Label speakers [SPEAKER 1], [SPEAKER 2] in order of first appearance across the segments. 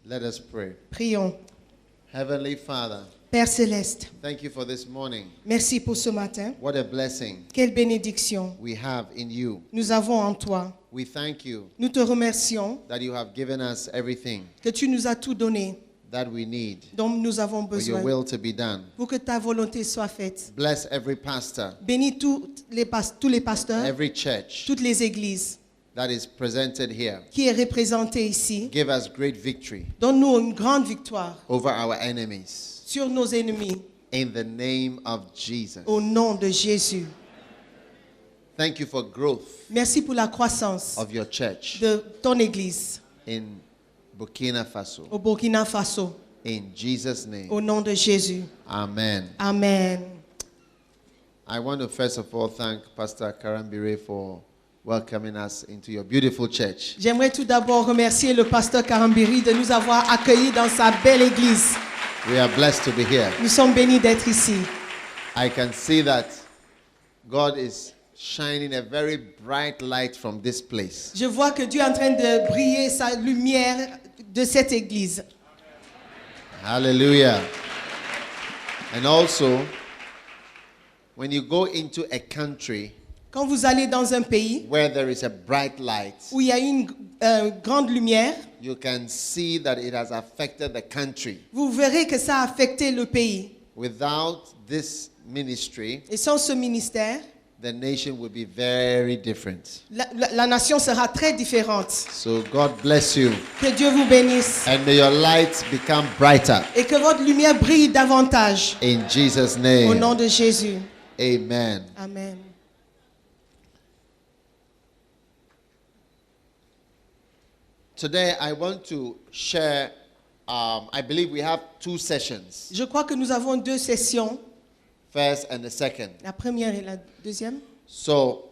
[SPEAKER 1] Let us pray.
[SPEAKER 2] Prions.
[SPEAKER 1] Heavenly Father,
[SPEAKER 2] Père Céleste,
[SPEAKER 1] thank you for this morning.
[SPEAKER 2] merci pour ce matin.
[SPEAKER 1] What a blessing
[SPEAKER 2] Quelle bénédiction
[SPEAKER 1] we have in you.
[SPEAKER 2] nous avons en toi.
[SPEAKER 1] We thank you
[SPEAKER 2] Nous te remercions
[SPEAKER 1] that you have given us everything
[SPEAKER 2] que tu nous as tout donné
[SPEAKER 1] that we need
[SPEAKER 2] dont nous avons
[SPEAKER 1] for your
[SPEAKER 2] besoin
[SPEAKER 1] will to be done.
[SPEAKER 2] pour que ta volonté soit faite.
[SPEAKER 1] Bless every pastor,
[SPEAKER 2] Bénis tous les pasteurs,
[SPEAKER 1] every church
[SPEAKER 2] toutes les églises
[SPEAKER 1] that is presented here.
[SPEAKER 2] qui est représentée ici.
[SPEAKER 1] Give us great victory
[SPEAKER 2] Donne-nous une grande victoire
[SPEAKER 1] over our enemies.
[SPEAKER 2] sur nos ennemis
[SPEAKER 1] In the name of Jesus.
[SPEAKER 2] au nom de Jésus.
[SPEAKER 1] Thank you for growth
[SPEAKER 2] Merci pour la croissance
[SPEAKER 1] of your church
[SPEAKER 2] de ton église
[SPEAKER 1] in Burkina Faso.
[SPEAKER 2] au Burkina Faso.
[SPEAKER 1] In Jesus' name.
[SPEAKER 2] Au nom de Jésus.
[SPEAKER 1] Amen.
[SPEAKER 2] Amen.
[SPEAKER 1] I want to first of all thank Pastor Karambire for welcoming us into your beautiful church.
[SPEAKER 2] J'aimerais tout d'abord remercier le pasteur Karambiri de nous avoir accueillis dans sa belle église.
[SPEAKER 1] We are blessed to be here.
[SPEAKER 2] Nous sommes bénis d'être ici.
[SPEAKER 1] I can see that God is shining a very bright light from this place.
[SPEAKER 2] Je vois que Dieu est en train de briller sa lumière de cette église.
[SPEAKER 1] Hallelujah. And also, when you go into a country
[SPEAKER 2] Quand vous allez dans un pays
[SPEAKER 1] where there is a bright light,
[SPEAKER 2] où il y a une grande lumière,
[SPEAKER 1] you can see that it has affected the country.
[SPEAKER 2] vous verrez que ça a affecté le pays.
[SPEAKER 1] Without this ministry,
[SPEAKER 2] Et sans ce ministère,
[SPEAKER 1] the nation would be very different.
[SPEAKER 2] la nation sera très différente.
[SPEAKER 1] So God bless you.
[SPEAKER 2] Que Dieu vous bénisse.
[SPEAKER 1] And may your light become brighter.
[SPEAKER 2] Et que votre lumière brille davantage.
[SPEAKER 1] In Jesus'
[SPEAKER 2] Au
[SPEAKER 1] name.
[SPEAKER 2] nom de Jésus.
[SPEAKER 1] Amen.
[SPEAKER 2] Amen.
[SPEAKER 1] Today I want to share, I believe we have two sessions.
[SPEAKER 2] Je crois que nous avons deux sessions.
[SPEAKER 1] First and the second.
[SPEAKER 2] La première et la deuxième.
[SPEAKER 1] So,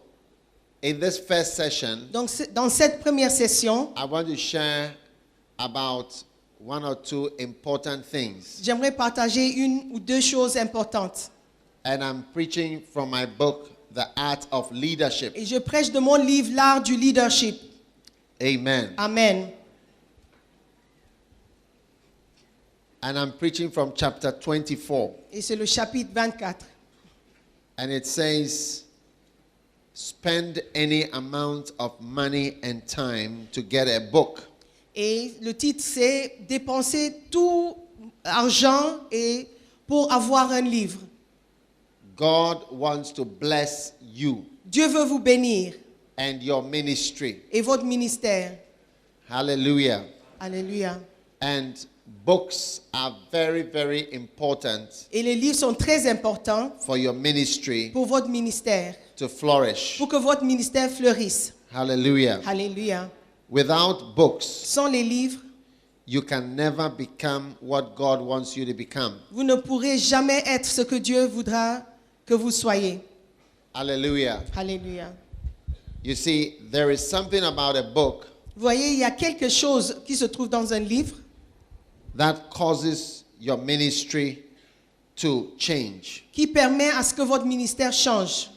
[SPEAKER 1] in this first session,
[SPEAKER 2] Donc, dans cette première session,
[SPEAKER 1] I want to share about one or two important things.
[SPEAKER 2] j'aimerais partager une ou deux choses importantes.
[SPEAKER 1] And I'm preaching from my book, The Art of Leadership.
[SPEAKER 2] Et je prêche de mon livre, L'art du leadership.
[SPEAKER 1] Amen.
[SPEAKER 2] Amen.
[SPEAKER 1] And I'm preaching from chapter 24.
[SPEAKER 2] Et c'est le chapitre 24.
[SPEAKER 1] And it says, spend any amount of money and time to get a book.
[SPEAKER 2] Et le titre, c'est dépenser tout argent et pour avoir un livre.
[SPEAKER 1] God wants to bless you
[SPEAKER 2] Dieu veut vous bénir
[SPEAKER 1] and your ministry.
[SPEAKER 2] et votre ministère.
[SPEAKER 1] Hallelujah.
[SPEAKER 2] Alléluia.
[SPEAKER 1] And books are very, very important
[SPEAKER 2] Et les livres sont très importants
[SPEAKER 1] for your ministry
[SPEAKER 2] pour votre ministère,
[SPEAKER 1] to flourish.
[SPEAKER 2] pour que votre ministère fleurisse.
[SPEAKER 1] Hallelujah.
[SPEAKER 2] Alléluia.
[SPEAKER 1] Without books,
[SPEAKER 2] Sans les livres,
[SPEAKER 1] you can never become what God wants you to become.
[SPEAKER 2] vous ne pourrez jamais être ce que Dieu voudra que vous soyez.
[SPEAKER 1] Hallelujah.
[SPEAKER 2] Alléluia.
[SPEAKER 1] You see, there is something about a book
[SPEAKER 2] Vous voyez, il y a quelque chose qui se trouve dans un livre
[SPEAKER 1] that causes your ministry to change.
[SPEAKER 2] qui permet à ce que votre ministère change.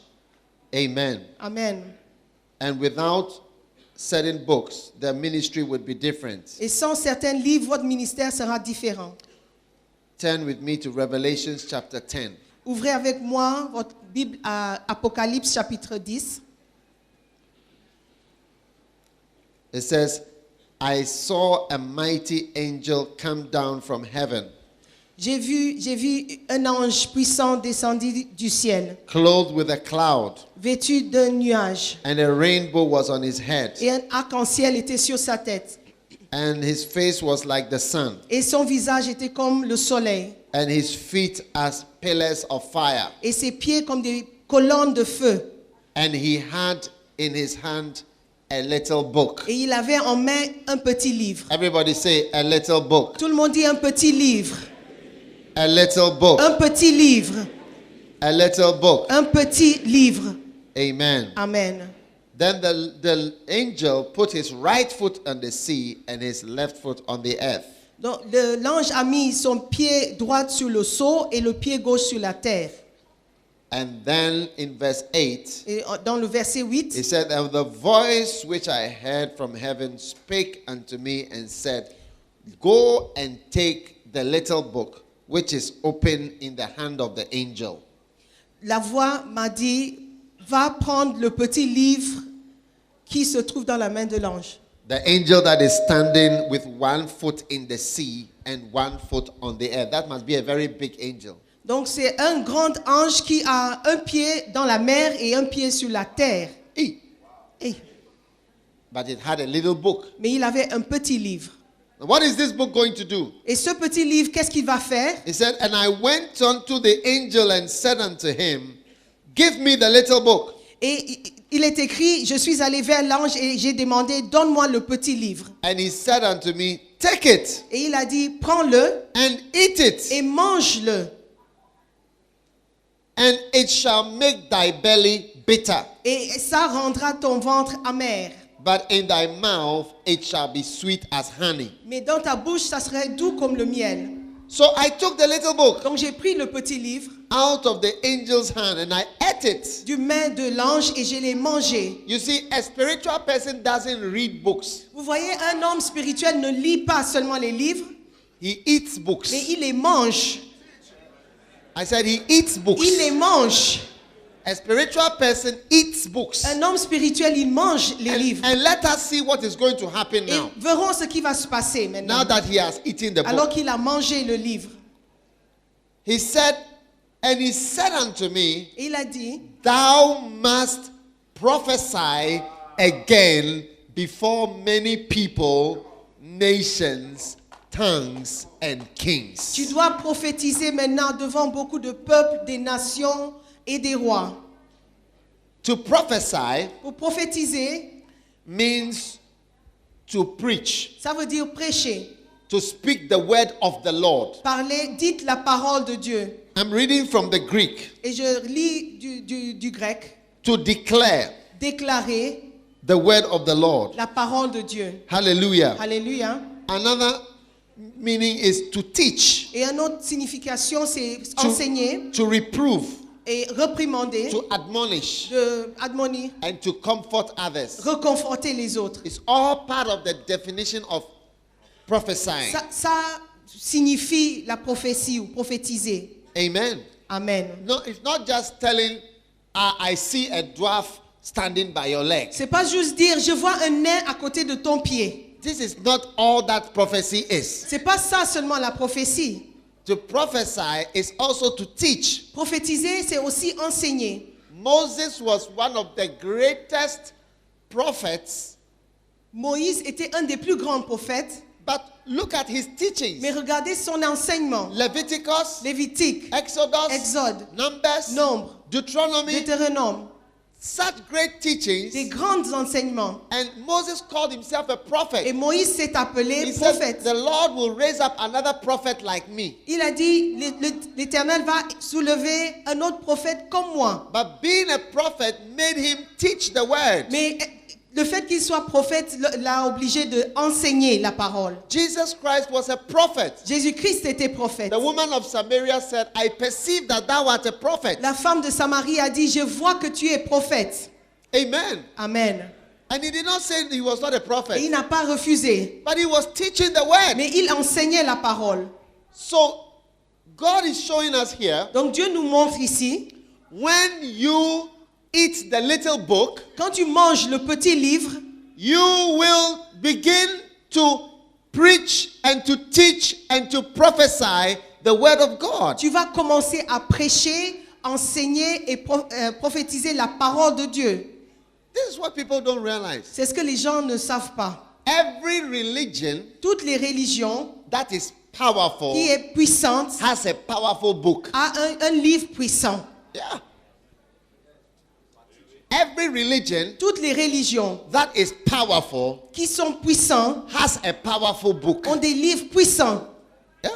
[SPEAKER 1] Amen.
[SPEAKER 2] Amen.
[SPEAKER 1] And without certain books, the ministry would be different.
[SPEAKER 2] Et sans certains livres, votre ministère sera différent.
[SPEAKER 1] Turn with me to Revelations chapter 10.
[SPEAKER 2] Ouvrez avec moi votre Bible à Apocalypse chapitre 10.
[SPEAKER 1] It says, I saw a mighty angel come down from heaven,
[SPEAKER 2] J'ai vu un ange puissant descendu du ciel,
[SPEAKER 1] clothed with a cloud,
[SPEAKER 2] vêtu d'un nuage,
[SPEAKER 1] and a rainbow was on his head,
[SPEAKER 2] et un arc-en-ciel était sur sa tête.
[SPEAKER 1] and his face was like the sun,
[SPEAKER 2] Et son visage était comme le soleil,
[SPEAKER 1] and his feet as pillars of fire.
[SPEAKER 2] et ses pieds comme des colonnes de feu.
[SPEAKER 1] And he had in his hand a little book.
[SPEAKER 2] Et il avait en main un petit livre.
[SPEAKER 1] Everybody say a little book.
[SPEAKER 2] Tout le monde dit un petit livre.
[SPEAKER 1] A little book.
[SPEAKER 2] Un petit livre.
[SPEAKER 1] A little book.
[SPEAKER 2] Un petit livre.
[SPEAKER 1] Amen.
[SPEAKER 2] Amen.
[SPEAKER 1] Then the angel put his right foot on the sea and his left foot on the earth.
[SPEAKER 2] Donc l'ange a mis son pied droit sur le seau et le pied gauche sur la terre.
[SPEAKER 1] And then in verse 8,
[SPEAKER 2] Et dans le verset 8,
[SPEAKER 1] it said, and the voice which I heard from heaven spake unto me and said, Go and take the little book which is open in the hand of the angel.
[SPEAKER 2] La voix m'a dit, va prendre le petit livre qui se trouve dans la main de l'ange.
[SPEAKER 1] The angel that is standing with one foot in the sea and one foot on the earth. That must be a very big angel.
[SPEAKER 2] Donc c'est un grand ange qui a un pied dans la mer et un pied sur la terre.
[SPEAKER 1] Eh,
[SPEAKER 2] Et-
[SPEAKER 1] But it had a little book.
[SPEAKER 2] mais il avait un petit livre.
[SPEAKER 1] What is this book going to do?
[SPEAKER 2] Et ce petit livre, qu'est-ce qu'il va faire?
[SPEAKER 1] He said, and I went unto the angel and said unto him, give me the little book.
[SPEAKER 2] Et il est écrit, je suis allé vers l'ange et j'ai demandé, donne-moi le petit livre.
[SPEAKER 1] And he said unto me, take it
[SPEAKER 2] Et il a dit, prends-le
[SPEAKER 1] and eat it,
[SPEAKER 2] et mange-le.
[SPEAKER 1] and it shall make thy belly bitter.
[SPEAKER 2] Et ça rendra ton ventre amer.
[SPEAKER 1] But in thy mouth it shall be sweet as honey.
[SPEAKER 2] Mais dans ta bouche, ça serait doux comme le miel.
[SPEAKER 1] So I took the little book
[SPEAKER 2] Donc j'ai pris le petit livre
[SPEAKER 1] out of the angel's hand and I ate it.
[SPEAKER 2] du main de l'ange et je l'ai mangé.
[SPEAKER 1] You see, a spiritual person doesn't read books.
[SPEAKER 2] Vous voyez, un homme spirituel ne lit pas seulement les livres,
[SPEAKER 1] He eats books.
[SPEAKER 2] mais il les mange.
[SPEAKER 1] I said he eats books.
[SPEAKER 2] Il les mange.
[SPEAKER 1] A spiritual person eats books.
[SPEAKER 2] Un homme spirituel, il mange les livres.
[SPEAKER 1] And let us see what is going to happen
[SPEAKER 2] Et
[SPEAKER 1] now.
[SPEAKER 2] verrons ce qui va se passer
[SPEAKER 1] Now
[SPEAKER 2] maintenant.
[SPEAKER 1] that he has eaten the
[SPEAKER 2] Alors
[SPEAKER 1] book.
[SPEAKER 2] qu'il a mangé le livre.
[SPEAKER 1] He said, and he said unto me,
[SPEAKER 2] Et il a dit,
[SPEAKER 1] thou must prophesy again before many people, nations, tongues, and kings.
[SPEAKER 2] tu dois prophétiser maintenant devant beaucoup de peuples, des nations et des rois.
[SPEAKER 1] To prophesy
[SPEAKER 2] Pour prophétiser,
[SPEAKER 1] means to preach,
[SPEAKER 2] ça veut dire prêcher,
[SPEAKER 1] to speak the word of the Lord.
[SPEAKER 2] parler, dites la parole de Dieu.
[SPEAKER 1] I'm reading from the Greek.
[SPEAKER 2] Et je lis du grec,
[SPEAKER 1] To declare
[SPEAKER 2] déclarer
[SPEAKER 1] the word of the Lord.
[SPEAKER 2] la parole de Dieu.
[SPEAKER 1] Hallelujah.
[SPEAKER 2] Alléluia.
[SPEAKER 1] Another meaning is to teach,
[SPEAKER 2] Et une autre signification, c'est enseigner
[SPEAKER 1] to reprove,
[SPEAKER 2] et réprimander,
[SPEAKER 1] to admonish,
[SPEAKER 2] de admonir,
[SPEAKER 1] and to comfort others.
[SPEAKER 2] reconforter les autres.
[SPEAKER 1] It's all part of the definition of prophesying.
[SPEAKER 2] Ça signifie la prophétie ou prophétiser.
[SPEAKER 1] Amen.
[SPEAKER 2] Amen.
[SPEAKER 1] No, it's not just telling, I see a dwarf standing by your leg.
[SPEAKER 2] C'est pas juste dire je vois un nain à côté de ton pied.
[SPEAKER 1] This is not all that prophecy is.
[SPEAKER 2] C'est pas ça seulement la prophétie.
[SPEAKER 1] To prophesy is also to teach.
[SPEAKER 2] Prophétiser, c'est aussi enseigner.
[SPEAKER 1] Moses was one of the greatest prophets,
[SPEAKER 2] Moïse était un des plus grands prophètes,
[SPEAKER 1] but look at his teachings.
[SPEAKER 2] mais regardez son enseignement.
[SPEAKER 1] Leviticus,
[SPEAKER 2] Lévitique,
[SPEAKER 1] Exodus,
[SPEAKER 2] Exode,
[SPEAKER 1] Numbers,
[SPEAKER 2] Nombre,
[SPEAKER 1] Deuteronomy,
[SPEAKER 2] Deutéronome,
[SPEAKER 1] such great
[SPEAKER 2] des
[SPEAKER 1] teachings.
[SPEAKER 2] grands enseignements.
[SPEAKER 1] And Moses called himself a
[SPEAKER 2] Et
[SPEAKER 1] prophet.
[SPEAKER 2] Moïse s'est appelé
[SPEAKER 1] He said,
[SPEAKER 2] prophète.
[SPEAKER 1] the Lord will raise up another prophet like me.
[SPEAKER 2] Il a dit, l'Éternel va soulever un autre prophète comme moi.
[SPEAKER 1] But being a prophet made him teach the word.
[SPEAKER 2] Mais le fait qu'il soit prophète l'a obligé d'enseigner la parole.
[SPEAKER 1] Jesus Christ was a prophet.
[SPEAKER 2] Jésus-Christ était prophète.
[SPEAKER 1] The woman of Samaria said, I perceive that thou art a prophet.
[SPEAKER 2] La femme de Samarie a dit, je vois que tu es prophète.
[SPEAKER 1] Amen.
[SPEAKER 2] Amen.
[SPEAKER 1] And he did not say he was not a
[SPEAKER 2] Et
[SPEAKER 1] prophet,
[SPEAKER 2] il n'a pas refusé.
[SPEAKER 1] but he was teaching the word.
[SPEAKER 2] Mais il enseignait la parole.
[SPEAKER 1] So God is showing us here,
[SPEAKER 2] Donc Dieu nous montre ici,
[SPEAKER 1] when you eat the little book,
[SPEAKER 2] quand tu manges le petit livre,
[SPEAKER 1] you will begin to preach and to teach and to prophesy the word of God.
[SPEAKER 2] tu vas commencer à prêcher, enseigner et prophétiser la parole de Dieu.
[SPEAKER 1] This is what people don't realize.
[SPEAKER 2] C'est ce que les gens ne savent pas.
[SPEAKER 1] Every religion
[SPEAKER 2] Toutes les religions
[SPEAKER 1] that is powerful
[SPEAKER 2] qui est puissante
[SPEAKER 1] has a powerful book.
[SPEAKER 2] a un livre puissant.
[SPEAKER 1] Yeah. Every religion
[SPEAKER 2] Toutes les religions
[SPEAKER 1] that is powerful
[SPEAKER 2] qui sont puissantes
[SPEAKER 1] has a powerful book.
[SPEAKER 2] ont des livres puissants.
[SPEAKER 1] Yeah.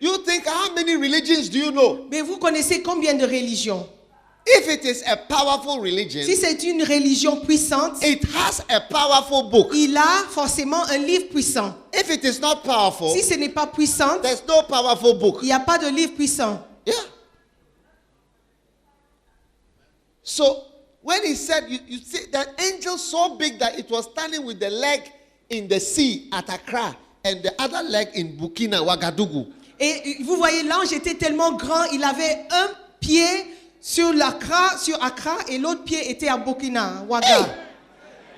[SPEAKER 1] You think, how many religions do you know?
[SPEAKER 2] Mais vous connaissez combien de religions?
[SPEAKER 1] If it is a powerful religion,
[SPEAKER 2] Si c'est une religion puissante,
[SPEAKER 1] it has a powerful book.
[SPEAKER 2] il a forcément un livre puissant.
[SPEAKER 1] If it is not powerful,
[SPEAKER 2] Si ce n'est pas puissant,
[SPEAKER 1] there's no powerful book.
[SPEAKER 2] il n'y a pas de livre puissant.
[SPEAKER 1] Yeah. So when he said, you see that angel so big that it was standing with the leg in the sea at Accra, and the other leg in Burkina, Ouagadougou.
[SPEAKER 2] Et vous voyez, l'ange était tellement grand, il avait un pied sur Accra et l'autre pied était à Burkina, Ouaga.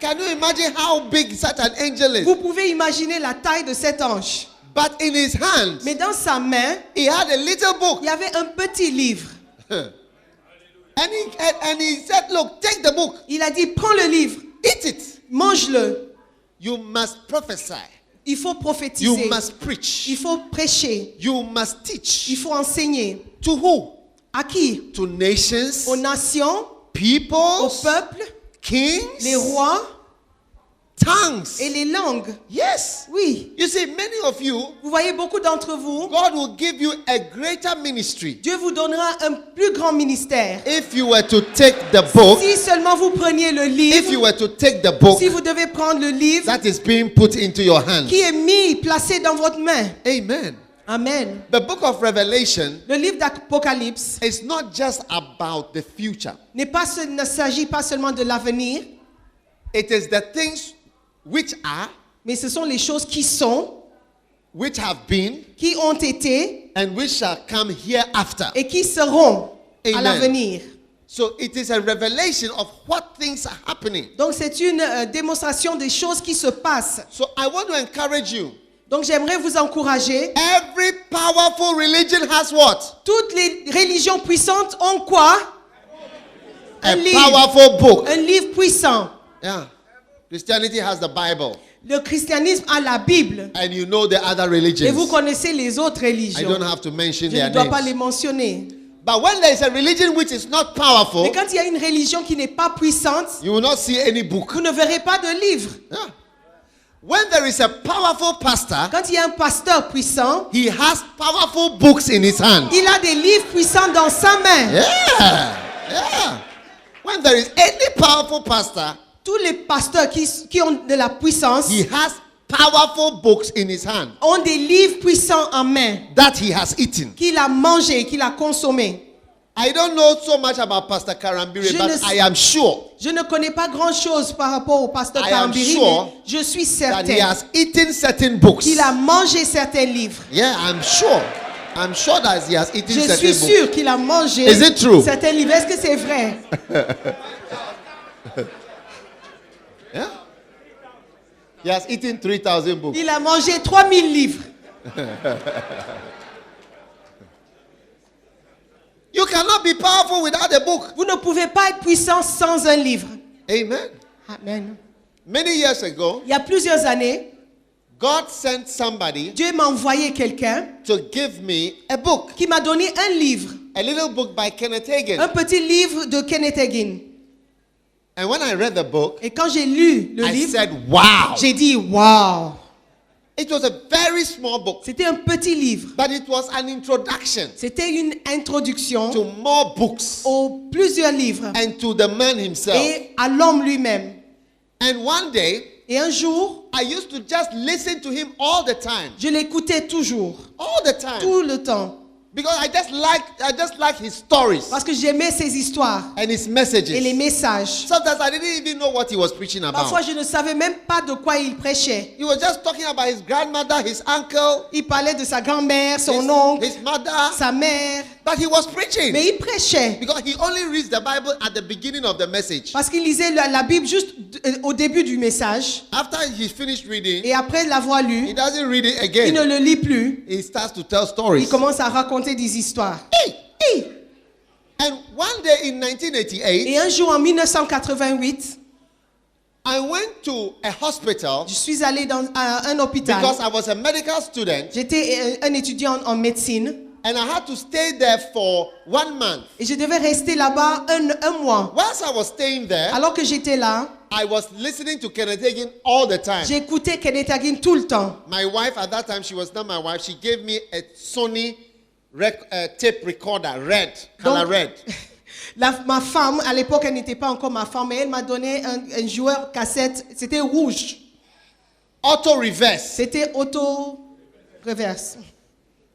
[SPEAKER 1] Can you imagine how big such an angel is?
[SPEAKER 2] Vous pouvez imaginer la taille de cet ange.
[SPEAKER 1] But in his hands,
[SPEAKER 2] Mais dans sa main,
[SPEAKER 1] he had a little book.
[SPEAKER 2] il y avait un petit livre.
[SPEAKER 1] And he said, look, take the book,
[SPEAKER 2] Il a dit, prends le livre,
[SPEAKER 1] eat it.
[SPEAKER 2] mange-le.
[SPEAKER 1] You must prophesy.
[SPEAKER 2] Il faut
[SPEAKER 1] You
[SPEAKER 2] prophétiser.
[SPEAKER 1] must preach.
[SPEAKER 2] Il faut prêcher.
[SPEAKER 1] You must teach.
[SPEAKER 2] Il faut enseigner.
[SPEAKER 1] To who?
[SPEAKER 2] À qui?
[SPEAKER 1] To nations,
[SPEAKER 2] Aux nations, aux
[SPEAKER 1] peoples,
[SPEAKER 2] peuples,
[SPEAKER 1] kings,
[SPEAKER 2] les rois
[SPEAKER 1] tongues.
[SPEAKER 2] et les langues.
[SPEAKER 1] Yes.
[SPEAKER 2] Oui.
[SPEAKER 1] You see, many of you,
[SPEAKER 2] Vous voyez, beaucoup d'entre vous,
[SPEAKER 1] God will give you a greater ministry
[SPEAKER 2] Dieu vous donnera un plus grand ministère.
[SPEAKER 1] if you were to take the book.
[SPEAKER 2] Si seulement vous preniez le
[SPEAKER 1] If you
[SPEAKER 2] livre,
[SPEAKER 1] were to take the book
[SPEAKER 2] si vous devez prendre le livre
[SPEAKER 1] that is being put into your hands.
[SPEAKER 2] qui est mis, placé dans votre main.
[SPEAKER 1] Amen.
[SPEAKER 2] Amen.
[SPEAKER 1] The book of Revelation
[SPEAKER 2] Le livre d'Apocalypse
[SPEAKER 1] is not just about the future.
[SPEAKER 2] ne s'agit pas seulement de l'avenir,
[SPEAKER 1] It is the things which are,
[SPEAKER 2] mais ce sont les choses qui sont,
[SPEAKER 1] which have been,
[SPEAKER 2] qui ont été
[SPEAKER 1] and which shall come hereafter.
[SPEAKER 2] et qui seront à
[SPEAKER 1] Amen.
[SPEAKER 2] l'avenir.
[SPEAKER 1] So it is a revelation of what things are happening.
[SPEAKER 2] Donc c'est une démonstration des choses qui se passent.
[SPEAKER 1] So I want to encourage you.
[SPEAKER 2] Donc j'aimerais vous encourager.
[SPEAKER 1] Every powerful religion has what?
[SPEAKER 2] Toutes les religions puissantes ont quoi?
[SPEAKER 1] A
[SPEAKER 2] livre.
[SPEAKER 1] powerful book.
[SPEAKER 2] Un livre puissant.
[SPEAKER 1] Yeah. Christianity has the Bible.
[SPEAKER 2] Le christianisme a la Bible.
[SPEAKER 1] And you know the other
[SPEAKER 2] Et vous
[SPEAKER 1] religions.
[SPEAKER 2] connaissez les autres
[SPEAKER 1] I
[SPEAKER 2] religions.
[SPEAKER 1] don't have to mention
[SPEAKER 2] Je
[SPEAKER 1] their
[SPEAKER 2] ne dois pas
[SPEAKER 1] names.
[SPEAKER 2] les mentionner.
[SPEAKER 1] But when there is a religion which is not powerful,
[SPEAKER 2] Mais quand il y a une religion qui n'est pas puissante,
[SPEAKER 1] you will not see any book.
[SPEAKER 2] vous ne verrez pas de livre.
[SPEAKER 1] Yeah. When there is a powerful pastor,
[SPEAKER 2] Quand il y a un pasteur puissant,
[SPEAKER 1] he has powerful books in his hand.
[SPEAKER 2] il a des livres puissants dans sa main.
[SPEAKER 1] Yeah. Yeah. When there is any powerful pastor,
[SPEAKER 2] Tous les pasteurs qui ont de la puissance
[SPEAKER 1] he has powerful books in his hand
[SPEAKER 2] ont des livres puissants en main
[SPEAKER 1] that he has eaten.
[SPEAKER 2] qu'il a mangé, qu'il a consommé.
[SPEAKER 1] I don't know so much about Pastor Karambiri,
[SPEAKER 2] Je
[SPEAKER 1] but
[SPEAKER 2] ne-
[SPEAKER 1] I am sure
[SPEAKER 2] Je ne connais pas grand-chose par rapport au pasteur
[SPEAKER 1] I am
[SPEAKER 2] Karambiri,
[SPEAKER 1] sure
[SPEAKER 2] mais je suis
[SPEAKER 1] that he
[SPEAKER 2] certain
[SPEAKER 1] has eaten certain books.
[SPEAKER 2] qu'il a mangé certains livres.
[SPEAKER 1] Yeah, I'm sure. I'm sure that he has eaten
[SPEAKER 2] Je
[SPEAKER 1] certain
[SPEAKER 2] suis
[SPEAKER 1] books.
[SPEAKER 2] sûr qu'il a mangé
[SPEAKER 1] Is it true?
[SPEAKER 2] certains livres. Est-ce que c'est vrai?
[SPEAKER 1] Yeah? He has eaten 3,000 books.
[SPEAKER 2] Il a mangé 3000 livres.
[SPEAKER 1] You cannot be powerful without a book.
[SPEAKER 2] Vous ne pouvez pas être puissant sans un livre.
[SPEAKER 1] Amen.
[SPEAKER 2] Amen.
[SPEAKER 1] Many years ago,
[SPEAKER 2] Il y a plusieurs années,
[SPEAKER 1] God sent somebody
[SPEAKER 2] Dieu m'a envoyé quelqu'un
[SPEAKER 1] to give me a book,
[SPEAKER 2] qui m'a donné un livre,
[SPEAKER 1] a little book by Kenneth Hagin.
[SPEAKER 2] un petit livre de Kenneth Hagin.
[SPEAKER 1] And when I read the book,
[SPEAKER 2] Et quand j'ai lu le
[SPEAKER 1] I
[SPEAKER 2] livre,
[SPEAKER 1] said, wow.
[SPEAKER 2] j'ai dit wow.
[SPEAKER 1] It was a very small book,
[SPEAKER 2] C'était un petit livre.
[SPEAKER 1] but it was an introduction
[SPEAKER 2] C'était une introduction
[SPEAKER 1] to more books
[SPEAKER 2] aux plusieurs livres
[SPEAKER 1] and to the man himself.
[SPEAKER 2] et à l'homme lui-même.
[SPEAKER 1] And one day,
[SPEAKER 2] Et un jour,
[SPEAKER 1] I used to just listen to him all the time.
[SPEAKER 2] je l'écoutais toujours,
[SPEAKER 1] All the time.
[SPEAKER 2] tout le temps,
[SPEAKER 1] Because I just like his stories
[SPEAKER 2] parce que j'aimais ses histoires
[SPEAKER 1] and his
[SPEAKER 2] et les
[SPEAKER 1] messages.
[SPEAKER 2] messages.
[SPEAKER 1] Sometimes I didn't even know what he was preaching
[SPEAKER 2] Parfois,
[SPEAKER 1] about.
[SPEAKER 2] je ne savais même pas de quoi il prêchait.
[SPEAKER 1] He was just talking about his grandmother, his uncle,
[SPEAKER 2] Il parlait de sa grand-mère, son oncle,
[SPEAKER 1] his mother,
[SPEAKER 2] sa mère,
[SPEAKER 1] but he was preaching.
[SPEAKER 2] mais il prêchait
[SPEAKER 1] Because he only reads the Bible at the beginning of the message.
[SPEAKER 2] parce qu'il lisait la Bible juste au début du message
[SPEAKER 1] After he finished reading,
[SPEAKER 2] et après l'avoir
[SPEAKER 1] he
[SPEAKER 2] lu,
[SPEAKER 1] doesn't read it
[SPEAKER 2] il ne
[SPEAKER 1] again.
[SPEAKER 2] le lit plus.
[SPEAKER 1] He starts to tell
[SPEAKER 2] Il
[SPEAKER 1] stories.
[SPEAKER 2] commence à raconter des histoires.
[SPEAKER 1] Hey!
[SPEAKER 2] Hey!
[SPEAKER 1] And one day in 1988,
[SPEAKER 2] Et un jour en 1988,
[SPEAKER 1] I went to a hospital
[SPEAKER 2] je suis allé à un hôpital.
[SPEAKER 1] because I was a medical student
[SPEAKER 2] J'étais un étudiant en médecine
[SPEAKER 1] and I had to stay there for 1 month.
[SPEAKER 2] et je devais rester là-bas un mois.
[SPEAKER 1] Whilst I was staying there,
[SPEAKER 2] Alors que j'étais là,
[SPEAKER 1] I was listening to Kenneth Hagin all the time.
[SPEAKER 2] j'écoutais Kenneth Hagin tout le temps.
[SPEAKER 1] My wife at that time, she was not my wife. She gave me a Sony tape recorder, red, color
[SPEAKER 2] Donc,
[SPEAKER 1] red.
[SPEAKER 2] Ma femme, à l'époque, elle n'était pas encore ma femme, mais elle m'a donné un joueur cassette. C'était rouge.
[SPEAKER 1] Auto reverse.
[SPEAKER 2] C'était auto-reverse.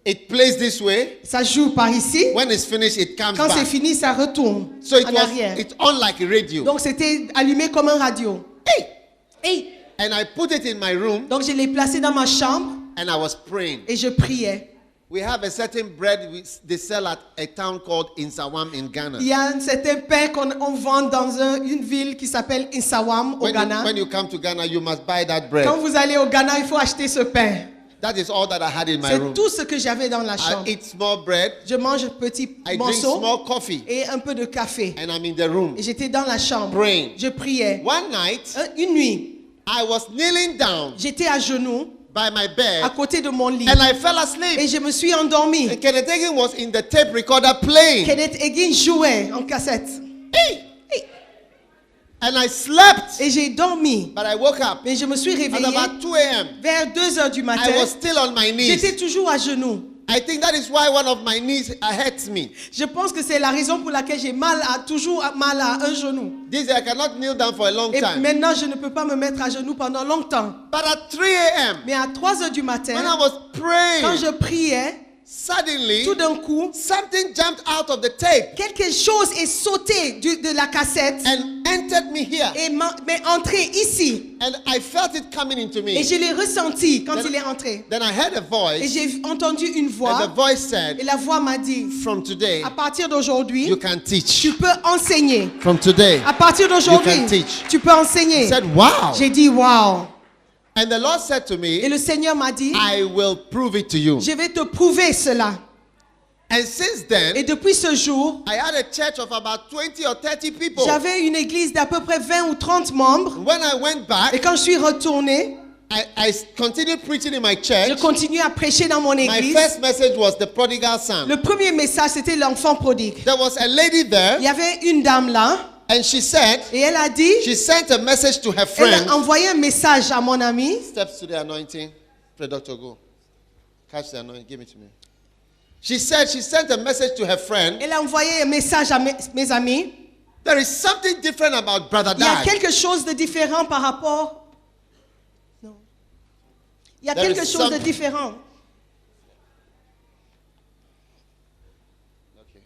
[SPEAKER 1] It plays this way.
[SPEAKER 2] Ça joue par ici.
[SPEAKER 1] When it's finished, it comes
[SPEAKER 2] Quand c'est
[SPEAKER 1] back.
[SPEAKER 2] fini, ça retourne
[SPEAKER 1] So it
[SPEAKER 2] en
[SPEAKER 1] was
[SPEAKER 2] arrière.
[SPEAKER 1] it's on like a radio.
[SPEAKER 2] Donc c'était allumé comme un radio.
[SPEAKER 1] Hey!
[SPEAKER 2] Hey!
[SPEAKER 1] And I put it in my room
[SPEAKER 2] Donc je l'ai placé dans ma chambre
[SPEAKER 1] and I was praying.
[SPEAKER 2] et je priais.
[SPEAKER 1] We have a certain bread they sell at a town called Insawam in Ghana.
[SPEAKER 2] Il y a un certain pain qu'on vend dans une ville qui s'appelle Insawam au Ghana.
[SPEAKER 1] When you come to Ghana, you must buy that bread.
[SPEAKER 2] Quand vous allez au Ghana, il faut acheter ce pain.
[SPEAKER 1] That is all that I had in my
[SPEAKER 2] C'est
[SPEAKER 1] room.
[SPEAKER 2] tout ce que j'avais dans la
[SPEAKER 1] I
[SPEAKER 2] chambre.
[SPEAKER 1] eat small bread,
[SPEAKER 2] Je mange petit
[SPEAKER 1] I drink
[SPEAKER 2] morceau
[SPEAKER 1] small coffee,
[SPEAKER 2] et un peu de café.
[SPEAKER 1] and I'm in the room
[SPEAKER 2] Et j'étais dans la chambre.
[SPEAKER 1] praying.
[SPEAKER 2] Je priais.
[SPEAKER 1] One night,
[SPEAKER 2] Une nuit,
[SPEAKER 1] I was kneeling down
[SPEAKER 2] j'étais à genoux
[SPEAKER 1] by my
[SPEAKER 2] à
[SPEAKER 1] bed,
[SPEAKER 2] côté de mon lit.
[SPEAKER 1] and I fell
[SPEAKER 2] Et
[SPEAKER 1] asleep.
[SPEAKER 2] je me suis endormie.
[SPEAKER 1] And Kenneth Hagin was in the tape recorder playing.
[SPEAKER 2] Kenneth Hagin jouait en cassette.
[SPEAKER 1] Hey! And I slept,
[SPEAKER 2] Et j'ai dormi.
[SPEAKER 1] but I woke up
[SPEAKER 2] Mais je me suis
[SPEAKER 1] at
[SPEAKER 2] réveillée
[SPEAKER 1] about 2 a.m.
[SPEAKER 2] vers 2 heures du matin.
[SPEAKER 1] I was still on my
[SPEAKER 2] J'étais
[SPEAKER 1] knees.
[SPEAKER 2] toujours à genoux.
[SPEAKER 1] I think that is why one of my knees hurts me.
[SPEAKER 2] Je pense que c'est la raison pour laquelle j'ai toujours mal à un genou.
[SPEAKER 1] This I cannot kneel down for a long
[SPEAKER 2] Et
[SPEAKER 1] time.
[SPEAKER 2] maintenant, je ne peux pas me mettre à genoux pendant longtemps.
[SPEAKER 1] But at 3 a.m.,
[SPEAKER 2] Mais à 3 heures du matin,
[SPEAKER 1] when I was
[SPEAKER 2] quand
[SPEAKER 1] praying,
[SPEAKER 2] je priais,
[SPEAKER 1] suddenly
[SPEAKER 2] tout d'un coup,
[SPEAKER 1] something jumped out of the tape
[SPEAKER 2] quelque chose est sauté de la cassette
[SPEAKER 1] and entered me here.
[SPEAKER 2] et m'est entré ici.
[SPEAKER 1] And I felt it coming into
[SPEAKER 2] Et
[SPEAKER 1] me.
[SPEAKER 2] je l'ai ressenti quand
[SPEAKER 1] Then-
[SPEAKER 2] il est entré.
[SPEAKER 1] Then I heard a
[SPEAKER 2] Et
[SPEAKER 1] voice,
[SPEAKER 2] j'ai entendu une
[SPEAKER 1] and the
[SPEAKER 2] voix.
[SPEAKER 1] voice
[SPEAKER 2] Et
[SPEAKER 1] said,
[SPEAKER 2] la voix m'a dit,
[SPEAKER 1] from today,
[SPEAKER 2] à partir d'aujourd'hui,
[SPEAKER 1] you can teach.
[SPEAKER 2] tu peux enseigner.
[SPEAKER 1] From today.
[SPEAKER 2] À partir d'aujourd'hui,
[SPEAKER 1] You can teach.
[SPEAKER 2] tu peux enseigner.
[SPEAKER 1] I said, wow.
[SPEAKER 2] J'ai dit, wow.
[SPEAKER 1] And the Lord said to
[SPEAKER 2] Et
[SPEAKER 1] me,
[SPEAKER 2] le Seigneur m'a dit,
[SPEAKER 1] I will prove it to you.
[SPEAKER 2] je vais te prouver cela.
[SPEAKER 1] And since
[SPEAKER 2] Et
[SPEAKER 1] then,
[SPEAKER 2] depuis ce jour,
[SPEAKER 1] I had a church of about 20 or 30 people.
[SPEAKER 2] j'avais une église d'à peu près 20 ou 30 membres.
[SPEAKER 1] When I went
[SPEAKER 2] Et
[SPEAKER 1] back,
[SPEAKER 2] quand je suis retournée,
[SPEAKER 1] I continued preaching in my
[SPEAKER 2] je
[SPEAKER 1] church.
[SPEAKER 2] continue à prêcher dans mon
[SPEAKER 1] My
[SPEAKER 2] église.
[SPEAKER 1] first message was the prodigal son.
[SPEAKER 2] Le premier message, c'était l'enfant prodigue.
[SPEAKER 1] There was a lady there,
[SPEAKER 2] Il y avait une dame là,
[SPEAKER 1] and she said,
[SPEAKER 2] et elle a dit,
[SPEAKER 1] she sent a message to her
[SPEAKER 2] elle
[SPEAKER 1] friend.
[SPEAKER 2] a envoyé un message à mon ami.
[SPEAKER 1] Steps to the anointing. Pray, Doctor, go. Catch the anointing. Give it to me. She said she sent a message to her friend.
[SPEAKER 2] Elle a envoyé un message à mes amis.
[SPEAKER 1] There is something different about Brother
[SPEAKER 2] Il y a
[SPEAKER 1] Dag.
[SPEAKER 2] quelque chose de différent par rapport. Non. Il y a
[SPEAKER 1] There
[SPEAKER 2] quelque
[SPEAKER 1] is
[SPEAKER 2] chose de
[SPEAKER 1] some-
[SPEAKER 2] différent.
[SPEAKER 1] Okay.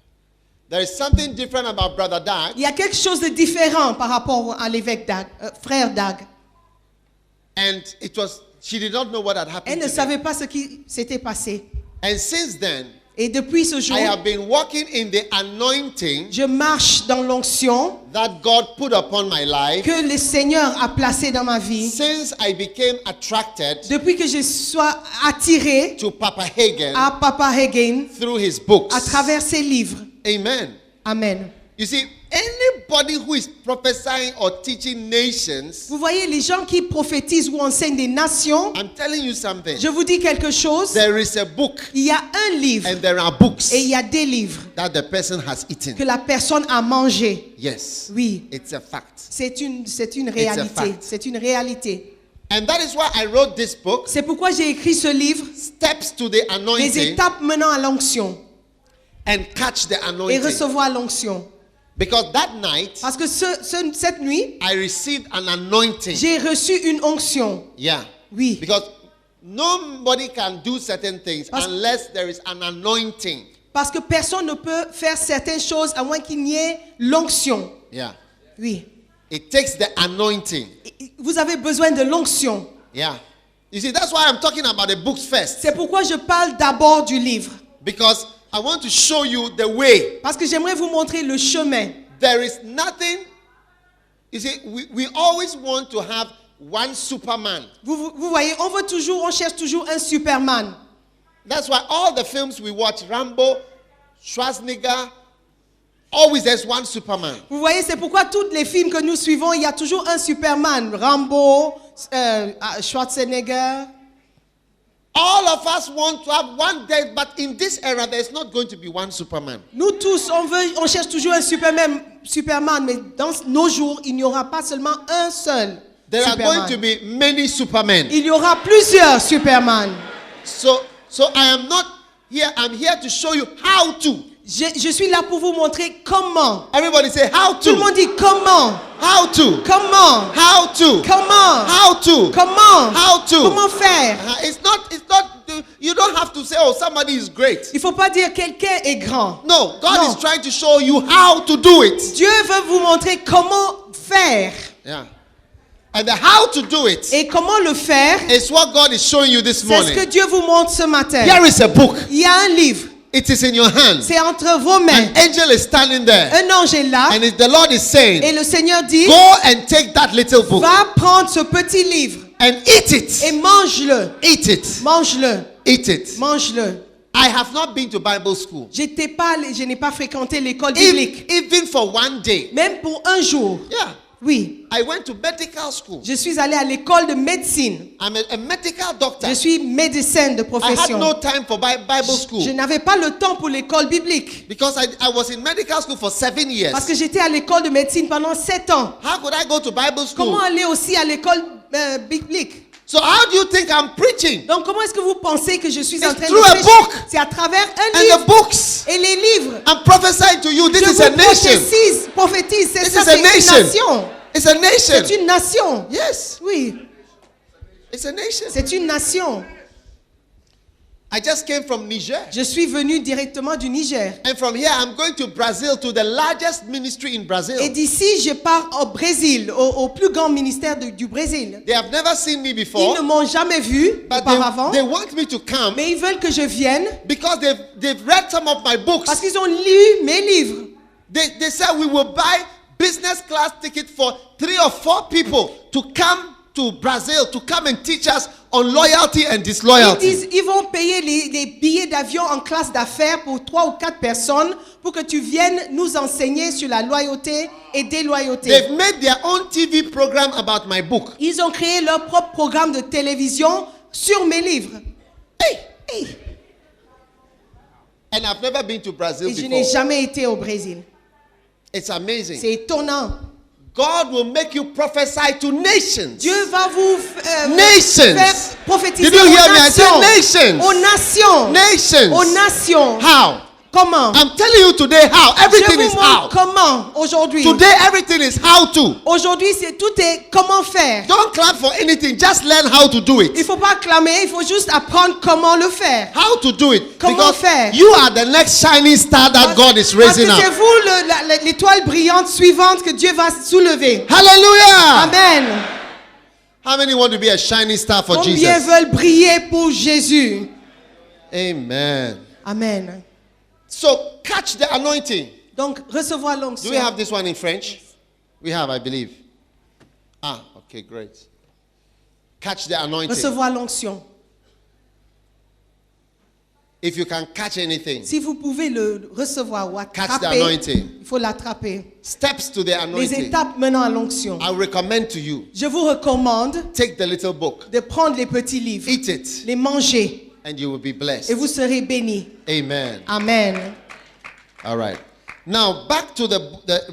[SPEAKER 1] There is something different about Brother Dag.
[SPEAKER 2] Il y a quelque chose de différent par rapport à l'évêque Dag, frère Dag.
[SPEAKER 1] And she did not know what had
[SPEAKER 2] Elle
[SPEAKER 1] happened
[SPEAKER 2] ne
[SPEAKER 1] to me.
[SPEAKER 2] savait pas ce qui s'était passé.
[SPEAKER 1] And since then,
[SPEAKER 2] Et depuis ce jour,
[SPEAKER 1] I have been walking in the anointing
[SPEAKER 2] je marche dans l'onction
[SPEAKER 1] that God put upon my life
[SPEAKER 2] que le Seigneur a placée dans ma vie.
[SPEAKER 1] since I became attracted
[SPEAKER 2] Depuis que je sois attiré
[SPEAKER 1] to Papa Hagin
[SPEAKER 2] à Papa Hagin
[SPEAKER 1] through his books.
[SPEAKER 2] à travers ses livres.
[SPEAKER 1] Amen.
[SPEAKER 2] Amen.
[SPEAKER 1] You see, anybody who is prophesying or teaching nations,
[SPEAKER 2] Vous voyez, les gens qui prophétisent ou enseignent des nations,
[SPEAKER 1] I'm telling you something.
[SPEAKER 2] je vous dis quelque chose.
[SPEAKER 1] There is a book
[SPEAKER 2] Il y a un livre
[SPEAKER 1] and there are books
[SPEAKER 2] et il y a des livres
[SPEAKER 1] that the person has
[SPEAKER 2] que
[SPEAKER 1] eaten.
[SPEAKER 2] la personne a mangé.
[SPEAKER 1] Yes.
[SPEAKER 2] Oui,
[SPEAKER 1] It's a fact.
[SPEAKER 2] c'est une
[SPEAKER 1] a
[SPEAKER 2] réalité.
[SPEAKER 1] fact.
[SPEAKER 2] C'est une réalité.
[SPEAKER 1] And that is why I wrote this book,
[SPEAKER 2] C'est pourquoi j'ai écrit ce livre,
[SPEAKER 1] Steps to the
[SPEAKER 2] Les
[SPEAKER 1] Anointing
[SPEAKER 2] étapes menant à l'onction
[SPEAKER 1] and Catch the
[SPEAKER 2] et
[SPEAKER 1] Anointing.
[SPEAKER 2] recevoir l'onction.
[SPEAKER 1] Because that night,
[SPEAKER 2] Parce que cette nuit,
[SPEAKER 1] I received an anointing.
[SPEAKER 2] j'ai reçu une onction.
[SPEAKER 1] Yeah.
[SPEAKER 2] Oui.
[SPEAKER 1] Because nobody can do certain things
[SPEAKER 2] Parce-
[SPEAKER 1] unless there is an anointing.
[SPEAKER 2] Parce que personne ne peut faire certaines choses à moins qu'il n'y ait l'onction.
[SPEAKER 1] Yeah.
[SPEAKER 2] Oui.
[SPEAKER 1] It takes the anointing.
[SPEAKER 2] Vous avez besoin de l'onction.
[SPEAKER 1] Yeah. You see, that's why I'm talking about the books first.
[SPEAKER 2] C'est pourquoi je parle d'abord du livre.
[SPEAKER 1] Because I want to show you the way.
[SPEAKER 2] Parce que j'aimerais vous montrer le chemin.
[SPEAKER 1] There is nothing. You see, we always want to have one Superman.
[SPEAKER 2] Vous voyez, on cherche toujours un Superman.
[SPEAKER 1] That's why all the films we watch, Rambo, Schwarzenegger, always there's one Superman.
[SPEAKER 2] Vous voyez, c'est pourquoi tous les films que nous suivons, il y a toujours un Superman. Rambo, Schwarzenegger.
[SPEAKER 1] All of us want to have one day, but in this era, there's not going to be one Superman.
[SPEAKER 2] Nous tous, on cherche toujours un Superman, mais dans nos jours, il n'y aura pas seulement un seul
[SPEAKER 1] There are going
[SPEAKER 2] Superman.
[SPEAKER 1] to be many Supermen.
[SPEAKER 2] Il y aura plusieurs Superman.
[SPEAKER 1] So I am not here. I'm here to show you how to.
[SPEAKER 2] Je suis là pour vous montrer comment.
[SPEAKER 1] Everybody say how
[SPEAKER 2] Tout le
[SPEAKER 1] to.
[SPEAKER 2] monde dit comment.
[SPEAKER 1] How to.
[SPEAKER 2] Comment.
[SPEAKER 1] How to.
[SPEAKER 2] Comment.
[SPEAKER 1] How to.
[SPEAKER 2] Comment.
[SPEAKER 1] How to.
[SPEAKER 2] Comment faire.
[SPEAKER 1] It's not. You don't have to say, oh, somebody is great.
[SPEAKER 2] Il ne faut pas dire quelqu'un est grand.
[SPEAKER 1] No, God
[SPEAKER 2] No.
[SPEAKER 1] is trying to show you how to do it.
[SPEAKER 2] Dieu veut vous montrer comment faire.
[SPEAKER 1] Yeah. And the how to do it
[SPEAKER 2] Et comment le faire,
[SPEAKER 1] is what God is showing you this
[SPEAKER 2] c'est ce que
[SPEAKER 1] morning.
[SPEAKER 2] Dieu vous montre ce matin.
[SPEAKER 1] Here is a book.
[SPEAKER 2] Il y a un livre,
[SPEAKER 1] It is in your hand.
[SPEAKER 2] c'est entre vos mains.
[SPEAKER 1] An angel is standing there.
[SPEAKER 2] Un ange est là
[SPEAKER 1] And the Lord is saying,
[SPEAKER 2] et le Seigneur dit,
[SPEAKER 1] go and take that little book
[SPEAKER 2] va prendre ce petit livre
[SPEAKER 1] and eat it.
[SPEAKER 2] et mange-le.
[SPEAKER 1] Eat it.
[SPEAKER 2] Mange-le.
[SPEAKER 1] Eat it.
[SPEAKER 2] Mange-le.
[SPEAKER 1] I have not been to Bible school.
[SPEAKER 2] Je n'ai pas fréquenté l'école biblique.
[SPEAKER 1] Even for one day.
[SPEAKER 2] Même pour un jour.
[SPEAKER 1] Yeah.
[SPEAKER 2] Oui.
[SPEAKER 1] I went to medical school.
[SPEAKER 2] Je suis allée à l'école de médecine.
[SPEAKER 1] I'm a medical doctor.
[SPEAKER 2] Je suis médecin de
[SPEAKER 1] I had
[SPEAKER 2] profession.
[SPEAKER 1] no time for Bible school.
[SPEAKER 2] Je n'avais pas le temps pour l'école biblique.
[SPEAKER 1] Because I was in medical school for 7 years.
[SPEAKER 2] Parce que j'étais à l'école de médecine pendant 7 ans.
[SPEAKER 1] How could I go to Bible school?
[SPEAKER 2] Comment aller aussi à l'école biblique?
[SPEAKER 1] So how do you think I'm preaching?
[SPEAKER 2] Donc comment est-ce que vous pensez que je suis en
[SPEAKER 1] It's
[SPEAKER 2] train
[SPEAKER 1] through
[SPEAKER 2] de
[SPEAKER 1] a
[SPEAKER 2] prêcher?
[SPEAKER 1] book.
[SPEAKER 2] C'est à travers un
[SPEAKER 1] And
[SPEAKER 2] livre.
[SPEAKER 1] the books.
[SPEAKER 2] Et les livres.
[SPEAKER 1] I'm prophesying to you. This
[SPEAKER 2] Je
[SPEAKER 1] is a
[SPEAKER 2] vous
[SPEAKER 1] nation.
[SPEAKER 2] prophétise. C'est
[SPEAKER 1] This
[SPEAKER 2] ça,
[SPEAKER 1] is a
[SPEAKER 2] c'est une
[SPEAKER 1] nation.
[SPEAKER 2] nation.
[SPEAKER 1] It's a nation.
[SPEAKER 2] C'est une nation.
[SPEAKER 1] Yes,
[SPEAKER 2] Oui,
[SPEAKER 1] it's a nation.
[SPEAKER 2] c'est une nation.
[SPEAKER 1] I just came from Niger.
[SPEAKER 2] Je suis venu directement du Niger.
[SPEAKER 1] And from here, I'm going to Brazil, to the largest ministry in Brazil.
[SPEAKER 2] Et d'ici, je pars au Brésil, au plus grand ministère du Brésil.
[SPEAKER 1] They have never seen me
[SPEAKER 2] Ils
[SPEAKER 1] before,
[SPEAKER 2] ne m'ont jamais vu
[SPEAKER 1] but
[SPEAKER 2] auparavant,
[SPEAKER 1] they want me to come
[SPEAKER 2] mais ils veulent que je vienne
[SPEAKER 1] because they've read some of my books.
[SPEAKER 2] parce qu'ils ont lu mes livres.
[SPEAKER 1] They said we will buy business class ticket for 3 or 4 people to come to Brazil to come and teach us on loyalty and
[SPEAKER 2] Ils
[SPEAKER 1] disloyalty.
[SPEAKER 2] disent, ils vont payer les billets d'avion en classe d'affaires pour 3 ou 4 personnes pour que tu viennes nous enseigner sur la loyauté et déloyauté.
[SPEAKER 1] They've made their own TV program about my book.
[SPEAKER 2] Ils ont créé leur propre programme de télévision sur mes livres.
[SPEAKER 1] Hey!
[SPEAKER 2] Hey.
[SPEAKER 1] And I've never been to Brazil
[SPEAKER 2] Et je n'ai
[SPEAKER 1] before.
[SPEAKER 2] jamais été au Brésil.
[SPEAKER 1] It's amazing.
[SPEAKER 2] C'est étonnant.
[SPEAKER 1] God will make you prophesy to nations.
[SPEAKER 2] Dieu va vous
[SPEAKER 1] Nations.
[SPEAKER 2] faire prophétiser
[SPEAKER 1] Did you hear
[SPEAKER 2] aux
[SPEAKER 1] me? I said
[SPEAKER 2] nations.
[SPEAKER 1] nations.
[SPEAKER 2] Aux nations.
[SPEAKER 1] Nations.
[SPEAKER 2] Aux nations.
[SPEAKER 1] How?
[SPEAKER 2] Comment?
[SPEAKER 1] I'm telling you today how.
[SPEAKER 2] Je
[SPEAKER 1] Everything is
[SPEAKER 2] vous
[SPEAKER 1] how.
[SPEAKER 2] montre comment aujourd'hui.
[SPEAKER 1] Today everything is how to.
[SPEAKER 2] Aujourd'hui, tout est comment faire.
[SPEAKER 1] Don't clap for anything. Just learn how to do
[SPEAKER 2] Il ne
[SPEAKER 1] it.
[SPEAKER 2] faut pas clamer, il faut juste apprendre comment le faire.
[SPEAKER 1] How to do it.
[SPEAKER 2] Comment
[SPEAKER 1] Because
[SPEAKER 2] faire?
[SPEAKER 1] you are the next shining star that God is
[SPEAKER 2] Parce que
[SPEAKER 1] raising
[SPEAKER 2] c'est
[SPEAKER 1] up.
[SPEAKER 2] vous l'étoile brillante suivante que Dieu va soulever.
[SPEAKER 1] Hallelujah.
[SPEAKER 2] Amen.
[SPEAKER 1] How many want to be a shining star for
[SPEAKER 2] Combien
[SPEAKER 1] Jesus?
[SPEAKER 2] veulent briller pour Jésus?
[SPEAKER 1] Amen.
[SPEAKER 2] Amen.
[SPEAKER 1] So catch the anointing.
[SPEAKER 2] Donc, recevoir
[SPEAKER 1] Do we
[SPEAKER 2] l'onction.
[SPEAKER 1] have this one in French? We have, I believe. Ah, okay, great. Catch the anointing.
[SPEAKER 2] Recevoir l'onction.
[SPEAKER 1] If you can catch anything,
[SPEAKER 2] Si vous pouvez le recevoir ou
[SPEAKER 1] catch the
[SPEAKER 2] attraper,
[SPEAKER 1] anointing.
[SPEAKER 2] il faut l'attraper.
[SPEAKER 1] Steps to the
[SPEAKER 2] Les
[SPEAKER 1] anointing.
[SPEAKER 2] étapes menant à l'onction.
[SPEAKER 1] I recommend to you,
[SPEAKER 2] Je vous recommande
[SPEAKER 1] take the little book,
[SPEAKER 2] de prendre les petits livres,
[SPEAKER 1] eat it,
[SPEAKER 2] les manger,
[SPEAKER 1] and you will be blessed.
[SPEAKER 2] et vous serez bénis.
[SPEAKER 1] Amen.
[SPEAKER 2] Amen.
[SPEAKER 1] All right. Now back to the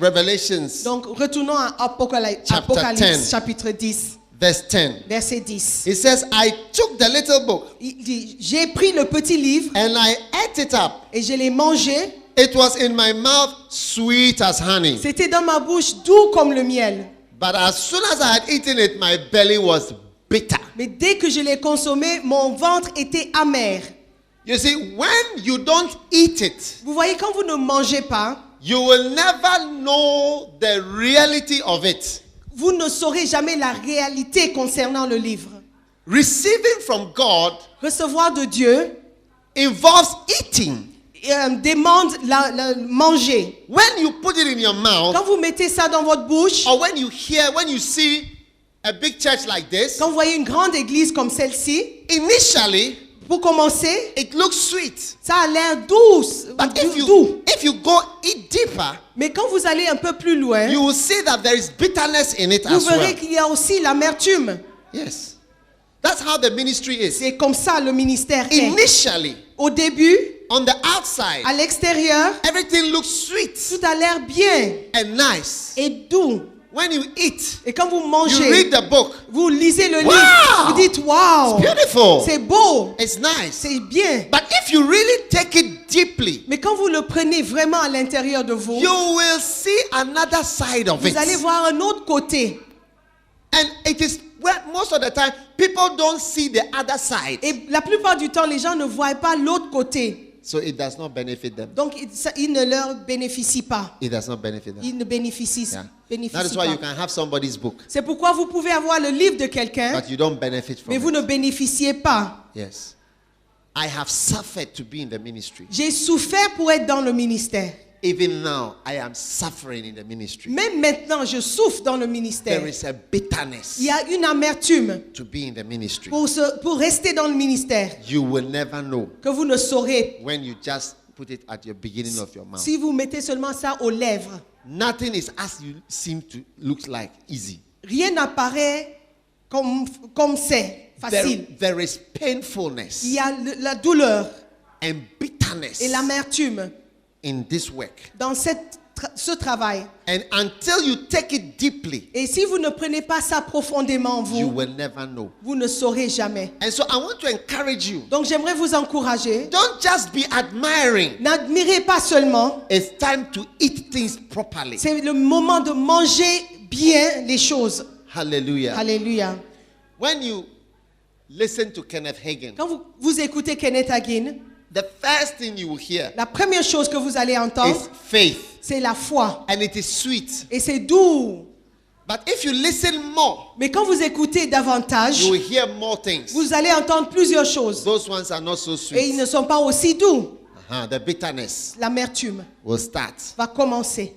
[SPEAKER 1] Revelations,
[SPEAKER 2] Donc, retournons à Apocalypse,
[SPEAKER 1] Chapter 10.
[SPEAKER 2] chapitre 10,
[SPEAKER 1] verse 10.
[SPEAKER 2] verset 10.
[SPEAKER 1] It says, I took the little book
[SPEAKER 2] Il dit, j'ai pris le petit livre
[SPEAKER 1] and I ate it up.
[SPEAKER 2] et je l'ai mangé.
[SPEAKER 1] It was in my mouth sweet as honey.
[SPEAKER 2] C'était dans ma bouche doux comme le miel.
[SPEAKER 1] But as soon as I had eaten it, my belly was bitter.
[SPEAKER 2] Mais dès que je l'ai consommé, mon ventre était amer.
[SPEAKER 1] You see, when you don't eat it,
[SPEAKER 2] Vous voyez, quand vous ne mangez pas,
[SPEAKER 1] you will never know the reality of it.
[SPEAKER 2] vous ne saurez jamais la réalité concernant le livre.
[SPEAKER 1] Receiving from God
[SPEAKER 2] Recevoir de Dieu
[SPEAKER 1] involves eating.
[SPEAKER 2] demande manger.
[SPEAKER 1] When you put it in your mouth,
[SPEAKER 2] Quand vous mettez ça dans votre bouche,
[SPEAKER 1] or when you see a big church like this,
[SPEAKER 2] quand vous voyez une grande église comme celle-ci,
[SPEAKER 1] initially
[SPEAKER 2] pour commencer,
[SPEAKER 1] it looks sweet.
[SPEAKER 2] ça a l'air douce,
[SPEAKER 1] But
[SPEAKER 2] doux.
[SPEAKER 1] if you go eat deeper,
[SPEAKER 2] Mais quand vous allez un peu plus loin,
[SPEAKER 1] you will see that there is bitterness in it
[SPEAKER 2] vous
[SPEAKER 1] as well.
[SPEAKER 2] verrez qu'il y a aussi l'amertume.
[SPEAKER 1] Yes. That's how the ministry is.
[SPEAKER 2] C'est comme ça le ministère est.
[SPEAKER 1] Initially,
[SPEAKER 2] Au début,
[SPEAKER 1] on the outside,
[SPEAKER 2] à l'extérieur,
[SPEAKER 1] everything looks sweet
[SPEAKER 2] tout a l'air bien
[SPEAKER 1] and nice.
[SPEAKER 2] et doux.
[SPEAKER 1] When you eat,
[SPEAKER 2] Et quand vous
[SPEAKER 1] you
[SPEAKER 2] mangez,
[SPEAKER 1] read the book.
[SPEAKER 2] vous lisez le
[SPEAKER 1] Wow!
[SPEAKER 2] livre, vous dites wow,
[SPEAKER 1] Beautiful.
[SPEAKER 2] c'est beau,
[SPEAKER 1] It's nice.
[SPEAKER 2] c'est bien.
[SPEAKER 1] But if you really take it deeply,
[SPEAKER 2] Mais quand vous le prenez vraiment à l'intérieur de vous,
[SPEAKER 1] you will see another side of
[SPEAKER 2] vous allez
[SPEAKER 1] it.
[SPEAKER 2] voir un autre côté.
[SPEAKER 1] And it is where most of the time people don't see the other side.
[SPEAKER 2] Et la plupart du temps, les gens ne voient pas l'autre côté.
[SPEAKER 1] So it does not benefit them.
[SPEAKER 2] Donc, il ne leur bénéficie pas.
[SPEAKER 1] It does not benefit them.
[SPEAKER 2] Ils ne bénéficient,
[SPEAKER 1] Yeah.
[SPEAKER 2] bénéficient
[SPEAKER 1] That is why you
[SPEAKER 2] pas.
[SPEAKER 1] can have somebody's book,
[SPEAKER 2] C'est pourquoi vous pouvez avoir le livre de quelqu'un,
[SPEAKER 1] but you don't benefit from
[SPEAKER 2] mais vous
[SPEAKER 1] it.
[SPEAKER 2] ne bénéficiez pas.
[SPEAKER 1] Yes. I have suffered to be in the ministry.
[SPEAKER 2] J'ai souffert pour être dans le ministère.
[SPEAKER 1] Even now, I am suffering in the ministry.
[SPEAKER 2] Même maintenant, je souffre dans le ministère.
[SPEAKER 1] There is a bitterness
[SPEAKER 2] Il y a une amertume
[SPEAKER 1] to be in the ministry.
[SPEAKER 2] pour rester dans le ministère
[SPEAKER 1] You will never know
[SPEAKER 2] que vous ne saurez
[SPEAKER 1] when you just put it at your beginning of your mouth.
[SPEAKER 2] si vous mettez seulement ça aux lèvres.
[SPEAKER 1] Nothing is as you seem to look like easy.
[SPEAKER 2] Rien n'apparaît comme c'est facile.
[SPEAKER 1] There is painfulness
[SPEAKER 2] Il y a la douleur
[SPEAKER 1] and bitterness
[SPEAKER 2] et l'amertume
[SPEAKER 1] in this work.
[SPEAKER 2] dans ce travail.
[SPEAKER 1] And until you take it deeply,
[SPEAKER 2] Et si vous ne prenez pas ça profondément en
[SPEAKER 1] you
[SPEAKER 2] vous,
[SPEAKER 1] will never know.
[SPEAKER 2] vous ne saurez jamais.
[SPEAKER 1] And so I want to encourage you.
[SPEAKER 2] Donc j'aimerais vous encourager.
[SPEAKER 1] Don't just be admiring.
[SPEAKER 2] N'admirez pas seulement.
[SPEAKER 1] It's time to eat things properly.
[SPEAKER 2] C'est le moment de manger bien les choses.
[SPEAKER 1] Hallelujah.
[SPEAKER 2] Alléluia.
[SPEAKER 1] When you listen to Kenneth Hagin,
[SPEAKER 2] Quand vous écoutez Kenneth Hagin,
[SPEAKER 1] the first thing you will hear
[SPEAKER 2] la première chose que vous allez entendre,
[SPEAKER 1] is faith.
[SPEAKER 2] c'est la foi.
[SPEAKER 1] And it is sweet.
[SPEAKER 2] Et c'est doux.
[SPEAKER 1] But if you listen more,
[SPEAKER 2] Mais quand vous écoutez davantage,
[SPEAKER 1] you will hear more things.
[SPEAKER 2] vous allez entendre plusieurs choses.
[SPEAKER 1] Those ones are not so
[SPEAKER 2] Et ils
[SPEAKER 1] sweet.
[SPEAKER 2] ne sont pas aussi doux.
[SPEAKER 1] The bitterness
[SPEAKER 2] L'amertume
[SPEAKER 1] will start.
[SPEAKER 2] va commencer.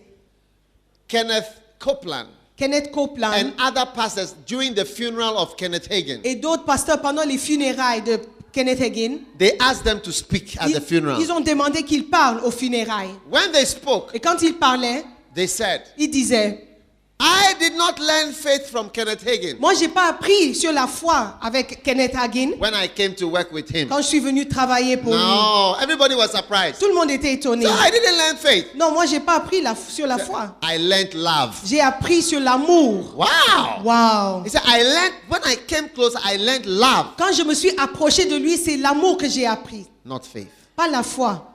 [SPEAKER 1] Kenneth Copeland
[SPEAKER 2] Kenneth Copeland
[SPEAKER 1] and other pastors during the funeral of Kenneth Hagin,
[SPEAKER 2] et d'autres pasteurs pendant les funérailles de Kenneth Hagin,
[SPEAKER 1] they asked them to speak at the funeral.
[SPEAKER 2] ils ont demandé qu'ils parlent aux funérailles.
[SPEAKER 1] When they spoke,
[SPEAKER 2] Et quand ils parlaient,
[SPEAKER 1] they said,
[SPEAKER 2] ils disaient,
[SPEAKER 1] I did not learn faith from Kenneth Hagin
[SPEAKER 2] moi j'ai pas appris sur la foi avec Kenneth Hagin
[SPEAKER 1] when I came to work with him.
[SPEAKER 2] quand je suis venu travailler pour lui.
[SPEAKER 1] No, everybody was surprised.
[SPEAKER 2] Tout le monde était étonné.
[SPEAKER 1] So I didn't learn faith.
[SPEAKER 2] Non, moi j'ai pas appris sur la foi.
[SPEAKER 1] I learned love.
[SPEAKER 2] J'ai appris sur l'amour.
[SPEAKER 1] Wow.
[SPEAKER 2] Wow.
[SPEAKER 1] He said, I learned, when I came closer, I learned love,
[SPEAKER 2] Quand je me suis approché de lui, c'est l'amour que j'ai appris,
[SPEAKER 1] not faith.
[SPEAKER 2] pas la foi.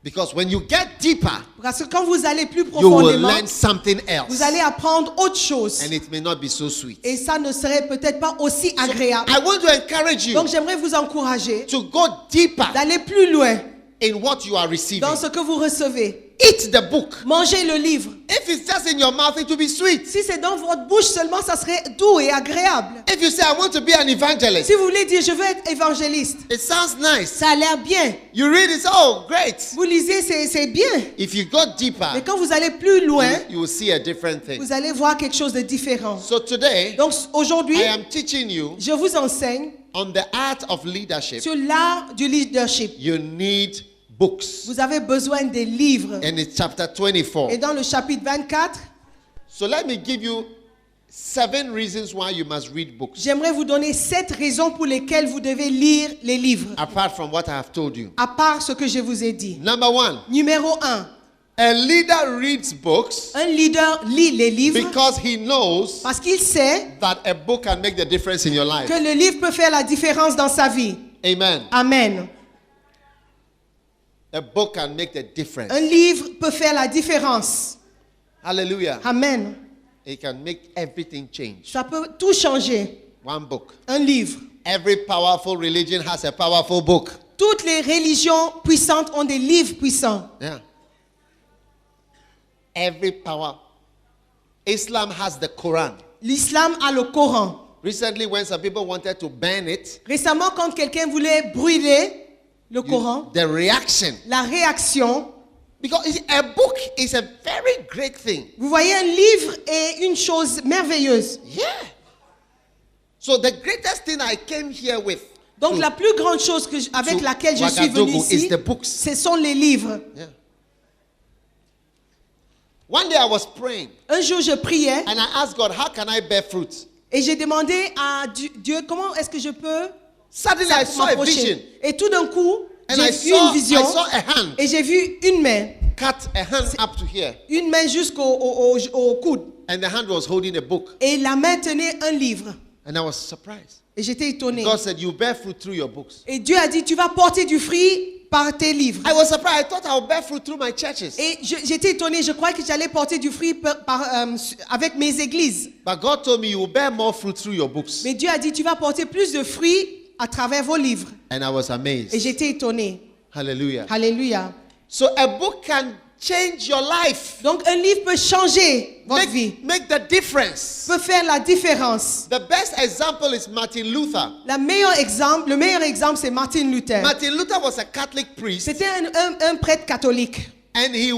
[SPEAKER 1] Because when you get deeper,
[SPEAKER 2] Parce que quand vous allez plus
[SPEAKER 1] you will
[SPEAKER 2] profondément,
[SPEAKER 1] learn something
[SPEAKER 2] vous
[SPEAKER 1] else.
[SPEAKER 2] allez apprendre autre chose.
[SPEAKER 1] And it may not be so sweet.
[SPEAKER 2] Et ça ne serait peut-être pas aussi agréable.
[SPEAKER 1] I want to encourage you
[SPEAKER 2] Donc j'aimerais vous encourager
[SPEAKER 1] to go deeper
[SPEAKER 2] d'aller plus loin
[SPEAKER 1] in what you are receiving.
[SPEAKER 2] dans ce que vous recevez.
[SPEAKER 1] Eat the book.
[SPEAKER 2] Mangez le livre.
[SPEAKER 1] If it's just in your mouth, it will be sweet.
[SPEAKER 2] Si c'est dans votre bouche seulement, ça serait doux et agréable.
[SPEAKER 1] If you say, I want to be an evangelist,
[SPEAKER 2] Si vous voulez dire, je veux être évangéliste,
[SPEAKER 1] it sounds nice.
[SPEAKER 2] ça a l'air bien.
[SPEAKER 1] You read it, oh, great.
[SPEAKER 2] Vous lisez, c'est bien.
[SPEAKER 1] If you go deeper,
[SPEAKER 2] Mais quand vous allez plus loin,
[SPEAKER 1] you will see a different thing.
[SPEAKER 2] vous allez voir quelque chose de différent.
[SPEAKER 1] So today,
[SPEAKER 2] Donc aujourd'hui,
[SPEAKER 1] I am teaching you
[SPEAKER 2] je vous enseigne
[SPEAKER 1] on the art of leadership.
[SPEAKER 2] sur l'art du leadership.
[SPEAKER 1] You need books.
[SPEAKER 2] Vous avez besoin des livres.
[SPEAKER 1] And it's chapter 24.
[SPEAKER 2] Et dans le chapitre 24,
[SPEAKER 1] So let me give you 7 reasons why you must read books,
[SPEAKER 2] j'aimerais vous donner 7 raisons pour lesquelles vous devez lire les livres,
[SPEAKER 1] apart from what I have told you.
[SPEAKER 2] à part ce que je vous ai dit.
[SPEAKER 1] Number 1,
[SPEAKER 2] Numéro 1,
[SPEAKER 1] a leader reads books
[SPEAKER 2] un leader lit les livres
[SPEAKER 1] because he knows
[SPEAKER 2] parce qu'il sait
[SPEAKER 1] that a book can make the difference in your life.
[SPEAKER 2] que le livre peut faire la différence dans sa vie.
[SPEAKER 1] Amen.
[SPEAKER 2] Amen.
[SPEAKER 1] A book can make the difference.
[SPEAKER 2] Un livre peut faire la différence.
[SPEAKER 1] Hallelujah.
[SPEAKER 2] Amen.
[SPEAKER 1] It can make everything change.
[SPEAKER 2] Ça peut tout changer.
[SPEAKER 1] One book.
[SPEAKER 2] Un livre.
[SPEAKER 1] Every powerful religion has a powerful book.
[SPEAKER 2] Toutes les religions puissantes ont des livres puissants.
[SPEAKER 1] Yeah. Every power. Islam has the Quran.
[SPEAKER 2] L'islam a le Coran.
[SPEAKER 1] Recently, when some people wanted to ban it,
[SPEAKER 2] Récemment, quand quelqu'un voulait brûler le Coran,
[SPEAKER 1] the reaction,
[SPEAKER 2] la réaction,
[SPEAKER 1] because a book is a very great thing.
[SPEAKER 2] vous voyez, un livre est une chose merveilleuse.
[SPEAKER 1] Yeah. So the greatest thing I came here with,
[SPEAKER 2] Donc
[SPEAKER 1] to-
[SPEAKER 2] la plus grande chose avec
[SPEAKER 1] to
[SPEAKER 2] laquelle je suis venu
[SPEAKER 1] Ouagadougou
[SPEAKER 2] ici,
[SPEAKER 1] is the books.
[SPEAKER 2] ce sont les livres.
[SPEAKER 1] Yeah. One day I was praying
[SPEAKER 2] Un jour, je priais
[SPEAKER 1] and I asked God, how can I bear fruit?
[SPEAKER 2] et j'ai demandé à Dieu, comment est-ce que je peux
[SPEAKER 1] Suddenly I saw a vision.
[SPEAKER 2] Et tout d'un coup,
[SPEAKER 1] And I
[SPEAKER 2] j'ai vu une vision
[SPEAKER 1] saw a hand.
[SPEAKER 2] et j'ai vu une main.
[SPEAKER 1] Cut a hand up to here.
[SPEAKER 2] Une main jusqu'au coude.
[SPEAKER 1] And the hand was holding a book.
[SPEAKER 2] Et la main tenait un livre.
[SPEAKER 1] And I was surprised.
[SPEAKER 2] Et j'étais étonné.
[SPEAKER 1] God said, you bear fruit through your books.
[SPEAKER 2] Et Dieu a dit, tu vas porter du fruit par tes livres.
[SPEAKER 1] I was surprised. I thought I would bear fruit through my churches.
[SPEAKER 2] Et j'étais étonné. Je croyais que j'allais porter du fruit avec mes églises.
[SPEAKER 1] But God told me you will bear more fruit through your books.
[SPEAKER 2] Mais Dieu a dit, tu vas porter plus de fruits à travers vos livres.
[SPEAKER 1] And I was
[SPEAKER 2] Et
[SPEAKER 1] amazed.
[SPEAKER 2] j'étais étonné.
[SPEAKER 1] Hallelujah.
[SPEAKER 2] Alléluia.
[SPEAKER 1] So a book can change your life.
[SPEAKER 2] Donc un livre peut changer votre vie,
[SPEAKER 1] Make the difference.
[SPEAKER 2] peut faire la différence.
[SPEAKER 1] The best example is Martin Luther.
[SPEAKER 2] Le meilleur exemple, c'est Martin Luther.
[SPEAKER 1] Martin Luther was a Catholic priest,
[SPEAKER 2] C'était un prêtre catholique.
[SPEAKER 1] and he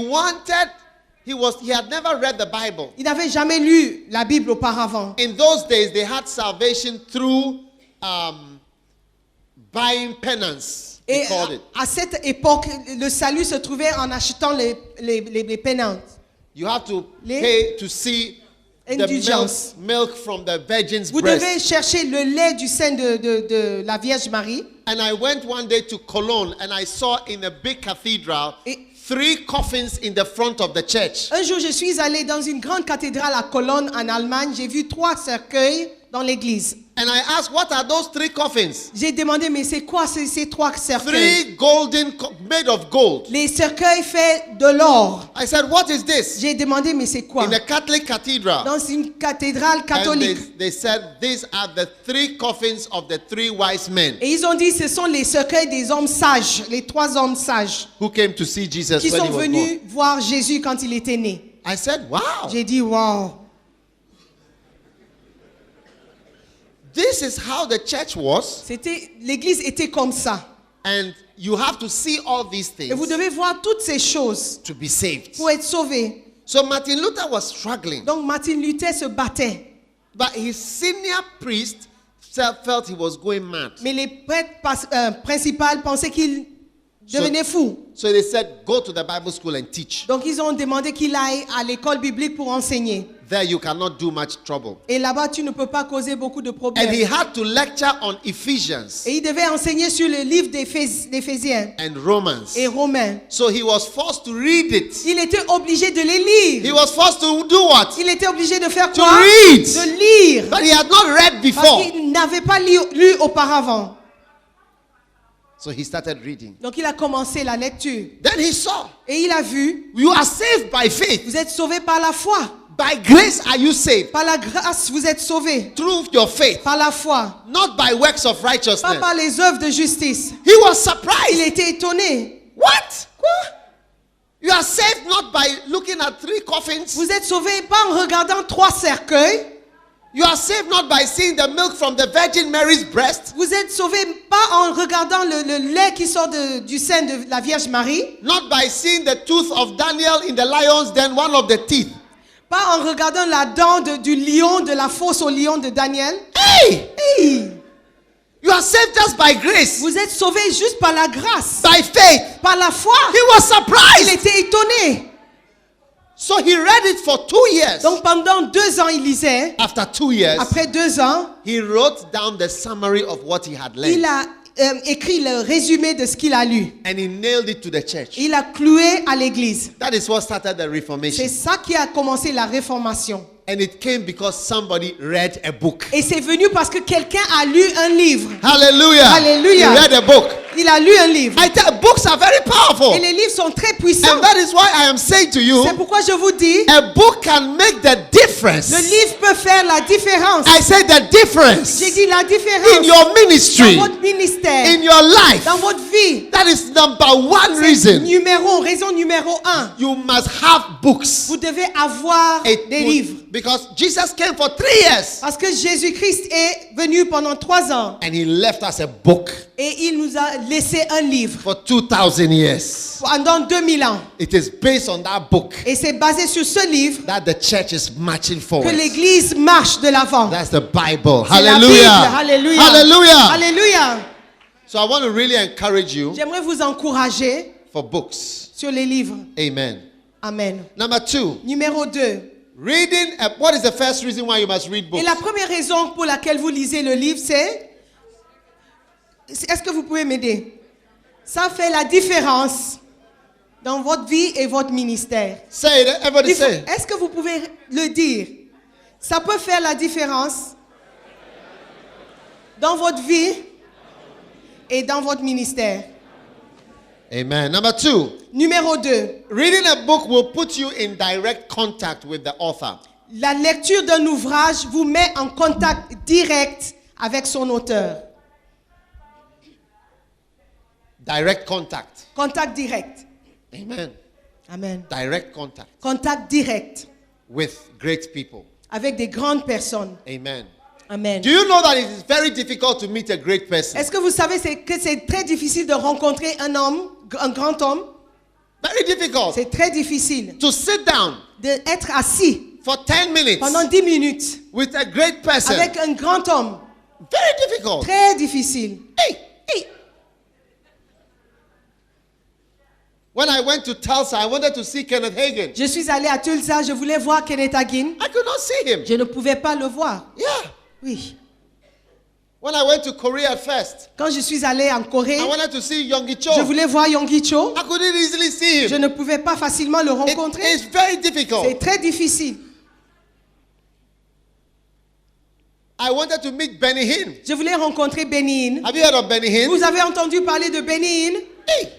[SPEAKER 1] had never read the Bible.
[SPEAKER 2] Il n'avait jamais lu la Bible auparavant.
[SPEAKER 1] In those days, they had salvation through buying penance. They
[SPEAKER 2] Et
[SPEAKER 1] called it.
[SPEAKER 2] à cette époque, le salut se trouvait en achetant les pénances.
[SPEAKER 1] You have to
[SPEAKER 2] Les
[SPEAKER 1] pay to see the
[SPEAKER 2] indulgences.
[SPEAKER 1] milk from the virgin's
[SPEAKER 2] Vous
[SPEAKER 1] breast.
[SPEAKER 2] devez chercher le lait du sein de la Vierge Marie.
[SPEAKER 1] And I went one day to Cologne, and I saw in a big cathedral
[SPEAKER 2] Et
[SPEAKER 1] 3 coffins in the front of the church.
[SPEAKER 2] un jour, je suis allé dans une grande cathédrale à Cologne, en Allemagne. J'ai vu 3 cercueils dans l'église.
[SPEAKER 1] And I asked, what are those 3 coffins?
[SPEAKER 2] J'ai demandé, mais c'est quoi ces 3 cercueils?
[SPEAKER 1] 3 golden, made of gold.
[SPEAKER 2] Les cercueils faits de l'or.
[SPEAKER 1] I said, what is this?
[SPEAKER 2] J'ai demandé, mais c'est quoi?
[SPEAKER 1] In a Catholic cathedral.
[SPEAKER 2] Dans une cathédrale
[SPEAKER 1] And
[SPEAKER 2] catholique.
[SPEAKER 1] they said, these are the 3 coffins of the 3 wise men
[SPEAKER 2] Et ils ont dit, ce sont les cercueils des hommes sages, les 3 hommes sages,
[SPEAKER 1] who came to see Jesus
[SPEAKER 2] qui
[SPEAKER 1] when
[SPEAKER 2] sont
[SPEAKER 1] he was
[SPEAKER 2] venus
[SPEAKER 1] born.
[SPEAKER 2] voir Jésus quand il était né.
[SPEAKER 1] I said, wow.
[SPEAKER 2] J'ai dit, wow.
[SPEAKER 1] This is how the church was.
[SPEAKER 2] L'église était comme ça.
[SPEAKER 1] And you have to see all these
[SPEAKER 2] Et vous
[SPEAKER 1] things
[SPEAKER 2] devez voir toutes ces choses
[SPEAKER 1] to be saved.
[SPEAKER 2] pour être sauvé.
[SPEAKER 1] So Martin Luther was struggling.
[SPEAKER 2] Donc Martin Luther se battait.
[SPEAKER 1] But his senior priest felt he was going mad.
[SPEAKER 2] Mais les prêtres principaux pensaient qu'il devenait fou.
[SPEAKER 1] So they said, go to the Bible school and teach.
[SPEAKER 2] Donc ils ont demandé qu'il aille à l'école biblique pour enseigner.
[SPEAKER 1] There you cannot do much trouble.
[SPEAKER 2] Et là-bas, tu ne peux pas causer beaucoup de
[SPEAKER 1] And
[SPEAKER 2] problèmes.
[SPEAKER 1] he had to lecture on Ephesians
[SPEAKER 2] Et il devait enseigner sur le livre d'Éphésiens
[SPEAKER 1] and Romans.
[SPEAKER 2] et Romains.
[SPEAKER 1] So he was forced to read it.
[SPEAKER 2] Il était obligé de les lire.
[SPEAKER 1] He was forced to do what?
[SPEAKER 2] Il était obligé de faire
[SPEAKER 1] To
[SPEAKER 2] quoi?
[SPEAKER 1] read.
[SPEAKER 2] De lire.
[SPEAKER 1] But he had not read
[SPEAKER 2] Parce
[SPEAKER 1] before.
[SPEAKER 2] qu'il n'avait pas lu auparavant.
[SPEAKER 1] So he started reading.
[SPEAKER 2] Donc il a commencé la lecture.
[SPEAKER 1] Then he saw,
[SPEAKER 2] Et il a vu,
[SPEAKER 1] you are saved by faith.
[SPEAKER 2] vous êtes sauvés par la foi.
[SPEAKER 1] By grace are you saved.
[SPEAKER 2] Par la grâce, vous êtes sauvés.
[SPEAKER 1] Through your faith.
[SPEAKER 2] Par la foi.
[SPEAKER 1] Not by works of
[SPEAKER 2] Pas
[SPEAKER 1] righteousness.
[SPEAKER 2] par les œuvres de justice.
[SPEAKER 1] He was
[SPEAKER 2] Il
[SPEAKER 1] surprised.
[SPEAKER 2] était étonné.
[SPEAKER 1] What?
[SPEAKER 2] Quoi?
[SPEAKER 1] You are saved not by looking at 3 coffins.
[SPEAKER 2] Vous êtes sauvés pas en regardant 3 cercueils.
[SPEAKER 1] You are saved not by seeing the milk from the Virgin Mary's breast.
[SPEAKER 2] Vous êtes sauvés pas en regardant le lait qui sort du sein de la Vierge Marie.
[SPEAKER 1] Not by seeing the tooth of Daniel in the lion's den, one of the teeth.
[SPEAKER 2] Pas en regardant la dent du lion, de la fosse au lion de Daniel.
[SPEAKER 1] Hey!
[SPEAKER 2] Hey!
[SPEAKER 1] You are saved just by grace.
[SPEAKER 2] Vous êtes sauvés juste par la grâce.
[SPEAKER 1] By faith.
[SPEAKER 2] Par la foi.
[SPEAKER 1] He was
[SPEAKER 2] Il
[SPEAKER 1] surprised.
[SPEAKER 2] était étonné.
[SPEAKER 1] So he read it for 2 years.
[SPEAKER 2] Donc pendant 2 ans, il lisait.
[SPEAKER 1] After 2 years,
[SPEAKER 2] Après 2 ans,
[SPEAKER 1] he wrote down the summary of what he had learned.
[SPEAKER 2] il a écrit le résumé de ce qu'il a lu.
[SPEAKER 1] And he nailed it to the church.
[SPEAKER 2] Il a cloué à l'église.
[SPEAKER 1] That is what started the
[SPEAKER 2] C'est
[SPEAKER 1] Reformation.
[SPEAKER 2] ça qui a commencé la réformation.
[SPEAKER 1] And it came because somebody read a book.
[SPEAKER 2] Et c'est venu parce que quelqu'un a lu un livre.
[SPEAKER 1] Hallelujah.
[SPEAKER 2] Hallelujah.
[SPEAKER 1] He read a book.
[SPEAKER 2] Il a lu un livre.
[SPEAKER 1] I tell books are very powerful.
[SPEAKER 2] Et les livres sont très puissants.
[SPEAKER 1] And that is why I am saying to you,
[SPEAKER 2] C'est pourquoi je vous dis,
[SPEAKER 1] a book can make the difference.
[SPEAKER 2] le livre peut faire la différence.
[SPEAKER 1] I say the difference
[SPEAKER 2] J'ai dit la
[SPEAKER 1] in
[SPEAKER 2] différence
[SPEAKER 1] your
[SPEAKER 2] dans
[SPEAKER 1] ministry,
[SPEAKER 2] votre ministère,
[SPEAKER 1] in your life.
[SPEAKER 2] dans votre vie.
[SPEAKER 1] That is number one
[SPEAKER 2] C'est
[SPEAKER 1] reason.
[SPEAKER 2] raison numéro 1.
[SPEAKER 1] You must have books.
[SPEAKER 2] Vous devez avoir
[SPEAKER 1] It
[SPEAKER 2] des
[SPEAKER 1] would-
[SPEAKER 2] livres.
[SPEAKER 1] because Jesus came for 3 years
[SPEAKER 2] Parce que Jésus-Christ est venu pendant 3 ans.
[SPEAKER 1] and he left us a book
[SPEAKER 2] Et il nous a laissé un livre
[SPEAKER 1] for 2,000 years.
[SPEAKER 2] pendant 2000 ans.
[SPEAKER 1] It is based on that book
[SPEAKER 2] Et c'est basé sur ce livre
[SPEAKER 1] that the church is marching
[SPEAKER 2] que
[SPEAKER 1] forward.
[SPEAKER 2] l'église marche de l'avant.
[SPEAKER 1] That's the Bible.
[SPEAKER 2] C'est la
[SPEAKER 1] Hallelujah.
[SPEAKER 2] Bible. Alléluia.
[SPEAKER 1] Hallelujah.
[SPEAKER 2] Alléluia.
[SPEAKER 1] So I want to really encourage you
[SPEAKER 2] J'aimerais vous encourager
[SPEAKER 1] for books.
[SPEAKER 2] sur les livres.
[SPEAKER 1] Amen.
[SPEAKER 2] Amen.
[SPEAKER 1] Number 2,
[SPEAKER 2] Numéro 2.
[SPEAKER 1] reading. What is the first reason why you must read
[SPEAKER 2] Et
[SPEAKER 1] books?
[SPEAKER 2] la première raison pour laquelle vous lisez le livre, c'est... Est-ce que vous pouvez m'aider? Ça fait la différence dans votre vie et votre ministère.
[SPEAKER 1] Say it. Everybody say it.
[SPEAKER 2] Est-ce que vous pouvez le dire? Ça peut faire la différence dans votre vie et dans votre ministère.
[SPEAKER 1] Amen. Number 2,
[SPEAKER 2] Numéro 2.
[SPEAKER 1] reading a book will put you in direct contact with the author.
[SPEAKER 2] La lecture d'un ouvrage vous met en contact direct avec son auteur.
[SPEAKER 1] Direct contact.
[SPEAKER 2] Contact direct.
[SPEAKER 1] Amen.
[SPEAKER 2] Amen.
[SPEAKER 1] Direct contact
[SPEAKER 2] Contact direct
[SPEAKER 1] with great people.
[SPEAKER 2] avec des grandes personnes.
[SPEAKER 1] Amen.
[SPEAKER 2] Amen.
[SPEAKER 1] Do you know that it is very difficult to meet a great person?
[SPEAKER 2] Est-ce que vous savez que c'est très difficile de rencontrer un homme, un grand homme?
[SPEAKER 1] Very difficult.
[SPEAKER 2] C'est très difficile
[SPEAKER 1] To sit down
[SPEAKER 2] d'être assis
[SPEAKER 1] for 10 minutes
[SPEAKER 2] pendant 10 minutes
[SPEAKER 1] with a great person.
[SPEAKER 2] avec un grand homme.
[SPEAKER 1] Very difficult.
[SPEAKER 2] Très difficile.
[SPEAKER 1] Hey, hey. When I went to Tulsa, I wanted to see Kenneth Hagin.
[SPEAKER 2] Je suis allé à Tulsa, je voulais voir Kenneth Hagin.
[SPEAKER 1] I could not see him.
[SPEAKER 2] Je ne pouvais pas le voir.
[SPEAKER 1] Yeah.
[SPEAKER 2] Oui.
[SPEAKER 1] When I went to Korea first,
[SPEAKER 2] Quand je suis allé en Corée,
[SPEAKER 1] I wanted to see Yonggi Cho.
[SPEAKER 2] je voulais voir Yonggi Cho.
[SPEAKER 1] I couldn't easily see
[SPEAKER 2] Je
[SPEAKER 1] him.
[SPEAKER 2] ne pouvais pas facilement le
[SPEAKER 1] It
[SPEAKER 2] rencontrer.
[SPEAKER 1] is very
[SPEAKER 2] C'est
[SPEAKER 1] difficult.
[SPEAKER 2] très difficile.
[SPEAKER 1] I wanted to meet Benny Hinn.
[SPEAKER 2] Je voulais rencontrer Benny Hinn.
[SPEAKER 1] Have you heard of Benny Hinn?
[SPEAKER 2] Vous avez entendu parler de Benny Hinn?
[SPEAKER 1] Hey.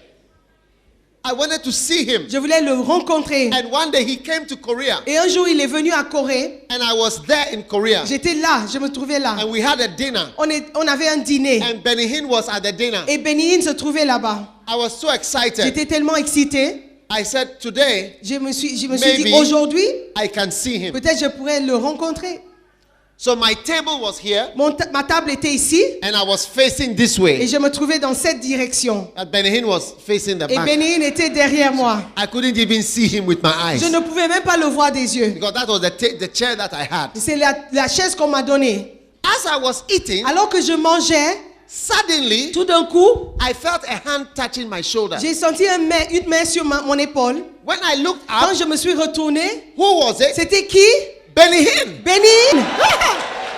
[SPEAKER 1] I wanted to see him.
[SPEAKER 2] Je voulais le rencontrer.
[SPEAKER 1] And one day he came to Korea.
[SPEAKER 2] Et un jour, il est venu à Corée.
[SPEAKER 1] And I was there in Korea.
[SPEAKER 2] J'étais là, je me trouvais là.
[SPEAKER 1] And we had a dinner.
[SPEAKER 2] On avait un dîner.
[SPEAKER 1] And Benny Hinn was at the dinner.
[SPEAKER 2] Et Benny Hinn se trouvait là-bas.
[SPEAKER 1] I was so excited.
[SPEAKER 2] J'étais tellement excitée.
[SPEAKER 1] I said, today,
[SPEAKER 2] Je me suis dit,
[SPEAKER 1] Maybe.
[SPEAKER 2] aujourd'hui,
[SPEAKER 1] I can see him.
[SPEAKER 2] peut-être je pourrais le rencontrer.
[SPEAKER 1] So my table was here.
[SPEAKER 2] Ma table était ici.
[SPEAKER 1] And I was facing this
[SPEAKER 2] Et
[SPEAKER 1] way.
[SPEAKER 2] je me trouvais dans cette direction.
[SPEAKER 1] And Benny Hinn was facing the
[SPEAKER 2] Et
[SPEAKER 1] back.
[SPEAKER 2] Benny Hinn était derrière moi.
[SPEAKER 1] I couldn't even see him with my eyes.
[SPEAKER 2] Je ne pouvais même pas le voir des yeux.
[SPEAKER 1] Because that was the chair that I had.
[SPEAKER 2] C'est la chaise qu'on m'a donnée.
[SPEAKER 1] As I was eating,
[SPEAKER 2] Alors que je mangeais,
[SPEAKER 1] suddenly,
[SPEAKER 2] tout d'un coup,
[SPEAKER 1] I felt a hand touching my shoulder.
[SPEAKER 2] j'ai senti une main sur mon épaule.
[SPEAKER 1] When I looked
[SPEAKER 2] Quand
[SPEAKER 1] up,
[SPEAKER 2] je me suis retournée,
[SPEAKER 1] who was it?
[SPEAKER 2] c'était qui?
[SPEAKER 1] Benny Hinn.
[SPEAKER 2] Benny Hinn.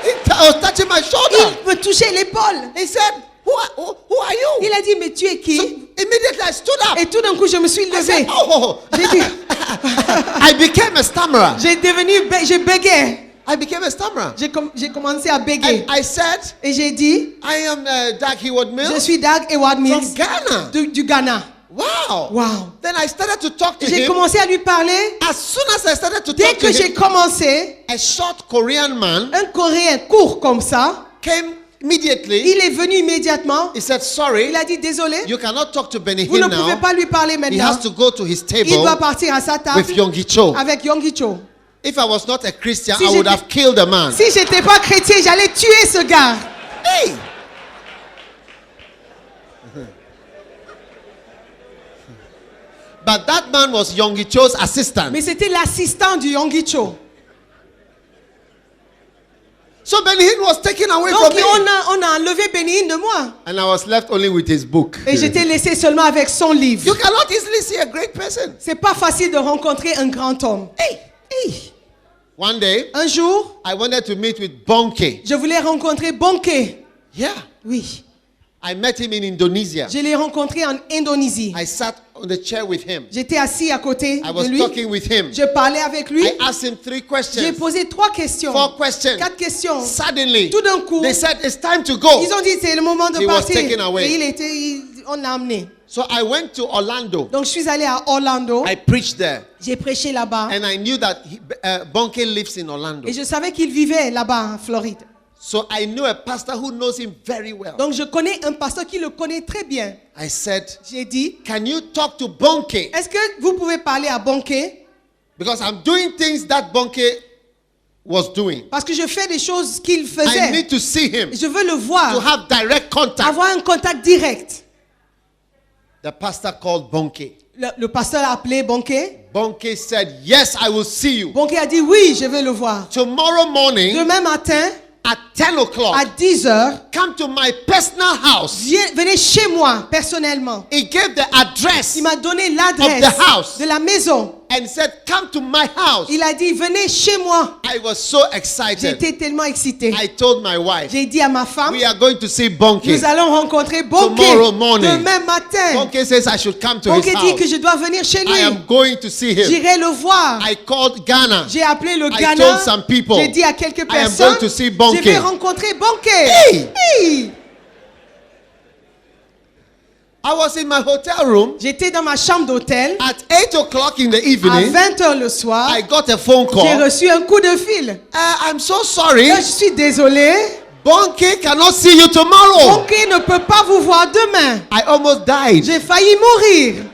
[SPEAKER 1] He was touching my shoulder.
[SPEAKER 2] Il me touchait l'épaule.
[SPEAKER 1] He said, who are you?
[SPEAKER 2] Il a dit, mais tu es qui?
[SPEAKER 1] So immediately I stood up.
[SPEAKER 2] Et tout d'un coup, je me suis
[SPEAKER 1] I said,
[SPEAKER 2] levée.
[SPEAKER 1] oh.
[SPEAKER 2] J'ai dit,
[SPEAKER 1] I became a stammerer.
[SPEAKER 2] j'ai bégayé.
[SPEAKER 1] I became a stammerer.
[SPEAKER 2] J'ai commencé à bégayer.
[SPEAKER 1] And I said,
[SPEAKER 2] Et j'ai dit,
[SPEAKER 1] I am Doug Heward
[SPEAKER 2] je
[SPEAKER 1] Mills
[SPEAKER 2] suis Doug Heward Mills
[SPEAKER 1] from Ghana.
[SPEAKER 2] du Ghana.
[SPEAKER 1] Wow.
[SPEAKER 2] Wow.
[SPEAKER 1] Then I started to talk to
[SPEAKER 2] J'ai
[SPEAKER 1] him.
[SPEAKER 2] commencé à lui parler.
[SPEAKER 1] As soon as I started to
[SPEAKER 2] Dès
[SPEAKER 1] talk to
[SPEAKER 2] que j'ai
[SPEAKER 1] him,
[SPEAKER 2] commencé,
[SPEAKER 1] a short Korean man
[SPEAKER 2] un Coréen court comme ça,
[SPEAKER 1] came immediately.
[SPEAKER 2] il est venu immédiatement.
[SPEAKER 1] He said, sorry,
[SPEAKER 2] Il a dit, désolé,
[SPEAKER 1] you cannot talk to Benny
[SPEAKER 2] vous ne
[SPEAKER 1] Hinn
[SPEAKER 2] pouvez
[SPEAKER 1] now.
[SPEAKER 2] pas lui parler
[SPEAKER 1] He
[SPEAKER 2] maintenant.
[SPEAKER 1] has to go to his
[SPEAKER 2] Il doit
[SPEAKER 1] table
[SPEAKER 2] partir à sa table
[SPEAKER 1] with Yonggi Cho.
[SPEAKER 2] avec Yonggi Cho.
[SPEAKER 1] If I was not a Christian,
[SPEAKER 2] Si
[SPEAKER 1] I would
[SPEAKER 2] j'étais-
[SPEAKER 1] have killed the man.
[SPEAKER 2] Si j'étais pas chrétien, j'allais tuer ce gars.
[SPEAKER 1] Hey! But that man was Yonggi Cho's assistant.
[SPEAKER 2] Mais c'était l'assistant du Yonggi Cho.
[SPEAKER 1] So Benny Hinn was taken away
[SPEAKER 2] Donc
[SPEAKER 1] from me.
[SPEAKER 2] on a enlevé Benny Hinn de moi.
[SPEAKER 1] And I was left only with his book.
[SPEAKER 2] Et j'étais laissé seulement avec son livre.
[SPEAKER 1] You cannot easily see a great person.
[SPEAKER 2] C'est pas facile de rencontrer un grand homme.
[SPEAKER 1] Hey!
[SPEAKER 2] Hey.
[SPEAKER 1] One day,
[SPEAKER 2] Un jour,
[SPEAKER 1] I wanted to meet with Bonke.
[SPEAKER 2] je voulais rencontrer Bonke.
[SPEAKER 1] Yeah.
[SPEAKER 2] Oui.
[SPEAKER 1] I met him in Indonesia.
[SPEAKER 2] Je l'ai rencontré en Indonésie.
[SPEAKER 1] I sat on the chair with him.
[SPEAKER 2] J'étais assis à côté
[SPEAKER 1] I was
[SPEAKER 2] de lui.
[SPEAKER 1] talking with him.
[SPEAKER 2] Je parlais avec lui.
[SPEAKER 1] I asked him 3
[SPEAKER 2] J'ai
[SPEAKER 1] questions,
[SPEAKER 2] posé 3 questions.
[SPEAKER 1] 4 questions.
[SPEAKER 2] 4 questions.
[SPEAKER 1] Suddenly,
[SPEAKER 2] Tout d'un coup,
[SPEAKER 1] they said it's time to go.
[SPEAKER 2] ils ont dit c'est le moment de
[SPEAKER 1] He was
[SPEAKER 2] partir.
[SPEAKER 1] taken away.
[SPEAKER 2] Et on l'a amené.
[SPEAKER 1] So I went to Orlando.
[SPEAKER 2] Donc je suis allé à Orlando.
[SPEAKER 1] I preached there.
[SPEAKER 2] J'ai prêché là-bas.
[SPEAKER 1] And I knew that Bonke lives in Orlando.
[SPEAKER 2] Et je savais qu'il vivait là-bas en Floride.
[SPEAKER 1] So I knew a pastor who knows him very well.
[SPEAKER 2] Donc je connais un pasteur qui le connaît très bien.
[SPEAKER 1] I said,
[SPEAKER 2] J'ai dit,
[SPEAKER 1] can you talk to Bonke?
[SPEAKER 2] est-ce que vous pouvez parler à Bonke?
[SPEAKER 1] Because I'm doing things that Bonke was doing.
[SPEAKER 2] Parce que je fais des choses qu'il
[SPEAKER 1] I
[SPEAKER 2] faisait.
[SPEAKER 1] need to see him,
[SPEAKER 2] Je veux le
[SPEAKER 1] to
[SPEAKER 2] voir.
[SPEAKER 1] have direct contact.
[SPEAKER 2] Avoir un contact direct.
[SPEAKER 1] The pastor called Bonke.
[SPEAKER 2] Le pasteur a appelé Bonke.
[SPEAKER 1] Bonke said, yes, I will see you.
[SPEAKER 2] Bonke a dit, oui, je vais le voir.
[SPEAKER 1] Tomorrow morning
[SPEAKER 2] Demain matin,
[SPEAKER 1] at 10 o'clock,
[SPEAKER 2] à 10 heures,
[SPEAKER 1] come to my personal house.
[SPEAKER 2] venez chez moi, personnellement.
[SPEAKER 1] He gave the address
[SPEAKER 2] Il m'a donné
[SPEAKER 1] of
[SPEAKER 2] l'adresse
[SPEAKER 1] the house
[SPEAKER 2] de la maison.
[SPEAKER 1] and said, come to my house.
[SPEAKER 2] Il a dit, venez chez moi.
[SPEAKER 1] I was so excited.
[SPEAKER 2] J'étais tellement excitée.
[SPEAKER 1] I told my wife,
[SPEAKER 2] J'ai dit à ma femme,
[SPEAKER 1] we are going to see Bonke.
[SPEAKER 2] nous allons rencontrer Bonke
[SPEAKER 1] Tomorrow morning.
[SPEAKER 2] demain matin.
[SPEAKER 1] Bonke says I should come to
[SPEAKER 2] Bonke
[SPEAKER 1] his
[SPEAKER 2] dit que
[SPEAKER 1] house.
[SPEAKER 2] je dois venir chez
[SPEAKER 1] I
[SPEAKER 2] lui.
[SPEAKER 1] am going to see him.
[SPEAKER 2] J'irai le voir.
[SPEAKER 1] I called Ghana.
[SPEAKER 2] J'ai appelé le
[SPEAKER 1] I
[SPEAKER 2] Ghana.
[SPEAKER 1] told some people,
[SPEAKER 2] J'ai dit à quelques
[SPEAKER 1] I am
[SPEAKER 2] personnes,
[SPEAKER 1] going to see Bonke.
[SPEAKER 2] je vais rencontrer Bonke.
[SPEAKER 1] Hey!
[SPEAKER 2] Hey!
[SPEAKER 1] I was in my hotel room.
[SPEAKER 2] J'étais dans ma chambre d'hôtel.
[SPEAKER 1] At 8 o'clock in the
[SPEAKER 2] À
[SPEAKER 1] evening,
[SPEAKER 2] 20h le soir,
[SPEAKER 1] I got a phone
[SPEAKER 2] j'ai
[SPEAKER 1] call.
[SPEAKER 2] reçu un coup de fil.
[SPEAKER 1] I'm so sorry.
[SPEAKER 2] Je suis désolée.
[SPEAKER 1] Bonke cannot see you tomorrow.
[SPEAKER 2] Bonke ne peut pas vous voir demain.
[SPEAKER 1] I almost died.
[SPEAKER 2] J'ai failli mourir.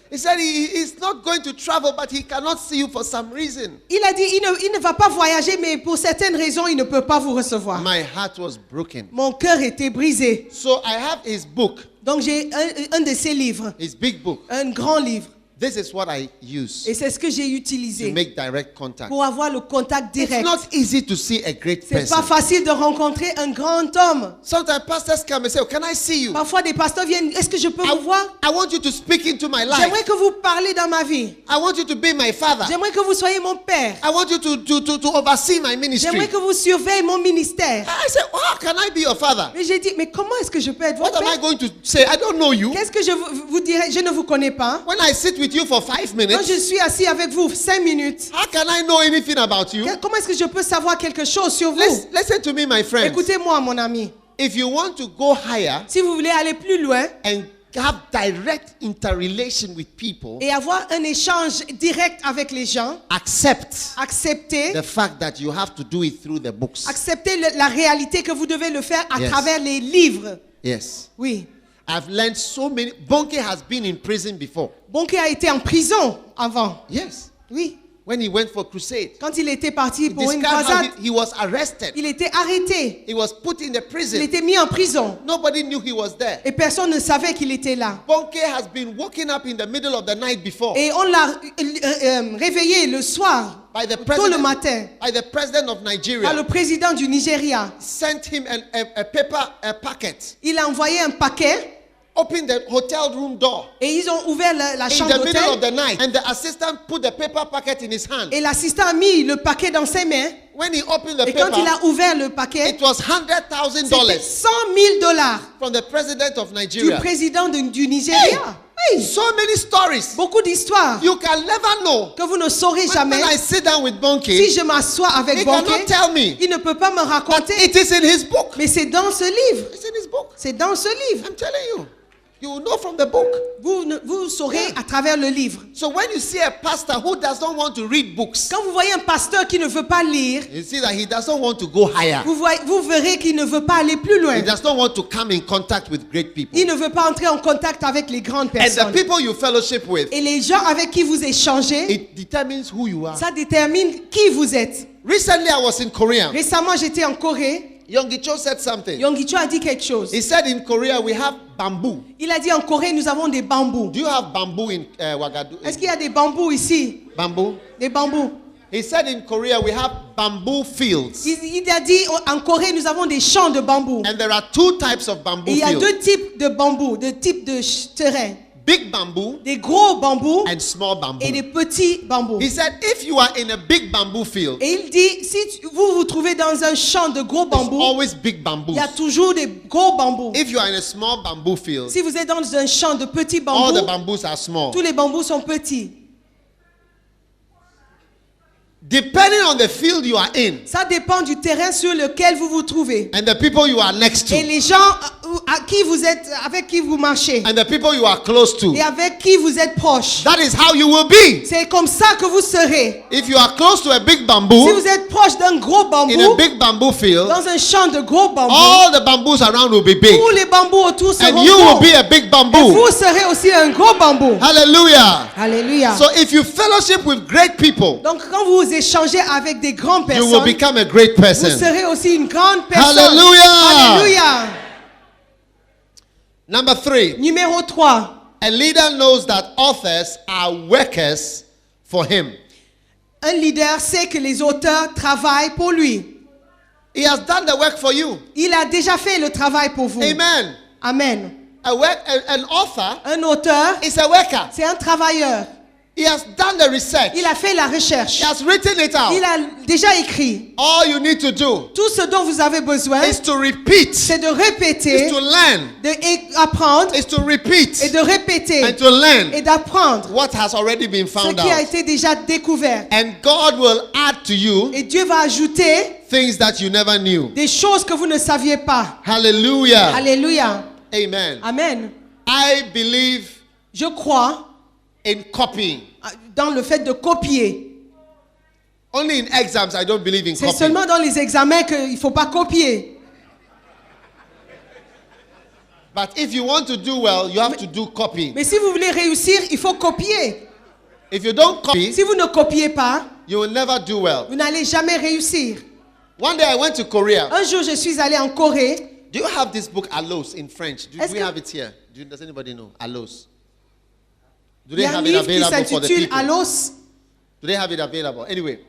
[SPEAKER 1] He said he's not going to travel, but he cannot see you for some reason.
[SPEAKER 2] Il a dit, il ne va pas voyager, mais pour certaines raisons, il ne peut pas vous recevoir.
[SPEAKER 1] My heart was broken.
[SPEAKER 2] Mon cœur était brisé.
[SPEAKER 1] So I have his book,
[SPEAKER 2] Donc j'ai un de ses livres,
[SPEAKER 1] his big book.
[SPEAKER 2] un grand livre.
[SPEAKER 1] This is what I use
[SPEAKER 2] Et c'est ce que j'ai
[SPEAKER 1] to
[SPEAKER 2] utilisé
[SPEAKER 1] make direct contact.
[SPEAKER 2] pour avoir le contact
[SPEAKER 1] It's
[SPEAKER 2] direct.
[SPEAKER 1] not easy to see a great
[SPEAKER 2] C'est pas
[SPEAKER 1] person.
[SPEAKER 2] facile de rencontrer un grand homme.
[SPEAKER 1] Sometimes pastors come and say, oh, can I see you?
[SPEAKER 2] Parfois des pasteurs viennent, est-ce que je peux vous voir?
[SPEAKER 1] I want you to speak into my life.
[SPEAKER 2] J'aimerais que vous parlez dans ma vie.
[SPEAKER 1] I want you to be my father.
[SPEAKER 2] J'aimerais que vous soyez mon père.
[SPEAKER 1] I want you to oversee my ministry.
[SPEAKER 2] J'aimerais que vous surveillez mon ministère.
[SPEAKER 1] I said, oh, how can I be your father?
[SPEAKER 2] Mais j'ai dit, mais comment est-ce que je peux être votre
[SPEAKER 1] What am I
[SPEAKER 2] père?
[SPEAKER 1] going to say? I don't know you.
[SPEAKER 2] Qu'est-ce que je vous dirais? Je ne vous connais pas.
[SPEAKER 1] When I sit with you for 5 minutes,
[SPEAKER 2] Quand je suis assis avec vous 5 minutes,
[SPEAKER 1] how can I know anything about you?
[SPEAKER 2] comment est-ce que je peux savoir quelque chose sur vous?
[SPEAKER 1] Listen to me, my friends.
[SPEAKER 2] Écoutez-moi, mon ami.
[SPEAKER 1] If you want to go higher
[SPEAKER 2] Si vous voulez aller plus loin
[SPEAKER 1] and have direct interrelation with people,
[SPEAKER 2] et avoir un échange direct avec les gens,
[SPEAKER 1] accept
[SPEAKER 2] acceptez,
[SPEAKER 1] the fact that you have to do it through the books.
[SPEAKER 2] acceptez la réalité que vous devez le faire à
[SPEAKER 1] Yes.
[SPEAKER 2] travers les livres.
[SPEAKER 1] Yes.
[SPEAKER 2] Oui.
[SPEAKER 1] I've learned so many. Bonke has been in prison before.
[SPEAKER 2] Bonke a été en prison avant.
[SPEAKER 1] Yes.
[SPEAKER 2] Oui.
[SPEAKER 1] When he went for crusade.
[SPEAKER 2] Quand il était parti
[SPEAKER 1] He
[SPEAKER 2] pour une
[SPEAKER 1] described how
[SPEAKER 2] croisade,
[SPEAKER 1] he was arrested.
[SPEAKER 2] il était arrêté.
[SPEAKER 1] He was put in the
[SPEAKER 2] Il
[SPEAKER 1] prison.
[SPEAKER 2] était mis en prison.
[SPEAKER 1] Nobody knew he was there.
[SPEAKER 2] Et personne ne savait qu'il était là.
[SPEAKER 1] Bonke has been woken up in the middle of the night before
[SPEAKER 2] Et on l'a réveillé le soir,
[SPEAKER 1] by the
[SPEAKER 2] tôt le
[SPEAKER 1] president,
[SPEAKER 2] matin,
[SPEAKER 1] by the president of
[SPEAKER 2] par
[SPEAKER 1] Nigeria.
[SPEAKER 2] le président du Nigeria.
[SPEAKER 1] Sent him a paper packet.
[SPEAKER 2] Il a envoyé un paquet
[SPEAKER 1] Opened the hotel room door
[SPEAKER 2] et ils ont ouvert la
[SPEAKER 1] in
[SPEAKER 2] chambre
[SPEAKER 1] the middle of
[SPEAKER 2] d'hôtel.
[SPEAKER 1] the night, and the assistant put the paper packet in his hand.
[SPEAKER 2] Et l'assistant a mis le paquet dans ses mains.
[SPEAKER 1] When he opened the
[SPEAKER 2] Et quand il
[SPEAKER 1] paper,
[SPEAKER 2] a ouvert le paquet,
[SPEAKER 1] it was
[SPEAKER 2] c'était
[SPEAKER 1] $100,000
[SPEAKER 2] $100 000
[SPEAKER 1] from the president of
[SPEAKER 2] du
[SPEAKER 1] Nigeria.
[SPEAKER 2] président du Nigeria. Oui.
[SPEAKER 1] So many stories.
[SPEAKER 2] Beaucoup d'histoires
[SPEAKER 1] You can never know.
[SPEAKER 2] que vous ne saurez jamais.
[SPEAKER 1] When I sit down with
[SPEAKER 2] Si
[SPEAKER 1] Bonke,
[SPEAKER 2] je m'assois avec
[SPEAKER 1] he cannot
[SPEAKER 2] Bonke,
[SPEAKER 1] tell me
[SPEAKER 2] il ne peut pas me
[SPEAKER 1] that
[SPEAKER 2] raconter.
[SPEAKER 1] it is in his book.
[SPEAKER 2] Mais c'est dans ce livre.
[SPEAKER 1] It's in his book.
[SPEAKER 2] C'est dans ce livre.
[SPEAKER 1] I'm telling you. You will know from the book.
[SPEAKER 2] Vous saurez à travers le livre.
[SPEAKER 1] So when you see a pastor who does not want to read books,
[SPEAKER 2] Quand vous voyez un pasteur qui ne veut pas lire,
[SPEAKER 1] you see that he doesn't want to go higher.
[SPEAKER 2] vous verrez qu'il ne veut pas aller plus loin.
[SPEAKER 1] He does not want to come in contact with great people.
[SPEAKER 2] Il ne veut pas entrer en contact avec les grandes
[SPEAKER 1] And the
[SPEAKER 2] personnes.
[SPEAKER 1] people you fellowship with,
[SPEAKER 2] Et les gens avec qui vous échangez,
[SPEAKER 1] it determines who you are.
[SPEAKER 2] ça détermine qui vous êtes.
[SPEAKER 1] Recently, I was in Korea.
[SPEAKER 2] Récemment, j'étais en Corée.
[SPEAKER 1] Yonggi Cho said something.
[SPEAKER 2] Yonggi Cho a dit quelque chose.
[SPEAKER 1] He said in Korea we have bamboo.
[SPEAKER 2] Il a dit en Corée, nous avons des bambous.
[SPEAKER 1] Do you have bamboo in Ouagadougou?
[SPEAKER 2] Est-ce qu'il y a des bambous ici?
[SPEAKER 1] Bamboo?
[SPEAKER 2] Des bambous.
[SPEAKER 1] He said in Korea we have bamboo fields.
[SPEAKER 2] Il a dit en Corée, nous avons des champs de bambous.
[SPEAKER 1] And there are two types of bamboo
[SPEAKER 2] Et il y a
[SPEAKER 1] fields.
[SPEAKER 2] deux types de bambous, deux types de terrain.
[SPEAKER 1] Big bamboo
[SPEAKER 2] Des gros bambous
[SPEAKER 1] and small bamboo.
[SPEAKER 2] et des petits bambous.
[SPEAKER 1] He said if you are in a big bamboo field,
[SPEAKER 2] Et il dit, si vous vous trouvez dans un champ de gros
[SPEAKER 1] there's
[SPEAKER 2] bambous,
[SPEAKER 1] always big
[SPEAKER 2] il
[SPEAKER 1] bamboos.
[SPEAKER 2] y a toujours des gros bambous.
[SPEAKER 1] If you are in a small bamboo field,
[SPEAKER 2] Si vous êtes dans un champ de petits
[SPEAKER 1] all the
[SPEAKER 2] bambous,
[SPEAKER 1] bamboos are small.
[SPEAKER 2] tous les bambous sont petits.
[SPEAKER 1] Depending on the field you are in
[SPEAKER 2] Ça dépend du terrain sur lequel vous vous trouvez.
[SPEAKER 1] and the people you are next
[SPEAKER 2] Et
[SPEAKER 1] to
[SPEAKER 2] les gens à qui vous êtes, avec qui vous marchez.
[SPEAKER 1] and the people you are close to,
[SPEAKER 2] Et avec qui vous êtes proche.
[SPEAKER 1] that is how you will be.
[SPEAKER 2] C'est comme ça que vous serez.
[SPEAKER 1] If you are close to a big
[SPEAKER 2] Si
[SPEAKER 1] bamboo
[SPEAKER 2] vous êtes proche d'un gros
[SPEAKER 1] in a
[SPEAKER 2] bambou,
[SPEAKER 1] big bamboo field,
[SPEAKER 2] dans un champ de gros bambous,
[SPEAKER 1] all the bamboos around will be big
[SPEAKER 2] tous les bambous autour seront
[SPEAKER 1] and you will
[SPEAKER 2] gros.
[SPEAKER 1] be a big
[SPEAKER 2] Et
[SPEAKER 1] bamboo.
[SPEAKER 2] vous serez aussi un gros bambou.
[SPEAKER 1] Hallelujah.
[SPEAKER 2] Alléluia.
[SPEAKER 1] So if you fellowship with great people,
[SPEAKER 2] Donc quand vous échangez avec des grandes
[SPEAKER 1] you will
[SPEAKER 2] personnes,
[SPEAKER 1] become a great
[SPEAKER 2] vous
[SPEAKER 1] person.
[SPEAKER 2] serez aussi une grande personne.
[SPEAKER 1] Hallelujah.
[SPEAKER 2] Alléluia.
[SPEAKER 1] Number 3,
[SPEAKER 2] Numéro 3.
[SPEAKER 1] a leader knows that authors are workers for him.
[SPEAKER 2] Un leader sait que les auteurs travaillent pour lui.
[SPEAKER 1] He has done the work for you.
[SPEAKER 2] Il a déjà fait le travail pour vous.
[SPEAKER 1] Amen.
[SPEAKER 2] Amen.
[SPEAKER 1] An author
[SPEAKER 2] Un auteur,
[SPEAKER 1] is a worker.
[SPEAKER 2] c'est un travailleur.
[SPEAKER 1] He has done the research.
[SPEAKER 2] Il a fait la recherche.
[SPEAKER 1] He has written it out.
[SPEAKER 2] Il a déjà écrit.
[SPEAKER 1] All you need to do
[SPEAKER 2] Tout ce dont vous avez besoin,
[SPEAKER 1] is to repeat,
[SPEAKER 2] c'est de
[SPEAKER 1] is
[SPEAKER 2] répéter,
[SPEAKER 1] to learn,
[SPEAKER 2] d'apprendre
[SPEAKER 1] is to repeat
[SPEAKER 2] et de répéter
[SPEAKER 1] and to learn
[SPEAKER 2] et d'apprendre
[SPEAKER 1] what has already been
[SPEAKER 2] ce
[SPEAKER 1] found
[SPEAKER 2] qui a
[SPEAKER 1] out.
[SPEAKER 2] été déjà découvert.
[SPEAKER 1] And God will add to you
[SPEAKER 2] Et Dieu va ajouter
[SPEAKER 1] things that you never knew.
[SPEAKER 2] des choses que vous ne saviez pas.
[SPEAKER 1] Hallelujah.
[SPEAKER 2] Alléluia.
[SPEAKER 1] Amen.
[SPEAKER 2] Amen.
[SPEAKER 1] I believe
[SPEAKER 2] Je crois
[SPEAKER 1] in copying.
[SPEAKER 2] dans le fait de copier.
[SPEAKER 1] Only in exams I don't believe in
[SPEAKER 2] C'est
[SPEAKER 1] copying.
[SPEAKER 2] seulement dans les examens qu'il ne faut pas copier.
[SPEAKER 1] But if you want to do well, you have to do copying.
[SPEAKER 2] Mais si vous voulez réussir, il faut copier.
[SPEAKER 1] If you don't copy,
[SPEAKER 2] Si vous ne copiez pas,
[SPEAKER 1] you will never do well.
[SPEAKER 2] vous n'allez jamais réussir.
[SPEAKER 1] One day I went to Korea.
[SPEAKER 2] Un jour, je suis allé en Corée.
[SPEAKER 1] Do you have this book, Alos, in French? Do
[SPEAKER 2] Est-ce
[SPEAKER 1] we
[SPEAKER 2] que-
[SPEAKER 1] have it here? Does anybody know? Alos. Do
[SPEAKER 2] Il
[SPEAKER 1] they
[SPEAKER 2] y a un
[SPEAKER 1] have it
[SPEAKER 2] livre qui
[SPEAKER 1] available for the
[SPEAKER 2] s'intitule
[SPEAKER 1] people?
[SPEAKER 2] Alos.
[SPEAKER 1] Do they have it available? Anyway,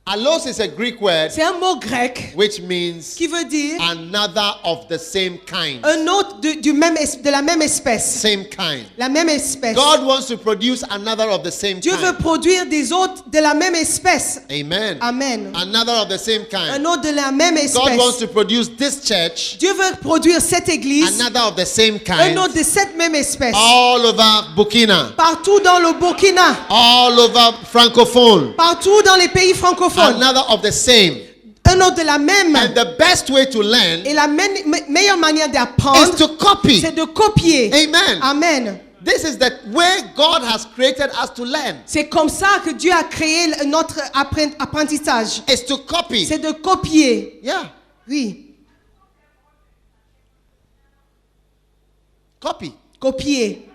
[SPEAKER 1] Alos is a Greek word
[SPEAKER 2] C'est un mot grec
[SPEAKER 1] which means
[SPEAKER 2] qui veut dire
[SPEAKER 1] another of the same kind.
[SPEAKER 2] un autre de la même espèce.
[SPEAKER 1] Same kind.
[SPEAKER 2] La même espèce.
[SPEAKER 1] God wants to produce another of the same
[SPEAKER 2] Dieu veut
[SPEAKER 1] kind.
[SPEAKER 2] produire des autres de la même espèce.
[SPEAKER 1] Amen.
[SPEAKER 2] Amen.
[SPEAKER 1] Another of the same
[SPEAKER 2] Un
[SPEAKER 1] kind.
[SPEAKER 2] autre de la même
[SPEAKER 1] God wants
[SPEAKER 2] espèce.
[SPEAKER 1] to produce this church,
[SPEAKER 2] Dieu veut produire cette église,
[SPEAKER 1] another of the same
[SPEAKER 2] un
[SPEAKER 1] kind,
[SPEAKER 2] autre de cette même espèce.
[SPEAKER 1] all over Burkina,
[SPEAKER 2] Partout dans le Burkina,
[SPEAKER 1] all over Francophone,
[SPEAKER 2] partout dans les pays francophones.
[SPEAKER 1] another of the same.
[SPEAKER 2] Un autre de la même.
[SPEAKER 1] And the best way to learn
[SPEAKER 2] Et la meilleure manière
[SPEAKER 1] is
[SPEAKER 2] d'apprendre,
[SPEAKER 1] to copy.
[SPEAKER 2] c'est de copier.
[SPEAKER 1] Amen.
[SPEAKER 2] Amen.
[SPEAKER 1] This is the way God has created us to learn.
[SPEAKER 2] C'est comme ça que Dieu a créé notre apprentissage.
[SPEAKER 1] Is to copy.
[SPEAKER 2] C'est de copier.
[SPEAKER 1] Yeah,
[SPEAKER 2] Oui,
[SPEAKER 1] copy.
[SPEAKER 2] copier.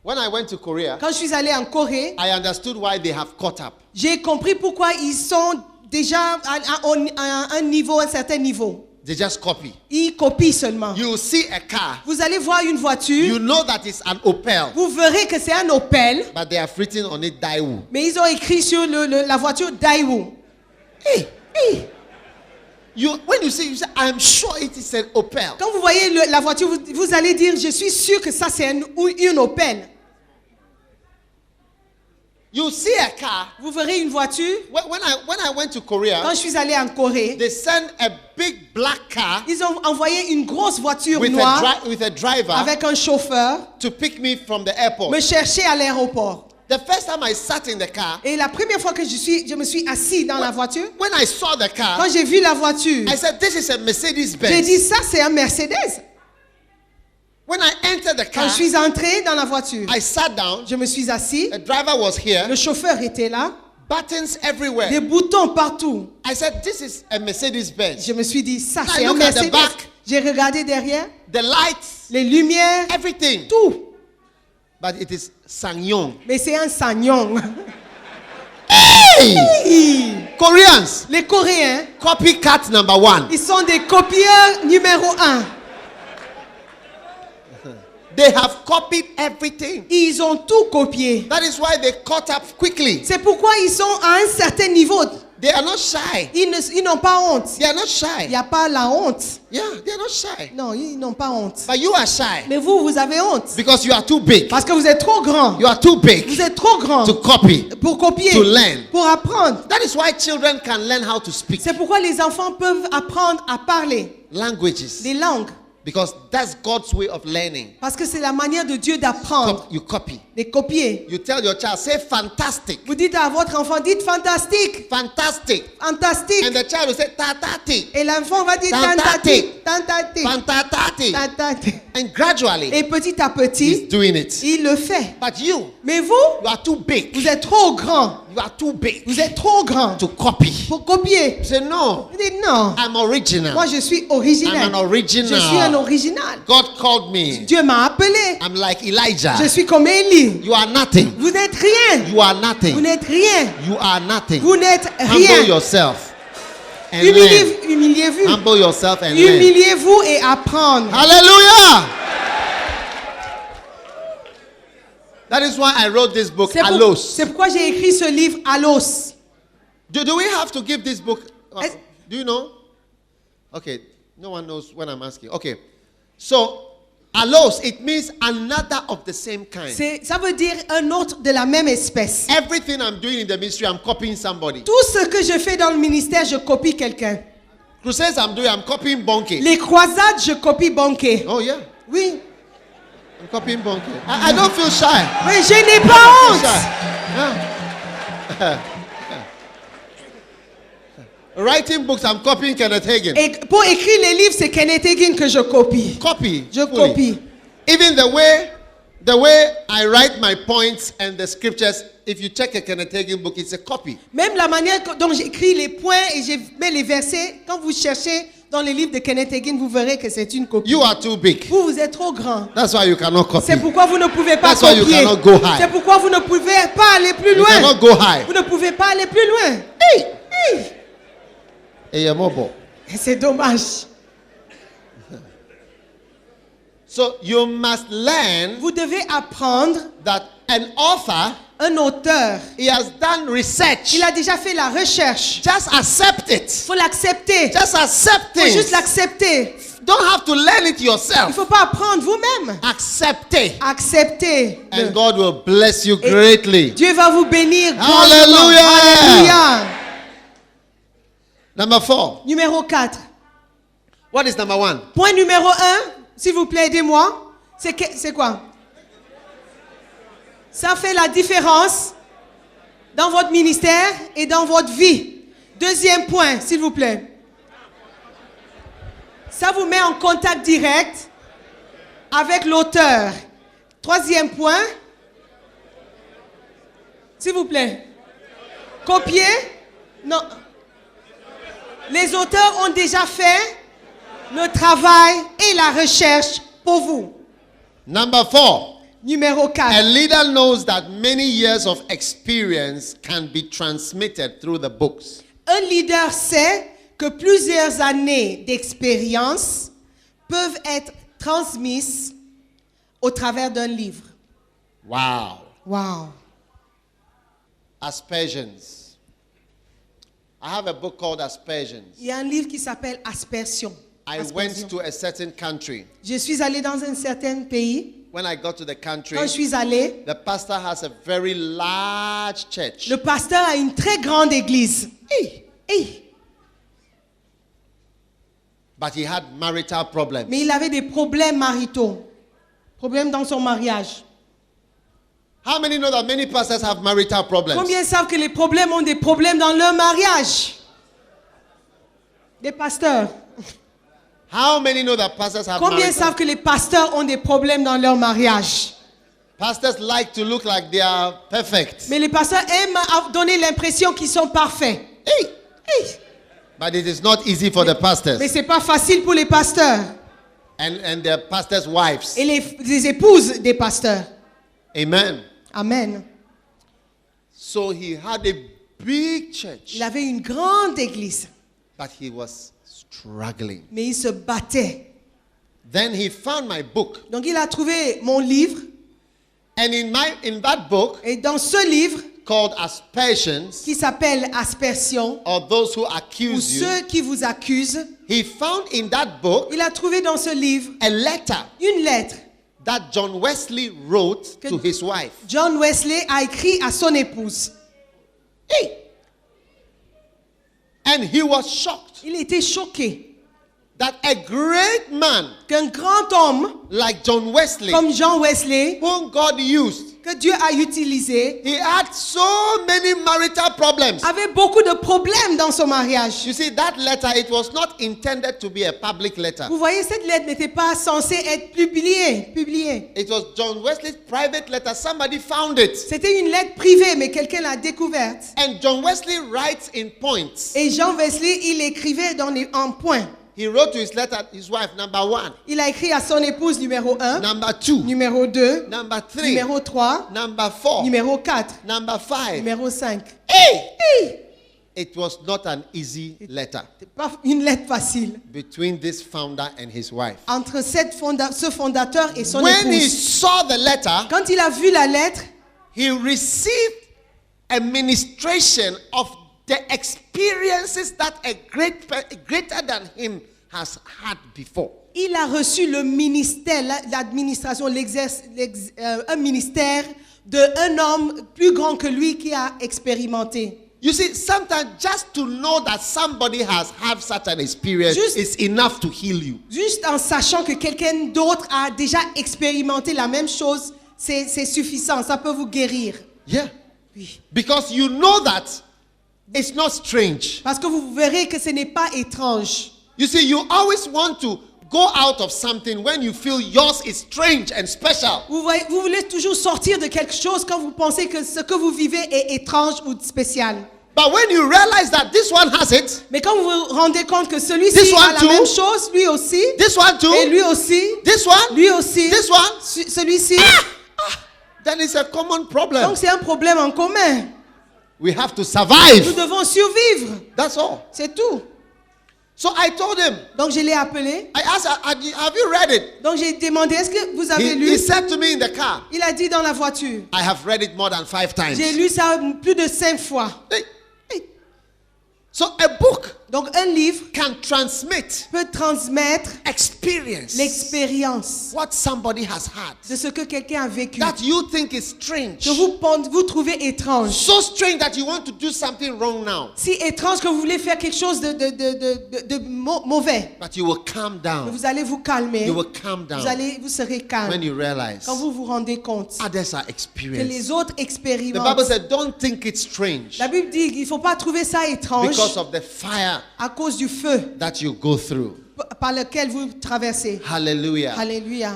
[SPEAKER 1] When I went to Korea,
[SPEAKER 2] Quand je suis allée en Corée,
[SPEAKER 1] I understood why they have caught up.
[SPEAKER 2] j'ai compris pourquoi ils sont déjà à un niveau, un certain niveau.
[SPEAKER 1] They just copy.
[SPEAKER 2] Ils copient seulement.
[SPEAKER 1] You see a car,
[SPEAKER 2] Vous allez voir une voiture,
[SPEAKER 1] you know that it's an Opel,
[SPEAKER 2] vous verrez que c'est un Opel,
[SPEAKER 1] but they have written on it Daewoo.
[SPEAKER 2] mais ils ont écrit sur la voiture Daewoo.
[SPEAKER 1] Hey, hey. When you say, I'm sure it is an Opel.
[SPEAKER 2] Quand vous voyez la voiture, vous allez dire, je suis sûr que ça c'est une Opel.
[SPEAKER 1] You see a car.
[SPEAKER 2] Vous verrez une voiture.
[SPEAKER 1] When I went to Korea,
[SPEAKER 2] Quand je suis allée en Corée,
[SPEAKER 1] they sent a big black car
[SPEAKER 2] ils ont envoyé une grosse voiture
[SPEAKER 1] with
[SPEAKER 2] noire
[SPEAKER 1] with a driver
[SPEAKER 2] avec un chauffeur
[SPEAKER 1] to pick me from the airport.
[SPEAKER 2] me chercher à l'aéroport.
[SPEAKER 1] The first time I sat in the car,
[SPEAKER 2] Et la première fois que je me suis assis dans la voiture,
[SPEAKER 1] when I saw the car,
[SPEAKER 2] quand j'ai vu la voiture,
[SPEAKER 1] I said, this is a Mercedes
[SPEAKER 2] j'ai dit
[SPEAKER 1] Benz.
[SPEAKER 2] ça c'est un Mercedes.
[SPEAKER 1] When I entered the
[SPEAKER 2] Quand
[SPEAKER 1] car,
[SPEAKER 2] je suis entrée dans la voiture,
[SPEAKER 1] I sat down.
[SPEAKER 2] je me suis assis,
[SPEAKER 1] The driver was here.
[SPEAKER 2] le chauffeur était là,
[SPEAKER 1] Buttons
[SPEAKER 2] des
[SPEAKER 1] everywhere.
[SPEAKER 2] boutons partout.
[SPEAKER 1] I said, this is a Mercedes Benz.
[SPEAKER 2] Je me suis dit ça
[SPEAKER 1] I
[SPEAKER 2] c'est un
[SPEAKER 1] look at the
[SPEAKER 2] Mercedes.
[SPEAKER 1] back.
[SPEAKER 2] J'ai regardé derrière,
[SPEAKER 1] The lights,
[SPEAKER 2] les lumières,
[SPEAKER 1] everything.
[SPEAKER 2] tout.
[SPEAKER 1] But it is SsangYong.
[SPEAKER 2] Mais c'est un Sanyong.
[SPEAKER 1] Hey! Koreans,
[SPEAKER 2] Les Coréens,
[SPEAKER 1] copycat number one.
[SPEAKER 2] ils sont des copieurs numéro 1.
[SPEAKER 1] They have copied everything.
[SPEAKER 2] Ils ont tout copié.
[SPEAKER 1] That is why they caught up quickly.
[SPEAKER 2] C'est pourquoi ils sont à un certain niveau.
[SPEAKER 1] They are not shy.
[SPEAKER 2] Ils n'ont pas honte.
[SPEAKER 1] They are not
[SPEAKER 2] Il
[SPEAKER 1] shy.
[SPEAKER 2] n'y a pas la honte.
[SPEAKER 1] Yeah, they are not shy.
[SPEAKER 2] Non, ils n'ont pas honte.
[SPEAKER 1] But you are shy
[SPEAKER 2] Mais vous, vous avez honte.
[SPEAKER 1] because you are too big.
[SPEAKER 2] Parce que vous êtes trop grand.
[SPEAKER 1] You are too big
[SPEAKER 2] Vous êtes trop grand
[SPEAKER 1] to copy.
[SPEAKER 2] pour copier,
[SPEAKER 1] to learn.
[SPEAKER 2] pour apprendre.
[SPEAKER 1] That is why children can learn how to speak
[SPEAKER 2] C'est pourquoi les enfants peuvent apprendre à parler
[SPEAKER 1] languages,
[SPEAKER 2] des langues.
[SPEAKER 1] because that's God's way of learning.
[SPEAKER 2] Parce que c'est la manière de Dieu d'apprendre,
[SPEAKER 1] You copy.
[SPEAKER 2] de copier.
[SPEAKER 1] You tell your child, say fantastic.
[SPEAKER 2] Vous dites à votre enfant, dites fantastique,
[SPEAKER 1] Fantastic.
[SPEAKER 2] fantastique.
[SPEAKER 1] And the child will say tatati.
[SPEAKER 2] Et l'enfant va dire
[SPEAKER 1] Fantastique.
[SPEAKER 2] tantatique, tantatique,
[SPEAKER 1] Fantatati.
[SPEAKER 2] tantatique.
[SPEAKER 1] And gradually,
[SPEAKER 2] Et petit à
[SPEAKER 1] he's
[SPEAKER 2] petit,
[SPEAKER 1] doing it.
[SPEAKER 2] il le fait.
[SPEAKER 1] But you
[SPEAKER 2] Mais vous,
[SPEAKER 1] are too big.
[SPEAKER 2] vous êtes trop grand.
[SPEAKER 1] You are too big
[SPEAKER 2] Vous êtes trop grand
[SPEAKER 1] to copy.
[SPEAKER 2] pour copier.
[SPEAKER 1] You say, no,
[SPEAKER 2] Vous dites non.
[SPEAKER 1] I'm original.
[SPEAKER 2] Moi, je suis
[SPEAKER 1] I'm
[SPEAKER 2] original.
[SPEAKER 1] an original.
[SPEAKER 2] Je suis un original.
[SPEAKER 1] God called me.
[SPEAKER 2] Dieu m'a appelé.
[SPEAKER 1] I'm like Elijah.
[SPEAKER 2] Je suis comme Élie.
[SPEAKER 1] You are nothing.
[SPEAKER 2] Vous n'êtes rien.
[SPEAKER 1] You are
[SPEAKER 2] Vous
[SPEAKER 1] nothing.
[SPEAKER 2] n'êtes rien.
[SPEAKER 1] You are nothing.
[SPEAKER 2] Vous n'êtes
[SPEAKER 1] Humble
[SPEAKER 2] rien.
[SPEAKER 1] yourself and learn.
[SPEAKER 2] Humiliez-vous.
[SPEAKER 1] Humble yourself and learn.
[SPEAKER 2] Humiliez-vous et apprendre.
[SPEAKER 1] Hallelujah. That is why I wrote this book,
[SPEAKER 2] C'est
[SPEAKER 1] Alos.
[SPEAKER 2] pourquoi j'ai écrit ce livre Alos.
[SPEAKER 1] Do we have to give this book?
[SPEAKER 2] Est-
[SPEAKER 1] Do you know? Okay, no one knows when I'm asking. Okay, so Alos, it means another of the same kind.
[SPEAKER 2] Ça veut dire un autre de la même espèce.
[SPEAKER 1] Everything I'm doing in the ministry, I'm copying somebody.
[SPEAKER 2] Tout ce que je fais dans le ministère, je copie quelqu'un.
[SPEAKER 1] Crusades I'm doing, I'm copying Bonke.
[SPEAKER 2] Les croisades, je copie Banquet.
[SPEAKER 1] Oh yeah,
[SPEAKER 2] Oui.
[SPEAKER 1] I'm copying Bonke. I don't feel shy.
[SPEAKER 2] Oui, je n'ai pas honte.
[SPEAKER 1] Yeah. Writing books, I'm copying Kenneth Hagin.
[SPEAKER 2] Et pour écrire les livres, c'est Kenneth Hagin que je copie.
[SPEAKER 1] Copy.
[SPEAKER 2] Je
[SPEAKER 1] fully.
[SPEAKER 2] copie.
[SPEAKER 1] Even the way The way I write my points and the scriptures, if you check a Kenneth Hagin book, it's a copy.
[SPEAKER 2] Même la manière dont j'écris les points et je mets les versets, quand vous cherchez dans les livres de Kenneth Hagin, vous verrez que c'est une copie.
[SPEAKER 1] You are too big.
[SPEAKER 2] Vous êtes trop grand.
[SPEAKER 1] That's why you cannot copy.
[SPEAKER 2] C'est pourquoi vous ne pouvez pas
[SPEAKER 1] That's why you
[SPEAKER 2] copier.
[SPEAKER 1] cannot go high.
[SPEAKER 2] C'est pourquoi vous ne pouvez pas aller plus
[SPEAKER 1] You
[SPEAKER 2] loin.
[SPEAKER 1] cannot go high.
[SPEAKER 2] Vous ne pouvez pas aller plus loin.
[SPEAKER 1] Hey!
[SPEAKER 2] Hey!
[SPEAKER 1] Hey, you're mobile.
[SPEAKER 2] Et c'est dommage.
[SPEAKER 1] So you must learn
[SPEAKER 2] Vous devez apprendre,
[SPEAKER 1] that an author,
[SPEAKER 2] un auteur,
[SPEAKER 1] he has done research.
[SPEAKER 2] il a déjà fait la recherche.
[SPEAKER 1] Just accept it.
[SPEAKER 2] Il faut l'accepter.
[SPEAKER 1] Just accept
[SPEAKER 2] Il faut juste
[SPEAKER 1] it.
[SPEAKER 2] l'accepter.
[SPEAKER 1] Don't have to learn it
[SPEAKER 2] Il ne
[SPEAKER 1] yourself.
[SPEAKER 2] faut pas apprendre vous-même.
[SPEAKER 1] Accept it.
[SPEAKER 2] Acceptez.
[SPEAKER 1] And God will bless you greatly.
[SPEAKER 2] Dieu va vous bénir.
[SPEAKER 1] Hallelujah.
[SPEAKER 2] grandement. Alléluia.
[SPEAKER 1] Number 4.
[SPEAKER 2] Numéro 4.
[SPEAKER 1] What is number 1?
[SPEAKER 2] Point numéro 1, s'il vous plaît, aidez-moi. C'est quoi? Ça fait la différence dans votre ministère et dans votre vie. Deuxième point, s'il vous plaît. Ça vous met en contact direct avec l'auteur. Troisième point. S'il vous plaît. Copier? Non. Les auteurs ont déjà fait le travail et la recherche pour vous.
[SPEAKER 1] Number 4.
[SPEAKER 2] Numéro
[SPEAKER 1] A
[SPEAKER 2] 4.
[SPEAKER 1] leader knows that many years of experience can be transmitted through the books.
[SPEAKER 2] Un leader sait que plusieurs années d'expérience peuvent être transmises au travers d'un livre.
[SPEAKER 1] Wow.
[SPEAKER 2] Wow.
[SPEAKER 1] Aspersions. I have a book called Aspersions.
[SPEAKER 2] Il y a un livre qui s'appelle Aspersion.
[SPEAKER 1] I
[SPEAKER 2] Aspersion.
[SPEAKER 1] went to a certain country.
[SPEAKER 2] Je suis allé dans un certain pays.
[SPEAKER 1] When I got to the country,
[SPEAKER 2] Quand je suis allé,
[SPEAKER 1] the pastor has a very large church.
[SPEAKER 2] le pasteur a une très grande église.
[SPEAKER 1] Hey.
[SPEAKER 2] Hey.
[SPEAKER 1] But he had marital problems.
[SPEAKER 2] Mais il avait des problèmes maritaux. Problèmes dans son mariage.
[SPEAKER 1] How many know that many pastors have marital problems?
[SPEAKER 2] Combien savent que les problèmes ont des problèmes dans leur mariage? Des pasteurs.
[SPEAKER 1] How many know that pastors have
[SPEAKER 2] Combien
[SPEAKER 1] marital
[SPEAKER 2] savent que les pasteurs ont des problèmes dans leur mariage?
[SPEAKER 1] Pastors like to look like they are perfect.
[SPEAKER 2] Mais les pasteurs aiment donner l'impression qu'ils sont parfaits.
[SPEAKER 1] Hey.
[SPEAKER 2] Hey.
[SPEAKER 1] But it is not easy for the pastors
[SPEAKER 2] Mais c'est pas facile pour les pasteurs
[SPEAKER 1] and their pastors' wives.
[SPEAKER 2] et les épouses des pasteurs.
[SPEAKER 1] Amen.
[SPEAKER 2] Amen.
[SPEAKER 1] So he had a big church,
[SPEAKER 2] Il avait une grande église,
[SPEAKER 1] but he was struggling.
[SPEAKER 2] mais il se battait.
[SPEAKER 1] Then he found my book.
[SPEAKER 2] Donc il a trouvé mon livre
[SPEAKER 1] And in that book
[SPEAKER 2] et dans ce livre
[SPEAKER 1] called Aspersions,
[SPEAKER 2] qui s'appelle Aspersion,
[SPEAKER 1] or those who
[SPEAKER 2] pour
[SPEAKER 1] accuse you,
[SPEAKER 2] ceux qui vous accusent,
[SPEAKER 1] he found in that book
[SPEAKER 2] il a trouvé dans ce livre
[SPEAKER 1] a letter
[SPEAKER 2] une lettre
[SPEAKER 1] that John Wesley wrote
[SPEAKER 2] que
[SPEAKER 1] to his wife.
[SPEAKER 2] John Wesley a écrit à son épouse.
[SPEAKER 1] Hey! And he was shocked
[SPEAKER 2] Il était choqué
[SPEAKER 1] that a great man
[SPEAKER 2] qu'un grand homme
[SPEAKER 1] like John Wesley,
[SPEAKER 2] comme John Wesley,
[SPEAKER 1] whom God used,
[SPEAKER 2] que Dieu a utilisé,
[SPEAKER 1] he had so many marital problems.
[SPEAKER 2] avait beaucoup de problèmes dans son mariage.
[SPEAKER 1] You see, that letter, it was not intended to be a public letter.
[SPEAKER 2] Vous voyez, cette lettre n'était pas censée être publiée.
[SPEAKER 1] It was John Wesley's private letter. Somebody found it.
[SPEAKER 2] C'était une lettre privée, mais quelqu'un l'a découverte.
[SPEAKER 1] And John Wesley writes in points.
[SPEAKER 2] Et Jean Wesley, il écrivait en points.
[SPEAKER 1] He wrote to his wife, number 1,
[SPEAKER 2] Il a écrit à son épouse numéro 1,
[SPEAKER 1] number 2,
[SPEAKER 2] numéro 2,
[SPEAKER 1] number 3,
[SPEAKER 2] numéro 3,
[SPEAKER 1] number 4,
[SPEAKER 2] numéro 4,
[SPEAKER 1] number 5.
[SPEAKER 2] numéro 5.
[SPEAKER 1] Hey!
[SPEAKER 2] Hey!
[SPEAKER 1] It was not an easy letter
[SPEAKER 2] C'est pas une lettre facile
[SPEAKER 1] between this founder and his wife.
[SPEAKER 2] entre ce fondateur et son
[SPEAKER 1] When he
[SPEAKER 2] épouse.
[SPEAKER 1] saw the letter,
[SPEAKER 2] Quand il a vu la lettre,
[SPEAKER 1] he received a ministration of the experiences that a greater than him has had before.
[SPEAKER 2] il a reçu le ministère, l'administration, un ministère d'un homme plus grand que lui qui a expérimenté.
[SPEAKER 1] You see, sometimes just to know that somebody has had such an experience is enough to heal you.
[SPEAKER 2] Juste en sachant que quelqu'un d'autre a déjà expérimenté la même chose, c'est suffisant, ça peut vous guérir.
[SPEAKER 1] Yeah.
[SPEAKER 2] Oui.
[SPEAKER 1] Because you know that it's not strange.
[SPEAKER 2] Parce que vous verrez que ce n'est pas étrange.
[SPEAKER 1] You see, you always want to go out of something when you feel yours is strange and special.
[SPEAKER 2] Vous voulez toujours sortir de quelque chose quand vous pensez que ce que vous vivez est étrange ou spécial.
[SPEAKER 1] But when you realize that this one has it,
[SPEAKER 2] Mais quand vous vous rendez compte que celui-ci
[SPEAKER 1] This one
[SPEAKER 2] a la
[SPEAKER 1] too.
[SPEAKER 2] même chose, lui aussi,
[SPEAKER 1] this one too,
[SPEAKER 2] et lui aussi,
[SPEAKER 1] this one,
[SPEAKER 2] lui aussi,
[SPEAKER 1] this one,
[SPEAKER 2] celui-ci,
[SPEAKER 1] then it's a common problem.
[SPEAKER 2] donc c'est un problème en commun.
[SPEAKER 1] We have to
[SPEAKER 2] Nous
[SPEAKER 1] survive.
[SPEAKER 2] devons survivre,
[SPEAKER 1] That's all.
[SPEAKER 2] c'est tout.
[SPEAKER 1] So I told him,
[SPEAKER 2] Donc je l'ai appelé,
[SPEAKER 1] I asked, have you read it?
[SPEAKER 2] donc j'ai demandé, est-ce que vous avez
[SPEAKER 1] He
[SPEAKER 2] lu?
[SPEAKER 1] said to me in the car,
[SPEAKER 2] Il a dit dans la voiture,
[SPEAKER 1] I have read it more than 5 times.
[SPEAKER 2] j'ai lu ça plus de 5 fois.
[SPEAKER 1] Hey. So a book
[SPEAKER 2] Donc un livre
[SPEAKER 1] can transmit
[SPEAKER 2] peut transmettre
[SPEAKER 1] experience,
[SPEAKER 2] l'expérience
[SPEAKER 1] what somebody has had,
[SPEAKER 2] de ce que quelqu'un a vécu,
[SPEAKER 1] that you think is strange.
[SPEAKER 2] que vous trouvez étrange.
[SPEAKER 1] So strange that you want to do something wrong now.
[SPEAKER 2] Si étrange que vous voulez faire quelque chose de mauvais.
[SPEAKER 1] But you will calm
[SPEAKER 2] Mais
[SPEAKER 1] down.
[SPEAKER 2] vous allez vous calmer.
[SPEAKER 1] You will calm down
[SPEAKER 2] Vous serez calme
[SPEAKER 1] when you realize
[SPEAKER 2] quand vous vous rendez compte
[SPEAKER 1] others are
[SPEAKER 2] que
[SPEAKER 1] experienced.
[SPEAKER 2] les autres
[SPEAKER 1] The Bible
[SPEAKER 2] expérimentent.
[SPEAKER 1] said, don't think it's strange
[SPEAKER 2] La Bible dit qu'il ne faut pas trouver ça étrange
[SPEAKER 1] because of the fire
[SPEAKER 2] à cause du feu
[SPEAKER 1] that you go through.
[SPEAKER 2] par lequel vous traversez.
[SPEAKER 1] Hallelujah.
[SPEAKER 2] Alléluia.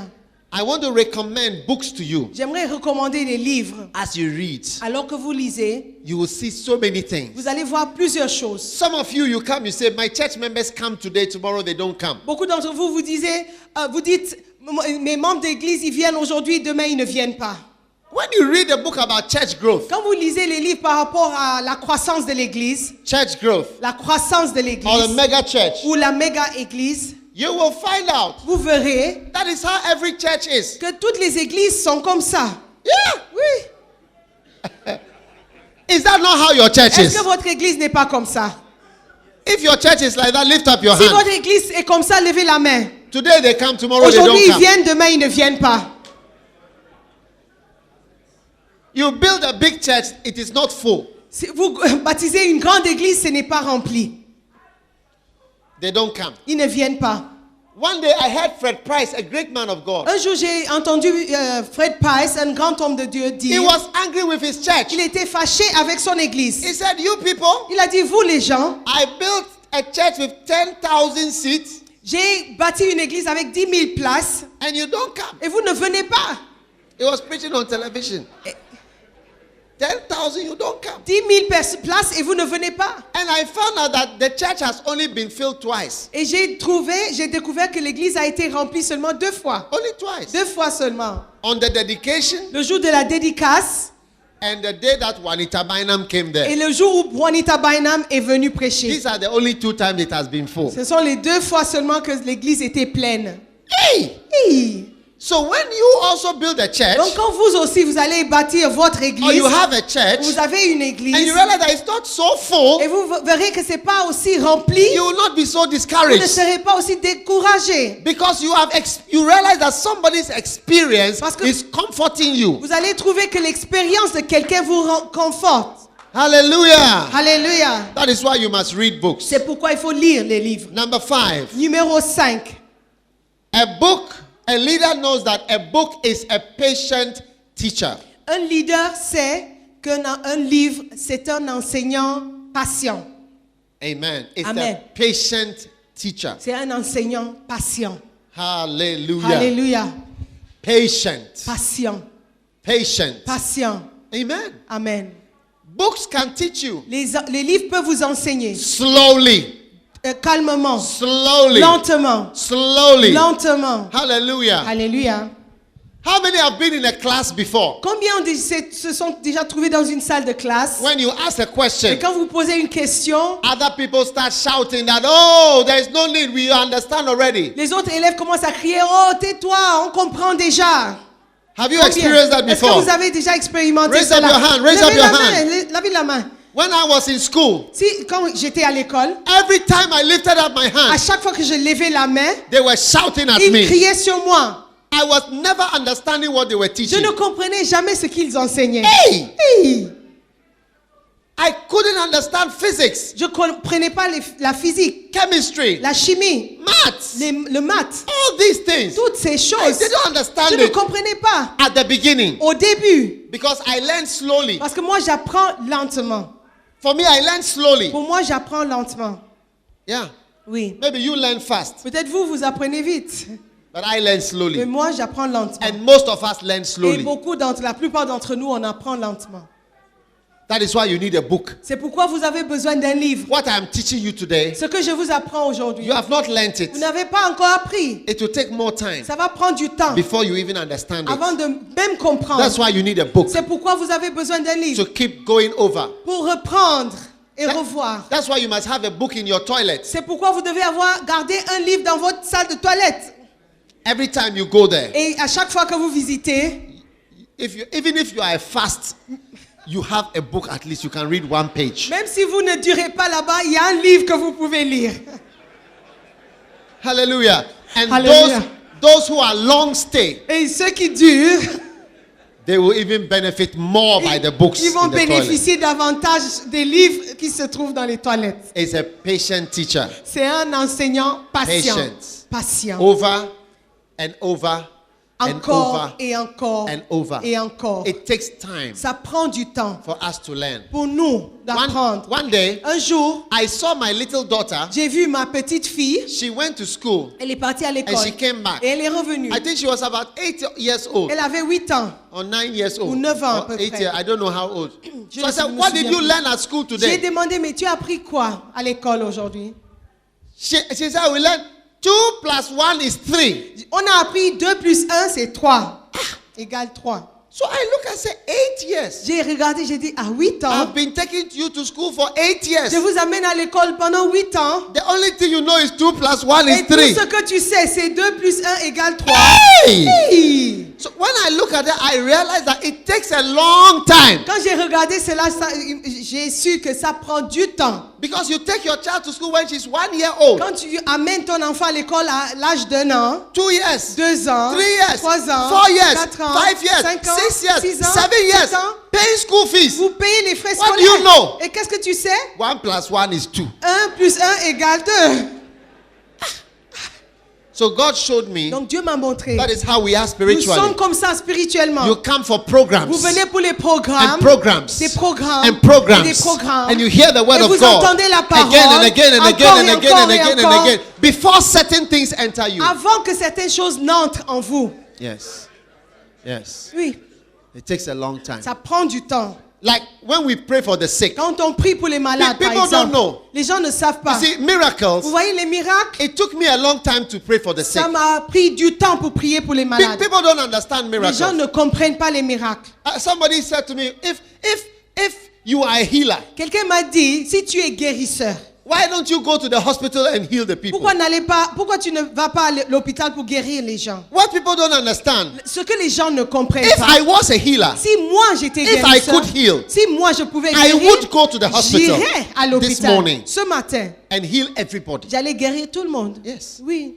[SPEAKER 1] I want to recommend books to you.
[SPEAKER 2] J'aimerais recommander des livres.
[SPEAKER 1] As you read,
[SPEAKER 2] Alors que vous lisez,
[SPEAKER 1] you will see so many things.
[SPEAKER 2] vous allez voir plusieurs choses.
[SPEAKER 1] Some of you, you come, you say, my church members come today, tomorrow they don't come.
[SPEAKER 2] Beaucoup d'entre vous, vous dites, mes membres d'église, ils viennent aujourd'hui, demain, ils ne viennent pas.
[SPEAKER 1] When you read a book about church growth,
[SPEAKER 2] Quand vous lisez les livres par rapport à la croissance de l'église,
[SPEAKER 1] church growth,
[SPEAKER 2] la croissance de
[SPEAKER 1] or the
[SPEAKER 2] l'église,
[SPEAKER 1] mega church,
[SPEAKER 2] ou la méga église,
[SPEAKER 1] you will find out
[SPEAKER 2] vous verrez
[SPEAKER 1] that is how every church is.
[SPEAKER 2] que toutes les églises sont comme ça.
[SPEAKER 1] Yeah.
[SPEAKER 2] Oui.
[SPEAKER 1] Is that not how your church
[SPEAKER 2] Est-ce
[SPEAKER 1] is?
[SPEAKER 2] que votre église n'est pas comme ça?
[SPEAKER 1] If your church is like that, lift up your
[SPEAKER 2] Si
[SPEAKER 1] hand.
[SPEAKER 2] votre église est comme ça, levez la main.
[SPEAKER 1] Today they come, tomorrow they
[SPEAKER 2] Aujourd'hui,
[SPEAKER 1] don't
[SPEAKER 2] ils
[SPEAKER 1] come.
[SPEAKER 2] viennent, demain, ils ne viennent pas.
[SPEAKER 1] You build a big church, it is not full.
[SPEAKER 2] Si vous baptisez une grande église, ce n'est pas rempli.
[SPEAKER 1] They don't come.
[SPEAKER 2] Ils ne viennent pas.
[SPEAKER 1] One day I heard Fred Price, a great man of God.
[SPEAKER 2] Un jour, j'ai entendu Fred Price, un grand homme de Dieu,
[SPEAKER 1] He
[SPEAKER 2] dire,
[SPEAKER 1] was angry with his church.
[SPEAKER 2] il était fâché avec son église.
[SPEAKER 1] He said, you people,
[SPEAKER 2] Il a dit, vous les gens,
[SPEAKER 1] I built a church with 10,000 seats
[SPEAKER 2] j'ai bâti une église avec 10 000 places
[SPEAKER 1] and you don't come.
[SPEAKER 2] et vous ne venez pas.
[SPEAKER 1] He was preaching on television. 10,000, you don't come.
[SPEAKER 2] 10 000 places et vous ne venez pas.
[SPEAKER 1] And I found out that the church has only been filled twice.
[SPEAKER 2] Et j'ai découvert que l'église a été remplie seulement 2 fois.
[SPEAKER 1] Only twice.
[SPEAKER 2] 2 fois seulement.
[SPEAKER 1] On the dedication
[SPEAKER 2] Le jour de la dédicace
[SPEAKER 1] and the day that Juanita Bynum came
[SPEAKER 2] et
[SPEAKER 1] there.
[SPEAKER 2] le jour où Juanita Bynum est venue prêcher.
[SPEAKER 1] These are the only 2 times it has been full.
[SPEAKER 2] Ce sont les 2 fois seulement que l'église était pleine.
[SPEAKER 1] Hey!
[SPEAKER 2] Hi.
[SPEAKER 1] So when you also build a church,
[SPEAKER 2] Donc quand vous aussi, vous allez bâtir votre
[SPEAKER 1] or
[SPEAKER 2] église,
[SPEAKER 1] you have a church,
[SPEAKER 2] vous avez une
[SPEAKER 1] and
[SPEAKER 2] église,
[SPEAKER 1] you realize that it's not so full,
[SPEAKER 2] et vous verrez que ce n'est pas aussi rempli,
[SPEAKER 1] you will not be so
[SPEAKER 2] vous ne
[SPEAKER 1] discouraged.
[SPEAKER 2] serez pas aussi découragé.
[SPEAKER 1] Because you realize that somebody's experience
[SPEAKER 2] Parce que-
[SPEAKER 1] is comforting you.
[SPEAKER 2] Vous allez trouver que l'expérience de quelqu'un vous conforte.
[SPEAKER 1] Hallelujah.
[SPEAKER 2] Alléluia.
[SPEAKER 1] That is why you must read books.
[SPEAKER 2] C'est pourquoi il faut lire les livres.
[SPEAKER 1] Number 5.
[SPEAKER 2] Numéro 5.
[SPEAKER 1] A leader knows that a book is a patient teacher.
[SPEAKER 2] Un leader sait qu'un livre, c'est un enseignant patient.
[SPEAKER 1] Amen. It's
[SPEAKER 2] Amen.
[SPEAKER 1] a patient teacher.
[SPEAKER 2] C'est un enseignant patient.
[SPEAKER 1] Hallelujah.
[SPEAKER 2] Alléluia.
[SPEAKER 1] Patient.
[SPEAKER 2] Patient.
[SPEAKER 1] Patient.
[SPEAKER 2] Patient.
[SPEAKER 1] Amen.
[SPEAKER 2] Amen.
[SPEAKER 1] Books can teach you
[SPEAKER 2] Les livres peuvent vous enseigner
[SPEAKER 1] slowly.
[SPEAKER 2] calmement,
[SPEAKER 1] Slowly.
[SPEAKER 2] lentement,
[SPEAKER 1] Slowly.
[SPEAKER 2] lentement.
[SPEAKER 1] Hallelujah.
[SPEAKER 2] Alléluia.
[SPEAKER 1] How many have been in a class before?
[SPEAKER 2] Combien se sont déjà trouvés dans une salle de classe?
[SPEAKER 1] When you ask a
[SPEAKER 2] Et
[SPEAKER 1] question,
[SPEAKER 2] quand vous posez une question,
[SPEAKER 1] other people start shouting that, oh, there is no need, we understand already.
[SPEAKER 2] les autres élèves commencent à crier, oh, tais-toi, on comprend déjà.
[SPEAKER 1] Have you
[SPEAKER 2] Combien?
[SPEAKER 1] experienced that
[SPEAKER 2] Est-ce que
[SPEAKER 1] before?
[SPEAKER 2] vous avez déjà expérimenté
[SPEAKER 1] Raise up
[SPEAKER 2] cela?
[SPEAKER 1] your hand, raise
[SPEAKER 2] Levez
[SPEAKER 1] up your
[SPEAKER 2] la main,
[SPEAKER 1] hand.
[SPEAKER 2] levez la main.
[SPEAKER 1] When I was in school,
[SPEAKER 2] Quand j'étais à l'école,
[SPEAKER 1] every time I lifted up my
[SPEAKER 2] à
[SPEAKER 1] hand,
[SPEAKER 2] chaque fois que je levais la main,
[SPEAKER 1] they were shouting at
[SPEAKER 2] ils
[SPEAKER 1] me.
[SPEAKER 2] criaient sur moi.
[SPEAKER 1] I was never understanding what they were
[SPEAKER 2] Je
[SPEAKER 1] teaching.
[SPEAKER 2] ne comprenais jamais ce qu'ils enseignaient.
[SPEAKER 1] Hey!
[SPEAKER 2] Hey!
[SPEAKER 1] I couldn't understand physics,
[SPEAKER 2] Je ne comprenais pas la physique,
[SPEAKER 1] chemistry,
[SPEAKER 2] la chimie,
[SPEAKER 1] maths,
[SPEAKER 2] le maths,
[SPEAKER 1] all these things.
[SPEAKER 2] toutes ces
[SPEAKER 1] I
[SPEAKER 2] choses.
[SPEAKER 1] didn't
[SPEAKER 2] Je
[SPEAKER 1] understand
[SPEAKER 2] ne
[SPEAKER 1] it
[SPEAKER 2] comprenais pas
[SPEAKER 1] at the beginning
[SPEAKER 2] au début.
[SPEAKER 1] because I learned slowly.
[SPEAKER 2] Parce que moi, j'apprends lentement.
[SPEAKER 1] For me, I learned slowly.
[SPEAKER 2] Pour moi, j'apprends lentement.
[SPEAKER 1] Yeah.
[SPEAKER 2] Oui.
[SPEAKER 1] Maybe you learn fast,
[SPEAKER 2] Peut-être vous apprenez vite.
[SPEAKER 1] but I learn
[SPEAKER 2] Mais
[SPEAKER 1] slowly.
[SPEAKER 2] moi, j'apprends lentement.
[SPEAKER 1] And most of us learn
[SPEAKER 2] Et
[SPEAKER 1] slowly.
[SPEAKER 2] la plupart d'entre nous, on apprend lentement.
[SPEAKER 1] That is why you need a book.
[SPEAKER 2] C'est pourquoi vous avez besoin d'un livre.
[SPEAKER 1] What I'm teaching you today,
[SPEAKER 2] Ce que je vous apprends aujourd'hui,
[SPEAKER 1] you have not learned
[SPEAKER 2] vous
[SPEAKER 1] it.
[SPEAKER 2] n'avez pas encore appris.
[SPEAKER 1] It will take more time
[SPEAKER 2] Ça va prendre du temps
[SPEAKER 1] before you even understand
[SPEAKER 2] avant
[SPEAKER 1] it.
[SPEAKER 2] de même comprendre.
[SPEAKER 1] That's why you need a book
[SPEAKER 2] C'est pourquoi vous avez besoin d'un livre
[SPEAKER 1] to keep going over.
[SPEAKER 2] pour reprendre et
[SPEAKER 1] That-
[SPEAKER 2] revoir.
[SPEAKER 1] That's why you must have a book in your toilet.
[SPEAKER 2] C'est pourquoi vous devez avoir gardé un livre dans votre salle de toilette.
[SPEAKER 1] Every time you go there,
[SPEAKER 2] Et à chaque fois que vous visitez,
[SPEAKER 1] even if you are a fast, you have a book at least. You can read one page.
[SPEAKER 2] même si vous ne durez pas là-bas, il y a un livre que vous pouvez lire.
[SPEAKER 1] Hallelujah. And
[SPEAKER 2] Hallelujah.
[SPEAKER 1] those who are long stay,
[SPEAKER 2] Et ceux qui durent,
[SPEAKER 1] they will even benefit more by the books
[SPEAKER 2] ils vont
[SPEAKER 1] in the toilet.
[SPEAKER 2] bénéficier davantage des livres qui se trouvent dans les toilettes.
[SPEAKER 1] It's a patient teacher.
[SPEAKER 2] C'est un enseignant patient.
[SPEAKER 1] Patience.
[SPEAKER 2] Patient.
[SPEAKER 1] Over and over and
[SPEAKER 2] Encore
[SPEAKER 1] over
[SPEAKER 2] et encore
[SPEAKER 1] and over.
[SPEAKER 2] et encore.
[SPEAKER 1] It takes time
[SPEAKER 2] Ça prend du temps
[SPEAKER 1] for us to learn.
[SPEAKER 2] pour nous d'apprendre.
[SPEAKER 1] One day,
[SPEAKER 2] Un jour,
[SPEAKER 1] I saw my little daughter.
[SPEAKER 2] j'ai vu ma petite fille.
[SPEAKER 1] She went to school
[SPEAKER 2] Elle est partie à
[SPEAKER 1] and
[SPEAKER 2] l'école.
[SPEAKER 1] she came back.
[SPEAKER 2] Et elle est revenue.
[SPEAKER 1] I think she was about 8 years old
[SPEAKER 2] Elle avait 8 ans.
[SPEAKER 1] or 9 years old.
[SPEAKER 2] Ou 9 ans à
[SPEAKER 1] or
[SPEAKER 2] peu
[SPEAKER 1] 8
[SPEAKER 2] près.
[SPEAKER 1] years. I don't know how old.
[SPEAKER 2] Je
[SPEAKER 1] So I
[SPEAKER 2] ne
[SPEAKER 1] said,
[SPEAKER 2] me
[SPEAKER 1] what did
[SPEAKER 2] souviens
[SPEAKER 1] you
[SPEAKER 2] plus.
[SPEAKER 1] learn at school
[SPEAKER 2] J'ai
[SPEAKER 1] today?
[SPEAKER 2] demandé, mais tu as appris quoi à l'école aujourd'hui?
[SPEAKER 1] She said, we learned 2 plus 1 is 3.
[SPEAKER 2] On a appris 2 plus 1, c'est 3. Égale 3.
[SPEAKER 1] So I look and say, 8 years.
[SPEAKER 2] J'ai regardé, j'ai dit, à 8 ans,
[SPEAKER 1] I've been taking you to school for 8 years.
[SPEAKER 2] je vous amène à l'école pendant 8 ans.
[SPEAKER 1] The only thing you know is 2 plus 1 is
[SPEAKER 2] Et tout
[SPEAKER 1] 3.
[SPEAKER 2] ce que tu sais, c'est 2 plus 1 égale 3.
[SPEAKER 1] Hey!
[SPEAKER 2] Hey!
[SPEAKER 1] So when I look at it, I realize that it takes a long time.
[SPEAKER 2] Quand j'ai regardé cela, j'ai su que ça prend du temps.
[SPEAKER 1] Because you take your child to school when she's 1 year old,
[SPEAKER 2] Quand tu amènes ton enfant à l'école à l'âge d'1 an,
[SPEAKER 1] 2 years,
[SPEAKER 2] 2 ans,
[SPEAKER 1] 3 years,
[SPEAKER 2] 3 ans,
[SPEAKER 1] 4 years,
[SPEAKER 2] 4 ans,
[SPEAKER 1] 5 years,
[SPEAKER 2] 5 ans,
[SPEAKER 1] 6 years,
[SPEAKER 2] 6 ans,
[SPEAKER 1] 7 years,
[SPEAKER 2] 7 ans,
[SPEAKER 1] paying school fees.
[SPEAKER 2] vous payez les frais
[SPEAKER 1] What do
[SPEAKER 2] scolaires.
[SPEAKER 1] you know?
[SPEAKER 2] Et qu'est-ce que tu sais?
[SPEAKER 1] 1 plus 1 is 2.
[SPEAKER 2] 1 plus 1 égale 2.
[SPEAKER 1] So God showed me
[SPEAKER 2] Donc Dieu m'a montré.
[SPEAKER 1] that is how we are
[SPEAKER 2] Nous
[SPEAKER 1] spiritually.
[SPEAKER 2] sommes comme ça spirituellement.
[SPEAKER 1] You come for programs.
[SPEAKER 2] Vous venez pour les programmes,
[SPEAKER 1] And programs.
[SPEAKER 2] des programmes,
[SPEAKER 1] And programs.
[SPEAKER 2] et des programmes.
[SPEAKER 1] And you hear the word
[SPEAKER 2] Et
[SPEAKER 1] of
[SPEAKER 2] vous
[SPEAKER 1] God
[SPEAKER 2] entendez la parole
[SPEAKER 1] again and again and
[SPEAKER 2] encore
[SPEAKER 1] again and
[SPEAKER 2] et
[SPEAKER 1] again
[SPEAKER 2] encore
[SPEAKER 1] and
[SPEAKER 2] et
[SPEAKER 1] again and
[SPEAKER 2] encore.
[SPEAKER 1] again before certain things enter you.
[SPEAKER 2] Avant que certaines choses n'entrent en vous.
[SPEAKER 1] Yes. Yes.
[SPEAKER 2] Oui,
[SPEAKER 1] It takes a long time.
[SPEAKER 2] ça prend du temps.
[SPEAKER 1] Like when we pray for the sick.
[SPEAKER 2] Quand on prie pour les malades,
[SPEAKER 1] People
[SPEAKER 2] par exemple,
[SPEAKER 1] don't know.
[SPEAKER 2] les gens ne savent
[SPEAKER 1] You
[SPEAKER 2] pas.
[SPEAKER 1] see,
[SPEAKER 2] Vous
[SPEAKER 1] miracles,
[SPEAKER 2] voyez les miracles?
[SPEAKER 1] it took me a long time to pray for the sick.
[SPEAKER 2] Ça m'a pris du temps pour prier pour les malades.
[SPEAKER 1] People don't understand
[SPEAKER 2] Les
[SPEAKER 1] miracles.
[SPEAKER 2] gens ne comprennent pas les miracles.
[SPEAKER 1] Somebody said to me, if you are a healer,
[SPEAKER 2] Quelqu'un m'a dit, si tu es guérisseur,
[SPEAKER 1] why don't you go to the hospital and heal the people?
[SPEAKER 2] pourquoi tu ne vas pas à l'hôpital pour guérir les gens?
[SPEAKER 1] What people don't understand,
[SPEAKER 2] Ce que les gens ne comprennent
[SPEAKER 1] if
[SPEAKER 2] pas.
[SPEAKER 1] I was a healer,
[SPEAKER 2] Si moi j'étais
[SPEAKER 1] if I
[SPEAKER 2] guérisseur,
[SPEAKER 1] could heal,
[SPEAKER 2] si moi je pouvais
[SPEAKER 1] I
[SPEAKER 2] guérir,
[SPEAKER 1] would go to the hospital
[SPEAKER 2] j'irais à
[SPEAKER 1] this
[SPEAKER 2] l'hôpital
[SPEAKER 1] morning
[SPEAKER 2] ce matin.
[SPEAKER 1] and heal everybody.
[SPEAKER 2] J'allais guérir tout le monde.
[SPEAKER 1] Yes.
[SPEAKER 2] Oui,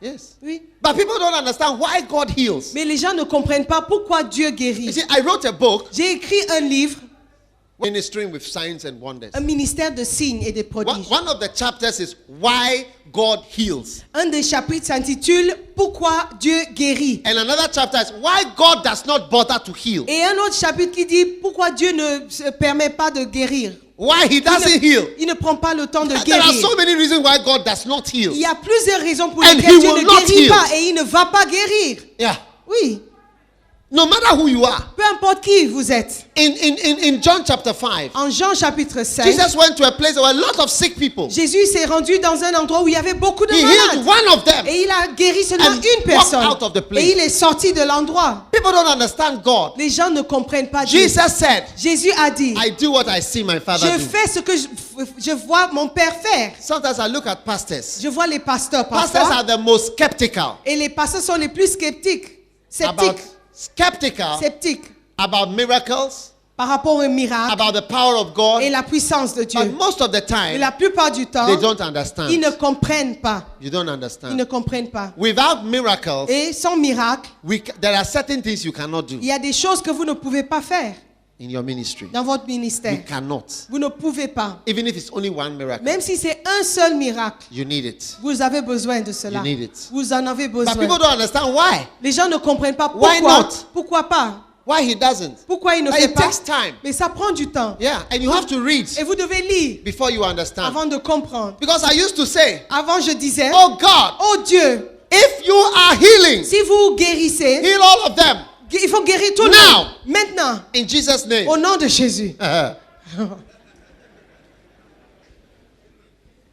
[SPEAKER 1] Yes.
[SPEAKER 2] oui.
[SPEAKER 1] But people don't understand why God heals.
[SPEAKER 2] Mais les gens ne comprennent pas pourquoi Dieu
[SPEAKER 1] You
[SPEAKER 2] guérit.
[SPEAKER 1] see, I wrote a book,
[SPEAKER 2] J'ai écrit un livre,
[SPEAKER 1] Ministering with Signs and Wonders.
[SPEAKER 2] un ministère de signes et de prodiges.
[SPEAKER 1] One of the chapters is Why God Heals.
[SPEAKER 2] Un des chapitres s'intitule Pourquoi Dieu guérit.
[SPEAKER 1] And another chapter is Why God does not bother to heal.
[SPEAKER 2] Et un autre chapitre qui dit Pourquoi Dieu ne se permet pas de guérir.
[SPEAKER 1] Why He doesn't heal.
[SPEAKER 2] Il ne prend pas le temps de
[SPEAKER 1] There are
[SPEAKER 2] guérir.
[SPEAKER 1] so many reasons why God does not heal.
[SPEAKER 2] Il y a plusieurs raisons pour
[SPEAKER 1] And
[SPEAKER 2] lesquelles
[SPEAKER 1] he
[SPEAKER 2] Dieu
[SPEAKER 1] will
[SPEAKER 2] ne
[SPEAKER 1] not
[SPEAKER 2] guérit
[SPEAKER 1] heal.
[SPEAKER 2] pas et il ne va pas guérir.
[SPEAKER 1] Yeah.
[SPEAKER 2] Oui,
[SPEAKER 1] No matter who you are.
[SPEAKER 2] peu importe qui vous êtes.
[SPEAKER 1] In John chapter 5,
[SPEAKER 2] En Jean chapitre 5,
[SPEAKER 1] Jesus went to a place there were a lot of sick people.
[SPEAKER 2] Jésus s'est rendu dans un endroit où il y avait beaucoup de
[SPEAKER 1] He healed
[SPEAKER 2] malades.
[SPEAKER 1] one of them.
[SPEAKER 2] Et il a guéri seulement
[SPEAKER 1] And
[SPEAKER 2] une
[SPEAKER 1] walked
[SPEAKER 2] personne.
[SPEAKER 1] out of the place.
[SPEAKER 2] Et il est sorti de l'endroit.
[SPEAKER 1] People don't understand God.
[SPEAKER 2] Les gens ne comprennent pas Dieu.
[SPEAKER 1] Jesus said,
[SPEAKER 2] Jésus a dit,
[SPEAKER 1] I do what I see my Father
[SPEAKER 2] je
[SPEAKER 1] do.
[SPEAKER 2] fais ce que je vois mon Père faire.
[SPEAKER 1] Sometimes I look at pastors.
[SPEAKER 2] Je vois les pasteurs
[SPEAKER 1] Pastors
[SPEAKER 2] parfois.
[SPEAKER 1] are the most skeptical
[SPEAKER 2] Et les pasteurs sont les plus sceptiques.
[SPEAKER 1] about
[SPEAKER 2] Sceptiques
[SPEAKER 1] about miracles,
[SPEAKER 2] par rapport aux miracles
[SPEAKER 1] about the power of God.
[SPEAKER 2] et la puissance de Dieu.
[SPEAKER 1] But most of the
[SPEAKER 2] Et
[SPEAKER 1] time,
[SPEAKER 2] la plupart du temps,
[SPEAKER 1] they don't understand.
[SPEAKER 2] ils ne comprennent pas.
[SPEAKER 1] You don't
[SPEAKER 2] Ils ne
[SPEAKER 1] understand.
[SPEAKER 2] comprennent pas.
[SPEAKER 1] Without miracles,
[SPEAKER 2] Et sans miracle,
[SPEAKER 1] there are certain things you cannot do
[SPEAKER 2] il y a des choses que vous ne pouvez pas faire
[SPEAKER 1] in your ministry.
[SPEAKER 2] dans votre
[SPEAKER 1] You
[SPEAKER 2] ministère.
[SPEAKER 1] cannot.
[SPEAKER 2] Vous ne pouvez pas.
[SPEAKER 1] Even if it's only one miracle,
[SPEAKER 2] Même si c'est un seul miracle,
[SPEAKER 1] you need it.
[SPEAKER 2] vous avez besoin de cela.
[SPEAKER 1] You need it.
[SPEAKER 2] Vous en avez
[SPEAKER 1] But people
[SPEAKER 2] besoin.
[SPEAKER 1] don't understand why.
[SPEAKER 2] Les gens ne comprennent pas
[SPEAKER 1] Why
[SPEAKER 2] pourquoi.
[SPEAKER 1] not?
[SPEAKER 2] Pourquoi pas?
[SPEAKER 1] Why he doesn't?
[SPEAKER 2] Pourquoi il ne
[SPEAKER 1] But
[SPEAKER 2] fait
[SPEAKER 1] it
[SPEAKER 2] pas?
[SPEAKER 1] takes time.
[SPEAKER 2] Mais ça prend du temps.
[SPEAKER 1] Yeah, and you have to read
[SPEAKER 2] Et vous devez lire
[SPEAKER 1] before you understand.
[SPEAKER 2] avant de comprendre.
[SPEAKER 1] Because I used to say,
[SPEAKER 2] Avant, je disais,
[SPEAKER 1] oh God,
[SPEAKER 2] oh Dieu,
[SPEAKER 1] if you are healing,
[SPEAKER 2] si vous guérissez,
[SPEAKER 1] heal all of them
[SPEAKER 2] il faut guérir tout le
[SPEAKER 1] Now.
[SPEAKER 2] monde. Maintenant,
[SPEAKER 1] in Jesus' name.
[SPEAKER 2] au nom de Jésus.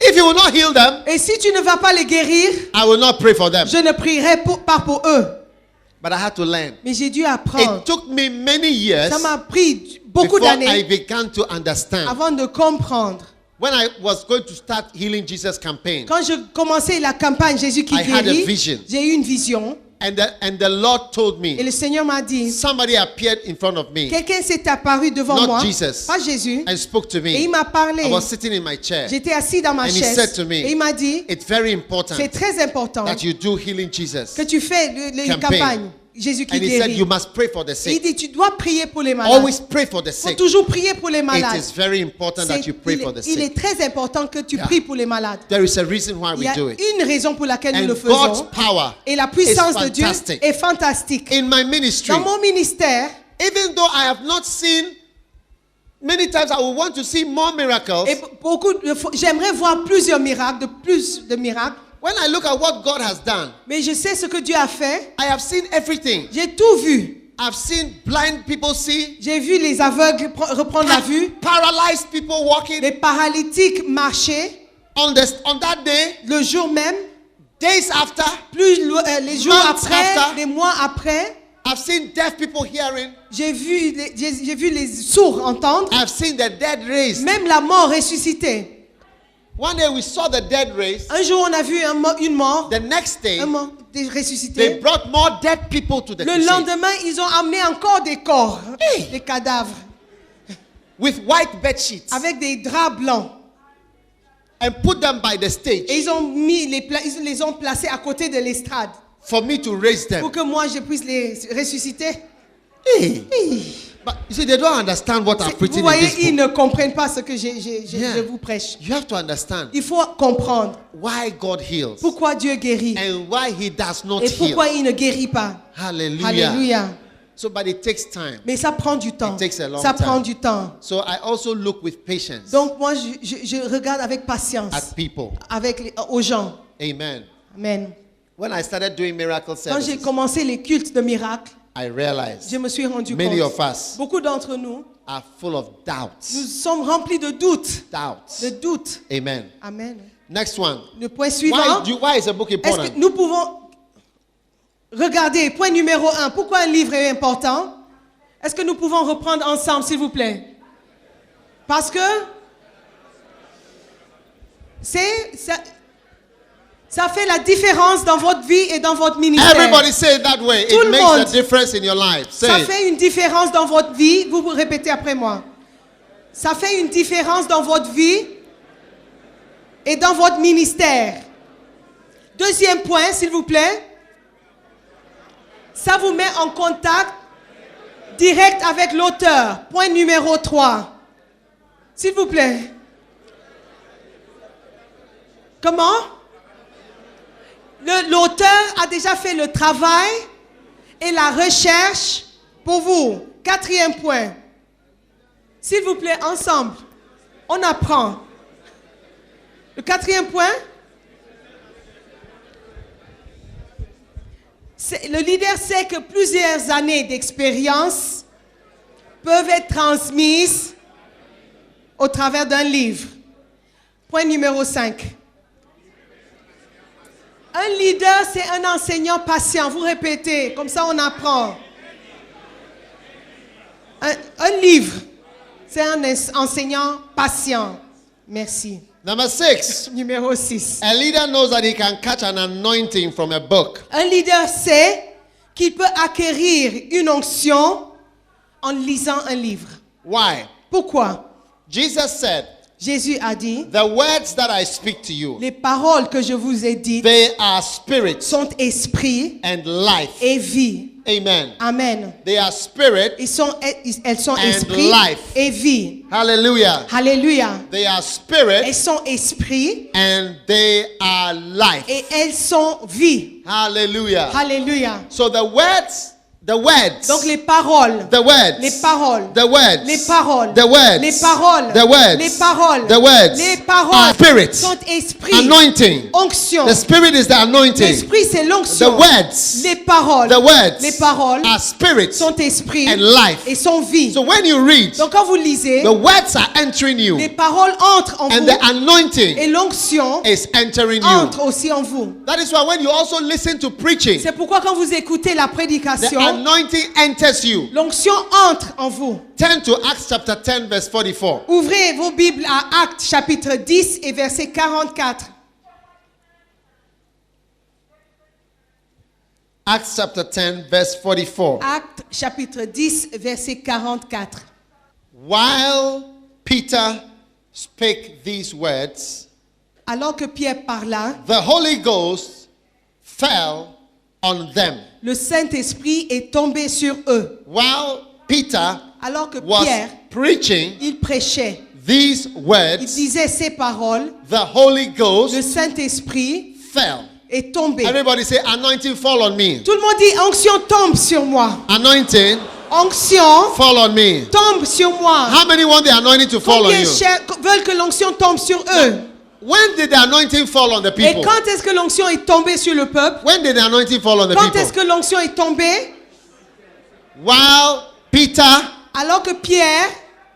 [SPEAKER 1] If you will not heal them,
[SPEAKER 2] Et si tu ne vas pas les guérir,
[SPEAKER 1] I will not pray for them.
[SPEAKER 2] je ne prierai pas pour eux.
[SPEAKER 1] But I had to learn.
[SPEAKER 2] Mais j'ai dû apprendre.
[SPEAKER 1] It took me many years
[SPEAKER 2] Ça m'a pris beaucoup
[SPEAKER 1] before I
[SPEAKER 2] d'années
[SPEAKER 1] began to understand.
[SPEAKER 2] avant de comprendre.
[SPEAKER 1] When I was going to start Healing Jesus campaign,
[SPEAKER 2] Quand je commençais la campagne Jésus qui
[SPEAKER 1] I had a
[SPEAKER 2] guérit,
[SPEAKER 1] vision.
[SPEAKER 2] j'ai eu une vision.
[SPEAKER 1] and the Lord told
[SPEAKER 2] Et
[SPEAKER 1] me,
[SPEAKER 2] le Seigneur m'a dit,
[SPEAKER 1] somebody appeared in front of me
[SPEAKER 2] quelqu'un s'est apparu devant
[SPEAKER 1] Not
[SPEAKER 2] moi,
[SPEAKER 1] Jesus.
[SPEAKER 2] pas Jésus,
[SPEAKER 1] and spoke to
[SPEAKER 2] et il
[SPEAKER 1] me.
[SPEAKER 2] m'a parlé.
[SPEAKER 1] I was sitting in my chair.
[SPEAKER 2] J'étais assis dans ma
[SPEAKER 1] And he
[SPEAKER 2] chaise.
[SPEAKER 1] said to me,
[SPEAKER 2] Et il m'a dit,
[SPEAKER 1] It's very
[SPEAKER 2] c'est
[SPEAKER 1] important
[SPEAKER 2] très important
[SPEAKER 1] that you do Healing Jesus.
[SPEAKER 2] que tu fais une
[SPEAKER 1] Campaign.
[SPEAKER 2] campagne. Jésus qui
[SPEAKER 1] And he said,
[SPEAKER 2] guérit.
[SPEAKER 1] you must pray for the
[SPEAKER 2] Et il
[SPEAKER 1] sick.
[SPEAKER 2] dit, tu dois prier pour les malades.
[SPEAKER 1] Always pray for the
[SPEAKER 2] Il faut
[SPEAKER 1] sick.
[SPEAKER 2] toujours prier pour les
[SPEAKER 1] It
[SPEAKER 2] malades.
[SPEAKER 1] is very important that you pray for the
[SPEAKER 2] Il est
[SPEAKER 1] sick.
[SPEAKER 2] très important que tu
[SPEAKER 1] Yeah.
[SPEAKER 2] pries pour les malades.
[SPEAKER 1] There is a reason why
[SPEAKER 2] Il
[SPEAKER 1] we
[SPEAKER 2] y a
[SPEAKER 1] do it.
[SPEAKER 2] une raison pour laquelle nous
[SPEAKER 1] And
[SPEAKER 2] le
[SPEAKER 1] God's
[SPEAKER 2] faisons.
[SPEAKER 1] power
[SPEAKER 2] Et la puissance
[SPEAKER 1] is
[SPEAKER 2] de Dieu
[SPEAKER 1] fantastic.
[SPEAKER 2] est fantastique.
[SPEAKER 1] In my ministry,
[SPEAKER 2] Dans mon ministère,
[SPEAKER 1] even though I have not seen, many times I would want to see more miracles.
[SPEAKER 2] et j'aimerais voir plusieurs miracles, plus de miracles.
[SPEAKER 1] When I look at what God has done,
[SPEAKER 2] Mais je sais ce que Dieu a fait.
[SPEAKER 1] I have seen everything.
[SPEAKER 2] J'ai tout vu.
[SPEAKER 1] I've seen blind people see,
[SPEAKER 2] J'ai vu les aveugles reprendre la vue,
[SPEAKER 1] paralyzed people walking.
[SPEAKER 2] les paralytiques marcher.
[SPEAKER 1] On that day,
[SPEAKER 2] Le jour même,
[SPEAKER 1] days after,
[SPEAKER 2] les jours
[SPEAKER 1] Months
[SPEAKER 2] après,
[SPEAKER 1] after.
[SPEAKER 2] les mois après,
[SPEAKER 1] I've seen deaf people hearing.
[SPEAKER 2] j'ai vu les sourds entendre.
[SPEAKER 1] I've seen the dead raised.
[SPEAKER 2] Même la mort ressuscitée.
[SPEAKER 1] One day we saw the dead raised.
[SPEAKER 2] Un jour, on a vu une mort,
[SPEAKER 1] The next day,
[SPEAKER 2] un mort
[SPEAKER 1] they
[SPEAKER 2] ressuscité.
[SPEAKER 1] brought more dead people to the
[SPEAKER 2] Le
[SPEAKER 1] crusade
[SPEAKER 2] lendemain, ils ont amené encore des corps,
[SPEAKER 1] Hey.
[SPEAKER 2] des cadavres,
[SPEAKER 1] with white bed sheets
[SPEAKER 2] avec des draps blancs.
[SPEAKER 1] and put them by the stage
[SPEAKER 2] Et ils les ont placés à côté de l'estrade
[SPEAKER 1] for me to raise them.
[SPEAKER 2] pour que moi, je puisse les ressusciter.
[SPEAKER 1] Hey. But you see, they don't understand what I'm
[SPEAKER 2] Vous
[SPEAKER 1] preaching in
[SPEAKER 2] voyez,
[SPEAKER 1] this
[SPEAKER 2] ils
[SPEAKER 1] book.
[SPEAKER 2] ne comprennent pas ce que
[SPEAKER 1] Yeah.
[SPEAKER 2] je vous prêche.
[SPEAKER 1] You have to understand
[SPEAKER 2] Il faut comprendre
[SPEAKER 1] why God heals
[SPEAKER 2] pourquoi Dieu guérit
[SPEAKER 1] and why He does not
[SPEAKER 2] et
[SPEAKER 1] heal.
[SPEAKER 2] pourquoi il ne guérit pas.
[SPEAKER 1] Hallelujah.
[SPEAKER 2] Alléluia.
[SPEAKER 1] So, but it takes time.
[SPEAKER 2] Mais ça prend du temps.
[SPEAKER 1] It takes a long
[SPEAKER 2] Ça
[SPEAKER 1] time.
[SPEAKER 2] prend du temps.
[SPEAKER 1] So I also look with patience
[SPEAKER 2] Donc moi, je regarde avec patience
[SPEAKER 1] at people.
[SPEAKER 2] aux gens.
[SPEAKER 1] Amen.
[SPEAKER 2] Amen.
[SPEAKER 1] When I started doing miracle
[SPEAKER 2] Quand j'ai
[SPEAKER 1] services,
[SPEAKER 2] commencé les cultes de miracles,
[SPEAKER 1] I realized
[SPEAKER 2] je me suis rendu
[SPEAKER 1] many
[SPEAKER 2] compte.
[SPEAKER 1] of us
[SPEAKER 2] Beaucoup d'entre nous,
[SPEAKER 1] are full of
[SPEAKER 2] nous
[SPEAKER 1] doubts.
[SPEAKER 2] sommes remplis de doutes.
[SPEAKER 1] Doubts.
[SPEAKER 2] De doutes.
[SPEAKER 1] Amen.
[SPEAKER 2] Amen.
[SPEAKER 1] Next one.
[SPEAKER 2] Le point suivant.
[SPEAKER 1] Why is a book
[SPEAKER 2] Est-ce
[SPEAKER 1] important?
[SPEAKER 2] que nous pouvons regarder, point numéro 1, pourquoi un livre est important? Est-ce que nous pouvons reprendre ensemble, s'il vous plaît? Parce que ça fait la différence dans votre vie et dans votre ministère.
[SPEAKER 1] Everybody say it that way.
[SPEAKER 2] Tout
[SPEAKER 1] It
[SPEAKER 2] le
[SPEAKER 1] makes
[SPEAKER 2] monde.
[SPEAKER 1] a difference in your life.
[SPEAKER 2] Ça
[SPEAKER 1] Say it.
[SPEAKER 2] fait une différence dans votre vie. Vous répétez après moi. Ça fait une différence dans votre vie et dans votre ministère. Deuxième point, s'il vous plaît. Ça vous met en contact direct avec l'auteur. Point numéro 3. S'il vous plaît. Comment? L'auteur a déjà fait le travail et la recherche pour vous. Quatrième point. S'il vous plaît, ensemble, on apprend. Le quatrième point. Le leader sait que plusieurs années d'expérience peuvent être transmises au travers d'un livre. Point numéro 5. Un leader, c'est un enseignant patient. Vous répétez, comme ça on apprend. Un livre, c'est un enseignant patient. Merci.
[SPEAKER 1] Number 6.
[SPEAKER 2] Numéro 6.
[SPEAKER 1] A leader knows that he can catch an anointing from a book.
[SPEAKER 2] Un leader sait qu'il peut acquérir une onction en lisant un livre.
[SPEAKER 1] Why?
[SPEAKER 2] Pourquoi?
[SPEAKER 1] Jesus said,
[SPEAKER 2] Jésus a dit,
[SPEAKER 1] the words that I speak to you,
[SPEAKER 2] les paroles que je vous ai dites
[SPEAKER 1] they are spirit
[SPEAKER 2] sont esprit
[SPEAKER 1] and life.
[SPEAKER 2] et vie.
[SPEAKER 1] Amen.
[SPEAKER 2] Amen.
[SPEAKER 1] They are spirit.
[SPEAKER 2] Elles sont
[SPEAKER 1] And
[SPEAKER 2] esprit
[SPEAKER 1] life.
[SPEAKER 2] et vie.
[SPEAKER 1] Hallelujah.
[SPEAKER 2] Alléluia.
[SPEAKER 1] They are spirit
[SPEAKER 2] Elles sont esprit
[SPEAKER 1] and they are life.
[SPEAKER 2] et elles sont vie.
[SPEAKER 1] Hallelujah.
[SPEAKER 2] Alléluia.
[SPEAKER 1] So the The words.
[SPEAKER 2] Donc les paroles.
[SPEAKER 1] The words.
[SPEAKER 2] Les paroles.
[SPEAKER 1] The words.
[SPEAKER 2] Les paroles.
[SPEAKER 1] The words.
[SPEAKER 2] Les paroles.
[SPEAKER 1] The words.
[SPEAKER 2] Les paroles.
[SPEAKER 1] The words.
[SPEAKER 2] Les
[SPEAKER 1] Are
[SPEAKER 2] paroles
[SPEAKER 1] spirit.
[SPEAKER 2] sont esprit.
[SPEAKER 1] Anointing.
[SPEAKER 2] Onction.
[SPEAKER 1] The spirit is the anointing.
[SPEAKER 2] L'esprit c'est
[SPEAKER 1] The
[SPEAKER 2] l'onction.
[SPEAKER 1] words.
[SPEAKER 2] Les paroles.
[SPEAKER 1] The words.
[SPEAKER 2] Les paroles
[SPEAKER 1] Are spirit
[SPEAKER 2] sont esprit
[SPEAKER 1] and life.
[SPEAKER 2] et sont vie.
[SPEAKER 1] So when you read,
[SPEAKER 2] Donc quand vous lisez,
[SPEAKER 1] the words are entering
[SPEAKER 2] les
[SPEAKER 1] you,
[SPEAKER 2] paroles entrent en
[SPEAKER 1] and
[SPEAKER 2] vous
[SPEAKER 1] the anointing
[SPEAKER 2] et l'onction
[SPEAKER 1] is entering you.
[SPEAKER 2] entre aussi en vous.
[SPEAKER 1] That is why when you also listen to preaching,
[SPEAKER 2] C'est pourquoi quand vous écoutez la
[SPEAKER 1] the
[SPEAKER 2] prédication,
[SPEAKER 1] anointing enters you.
[SPEAKER 2] l'onction entre en vous.
[SPEAKER 1] Turn to Acts chapter 10, verse 44.
[SPEAKER 2] Ouvrez vos Bibles à Actes chapitre 10 et verset 44.
[SPEAKER 1] Acts chapter 10, verse 44.
[SPEAKER 2] Actes chapitre 10 verset 44.
[SPEAKER 1] While Peter spake these words,
[SPEAKER 2] Alors que Pierre parla,
[SPEAKER 1] the Holy Ghost fell on them.
[SPEAKER 2] le Saint-Esprit est tombé sur eux.
[SPEAKER 1] While Peter
[SPEAKER 2] Alors que
[SPEAKER 1] was
[SPEAKER 2] Pierre,
[SPEAKER 1] preaching
[SPEAKER 2] il prêchait,
[SPEAKER 1] these
[SPEAKER 2] il
[SPEAKER 1] words,
[SPEAKER 2] disait ces paroles,
[SPEAKER 1] the Holy
[SPEAKER 2] le
[SPEAKER 1] Ghost
[SPEAKER 2] Saint-Esprit
[SPEAKER 1] fell.
[SPEAKER 2] est tombé.
[SPEAKER 1] Everybody say, anointing fall on me.
[SPEAKER 2] Tout le monde dit, onction tombe sur moi.
[SPEAKER 1] Anointing
[SPEAKER 2] Onction
[SPEAKER 1] fall on me.
[SPEAKER 2] tombe sur moi.
[SPEAKER 1] How many want the anointing to fall on
[SPEAKER 2] Combien
[SPEAKER 1] you?
[SPEAKER 2] veulent que l'onction tombe sur eux?
[SPEAKER 1] When did the anointing fall on the
[SPEAKER 2] Et
[SPEAKER 1] people?
[SPEAKER 2] quand est-ce que l'onction est tombée sur le peuple?
[SPEAKER 1] When did the anointing fall on the
[SPEAKER 2] Quand est-ce
[SPEAKER 1] people?
[SPEAKER 2] que l'onction est tombée?
[SPEAKER 1] While Peter
[SPEAKER 2] Alors que Pierre,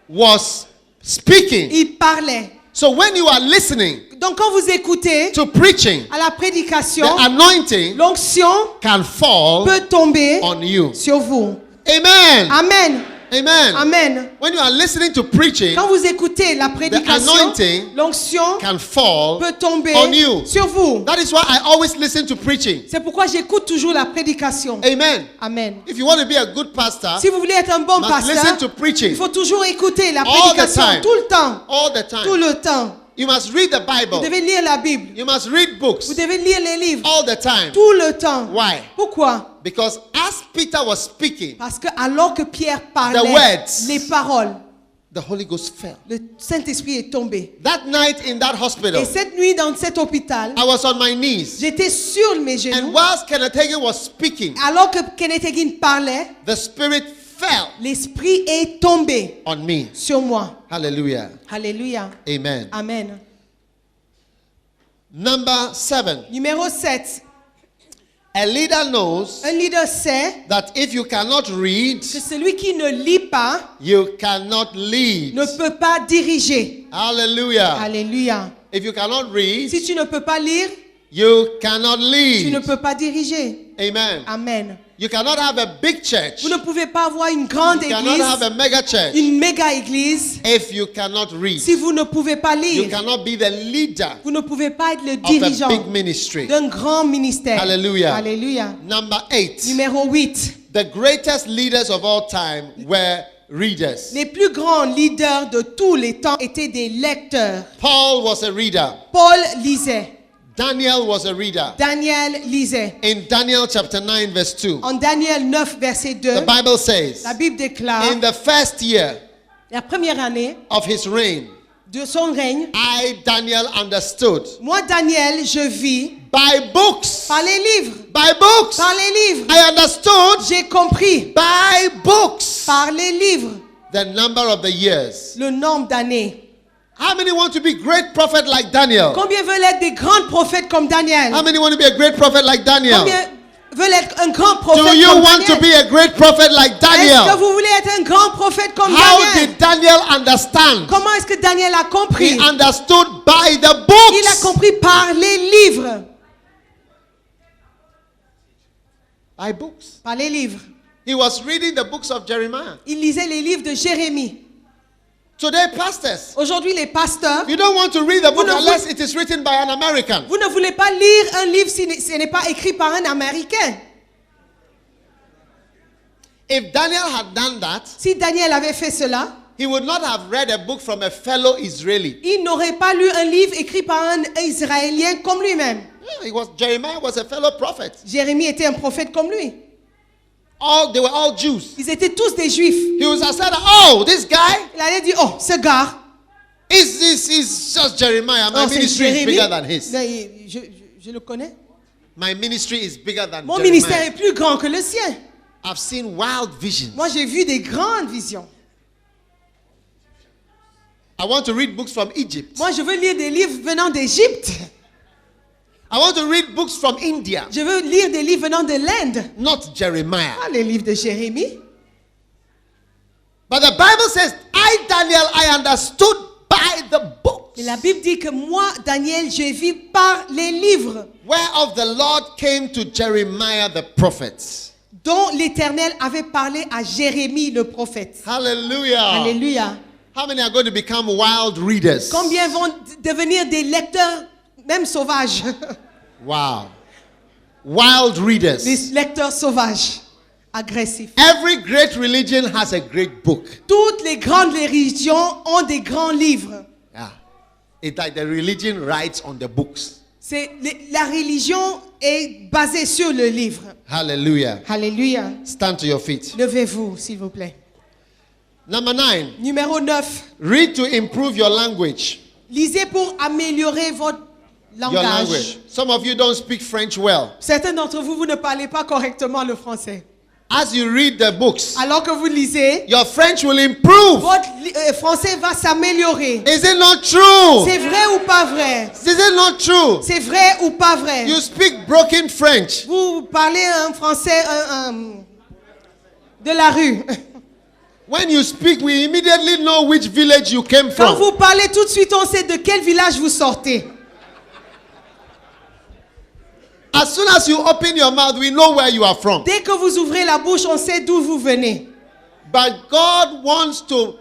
[SPEAKER 1] was speaking.
[SPEAKER 2] il parlait.
[SPEAKER 1] So when you are listening
[SPEAKER 2] Donc quand vous écoutez
[SPEAKER 1] to preaching,
[SPEAKER 2] à la prédication,
[SPEAKER 1] the anointing
[SPEAKER 2] l'onction
[SPEAKER 1] can fall
[SPEAKER 2] peut tomber
[SPEAKER 1] on you.
[SPEAKER 2] sur vous.
[SPEAKER 1] Amen.
[SPEAKER 2] Amen.
[SPEAKER 1] Amen.
[SPEAKER 2] Amen.
[SPEAKER 1] When you are listening to preaching,
[SPEAKER 2] Quand vous écoutez la prédication,
[SPEAKER 1] anointing
[SPEAKER 2] l'onction
[SPEAKER 1] can fall
[SPEAKER 2] peut tomber
[SPEAKER 1] on you.
[SPEAKER 2] sur vous.
[SPEAKER 1] That is why I always listen to preaching.
[SPEAKER 2] C'est pourquoi j'écoute toujours la prédication.
[SPEAKER 1] Amen.
[SPEAKER 2] Amen.
[SPEAKER 1] If you want to be a good pastor,
[SPEAKER 2] Si vous voulez être un bon
[SPEAKER 1] you must listen
[SPEAKER 2] pasteur,
[SPEAKER 1] to preaching
[SPEAKER 2] il faut toujours écouter la
[SPEAKER 1] All the
[SPEAKER 2] prédication
[SPEAKER 1] time.
[SPEAKER 2] tout le temps.
[SPEAKER 1] all the
[SPEAKER 2] Tout
[SPEAKER 1] time.
[SPEAKER 2] le temps.
[SPEAKER 1] You must read the
[SPEAKER 2] Vous
[SPEAKER 1] Bible.
[SPEAKER 2] devez lire la Bible.
[SPEAKER 1] You must read books
[SPEAKER 2] Vous devez lire les livres
[SPEAKER 1] all the time.
[SPEAKER 2] tout le temps.
[SPEAKER 1] Why?
[SPEAKER 2] Pourquoi?
[SPEAKER 1] Because as Peter was speaking,
[SPEAKER 2] Parce que alors que Pierre parlait,
[SPEAKER 1] The words.
[SPEAKER 2] les paroles,
[SPEAKER 1] the Holy Ghost fell.
[SPEAKER 2] le Saint-Esprit est tombé.
[SPEAKER 1] That night in that hospital,
[SPEAKER 2] Et cette nuit dans cet hôpital,
[SPEAKER 1] I was on my knees.
[SPEAKER 2] j'étais sur mes
[SPEAKER 1] And
[SPEAKER 2] genoux.
[SPEAKER 1] whilst Kenneth Hagin was speaking,
[SPEAKER 2] Alors que Kenneth Hagin parlait,
[SPEAKER 1] the Spirit fell
[SPEAKER 2] l'Esprit est tombé
[SPEAKER 1] on me.
[SPEAKER 2] sur moi.
[SPEAKER 1] Hallelujah.
[SPEAKER 2] Alléluia.
[SPEAKER 1] Amen.
[SPEAKER 2] Amen.
[SPEAKER 1] Number 7.
[SPEAKER 2] Numéro 7.
[SPEAKER 1] A leader knows
[SPEAKER 2] Un leader sait
[SPEAKER 1] that if you cannot read,
[SPEAKER 2] que celui qui ne lit pas
[SPEAKER 1] you cannot lead.
[SPEAKER 2] ne peut pas diriger.
[SPEAKER 1] Hallelujah.
[SPEAKER 2] Alléluia.
[SPEAKER 1] If you cannot read,
[SPEAKER 2] Si tu ne peux pas lire,
[SPEAKER 1] you cannot
[SPEAKER 2] tu ne
[SPEAKER 1] lead.
[SPEAKER 2] peux pas diriger.
[SPEAKER 1] Amen.
[SPEAKER 2] Amen.
[SPEAKER 1] You cannot have a big church.
[SPEAKER 2] Vous ne pouvez pas avoir une grande
[SPEAKER 1] You cannot have
[SPEAKER 2] église,
[SPEAKER 1] a mega church
[SPEAKER 2] une méga église,
[SPEAKER 1] if you cannot read.
[SPEAKER 2] si vous ne pouvez pas
[SPEAKER 1] You
[SPEAKER 2] lire.
[SPEAKER 1] cannot be the leader
[SPEAKER 2] Vous ne pouvez pas être le
[SPEAKER 1] of a
[SPEAKER 2] dirigeant
[SPEAKER 1] big ministry.
[SPEAKER 2] d'un grand ministère.
[SPEAKER 1] Hallelujah.
[SPEAKER 2] Alléluia.
[SPEAKER 1] Number 8.
[SPEAKER 2] Numéro 8.
[SPEAKER 1] The greatest leaders of all time were readers.
[SPEAKER 2] Les plus grands leaders de tous les temps étaient des lecteurs.
[SPEAKER 1] Paul was a reader.
[SPEAKER 2] Paul lisait.
[SPEAKER 1] Daniel was a reader.
[SPEAKER 2] Daniel lisait.
[SPEAKER 1] In Daniel chapter 9 verse 2,
[SPEAKER 2] En Daniel 9, verset 2,
[SPEAKER 1] the Bible says,
[SPEAKER 2] la Bible déclare,
[SPEAKER 1] in the first year
[SPEAKER 2] la première année
[SPEAKER 1] of his reign,
[SPEAKER 2] de son règne,
[SPEAKER 1] I, Daniel, understood
[SPEAKER 2] moi, Daniel, je vis
[SPEAKER 1] by books.
[SPEAKER 2] par les livres.
[SPEAKER 1] By books.
[SPEAKER 2] Par les livres.
[SPEAKER 1] I understood
[SPEAKER 2] J'ai compris
[SPEAKER 1] by books
[SPEAKER 2] par les livres
[SPEAKER 1] the number of the years.
[SPEAKER 2] le nombre d'années.
[SPEAKER 1] How many want to be great prophet like Daniel?
[SPEAKER 2] Combien veulent être des grands prophètes comme Daniel?
[SPEAKER 1] How many want to be a great prophet like Daniel?
[SPEAKER 2] Combien veulent être un grand prophète
[SPEAKER 1] Do you
[SPEAKER 2] comme
[SPEAKER 1] want to
[SPEAKER 2] Daniel?
[SPEAKER 1] be a great prophet like
[SPEAKER 2] Est-ce que
[SPEAKER 1] Daniel?
[SPEAKER 2] vous voulez être un grand prophète comme
[SPEAKER 1] How
[SPEAKER 2] Daniel?
[SPEAKER 1] did Daniel understand?
[SPEAKER 2] Comment est-ce que Daniel a compris?
[SPEAKER 1] He understood by the
[SPEAKER 2] Il a
[SPEAKER 1] books.
[SPEAKER 2] compris par les livres.
[SPEAKER 1] By books.
[SPEAKER 2] Par les livres.
[SPEAKER 1] He was reading the books of Jeremiah.
[SPEAKER 2] Il lisait les livres de Jérémie.
[SPEAKER 1] Today, pastors,
[SPEAKER 2] Aujourd'hui, les pasteurs,
[SPEAKER 1] you don't want to read the book
[SPEAKER 2] Vous ne
[SPEAKER 1] unless it is written by an American.
[SPEAKER 2] vous ne voulez pas lire un livre si ce n'est pas écrit par un Américain.
[SPEAKER 1] If Daniel had done that,
[SPEAKER 2] Si Daniel avait fait cela,
[SPEAKER 1] he would not have read a book from a fellow Israeli.
[SPEAKER 2] il n'aurait pas lu un livre écrit par un Israélien comme lui-même.
[SPEAKER 1] Yeah, Jeremiah was a fellow prophet.
[SPEAKER 2] Jérémie était un prophète comme lui.
[SPEAKER 1] They were all Jews.
[SPEAKER 2] Ils étaient tous des Juifs.
[SPEAKER 1] He was said, oh, this guy
[SPEAKER 2] Il allait dire, oh, ce gars,
[SPEAKER 1] is just Jeremiah. My
[SPEAKER 2] oh, c'est
[SPEAKER 1] ministry is
[SPEAKER 2] Jérémie.
[SPEAKER 1] bigger than his.
[SPEAKER 2] Non, je le connais.
[SPEAKER 1] My ministry is bigger than
[SPEAKER 2] Mon ministère
[SPEAKER 1] Jeremiah.
[SPEAKER 2] est plus grand que le sien.
[SPEAKER 1] I've seen wild visions.
[SPEAKER 2] Moi, j'ai vu des grandes visions.
[SPEAKER 1] I want to read books from Egypt.
[SPEAKER 2] Moi, je veux lire des livres venant d'Égypte.
[SPEAKER 1] I want to read books from India.
[SPEAKER 2] Je veux lire des livres venant de l'Inde.
[SPEAKER 1] Not Jeremiah.
[SPEAKER 2] Pas les livres de Jérémie.
[SPEAKER 1] But the Bible says, I, Daniel, I understood by the books.
[SPEAKER 2] Et la Bible dit que moi, Daniel, j'ai vu par les livres
[SPEAKER 1] Whereof the Lord came to Jeremiah the prophet.
[SPEAKER 2] dont l'Éternel avait parlé à Jérémie le prophète.
[SPEAKER 1] Hallelujah.
[SPEAKER 2] Alléluia.
[SPEAKER 1] How many are going to become wild readers?
[SPEAKER 2] Combien vont devenir des lecteurs, même sauvages?
[SPEAKER 1] Wow. Wild readers.
[SPEAKER 2] Des lecteurs sauvages, agressifs.
[SPEAKER 1] Every great religion has a great book.
[SPEAKER 2] Toutes les grandes religions ont des grands livres.
[SPEAKER 1] Yeah. It's like the religion writes on the books.
[SPEAKER 2] La religion est basée sur le livre.
[SPEAKER 1] Hallelujah.
[SPEAKER 2] Alléluia.
[SPEAKER 1] Stand to your feet.
[SPEAKER 2] Levez-vous, s'il vous plaît.
[SPEAKER 1] Number 9.
[SPEAKER 2] Numéro 9.
[SPEAKER 1] Read to improve your language.
[SPEAKER 2] Lisez pour améliorer votre
[SPEAKER 1] Your
[SPEAKER 2] langage.
[SPEAKER 1] language. Some of you don't speak French well.
[SPEAKER 2] Certains d'entre vous, vous ne parlez pas correctement le français.
[SPEAKER 1] As you read the books,
[SPEAKER 2] Alors que vous lisez,
[SPEAKER 1] your French will improve.
[SPEAKER 2] votre français va s'améliorer.
[SPEAKER 1] Is it not true?
[SPEAKER 2] C'est vrai ou pas vrai?
[SPEAKER 1] Is it not true?
[SPEAKER 2] C'est vrai ou pas vrai?
[SPEAKER 1] You speak broken French.
[SPEAKER 2] Vous parlez un français de la rue.
[SPEAKER 1] When you speak, we immediately know which village you came
[SPEAKER 2] Quand
[SPEAKER 1] from.
[SPEAKER 2] vous parlez, tout de suite, on sait de quel village vous sortez.
[SPEAKER 1] As soon as you open your mouth, we know where you are from.
[SPEAKER 2] Dès que vous ouvrez la bouche, on sait d'où vous venez.
[SPEAKER 1] But God wants to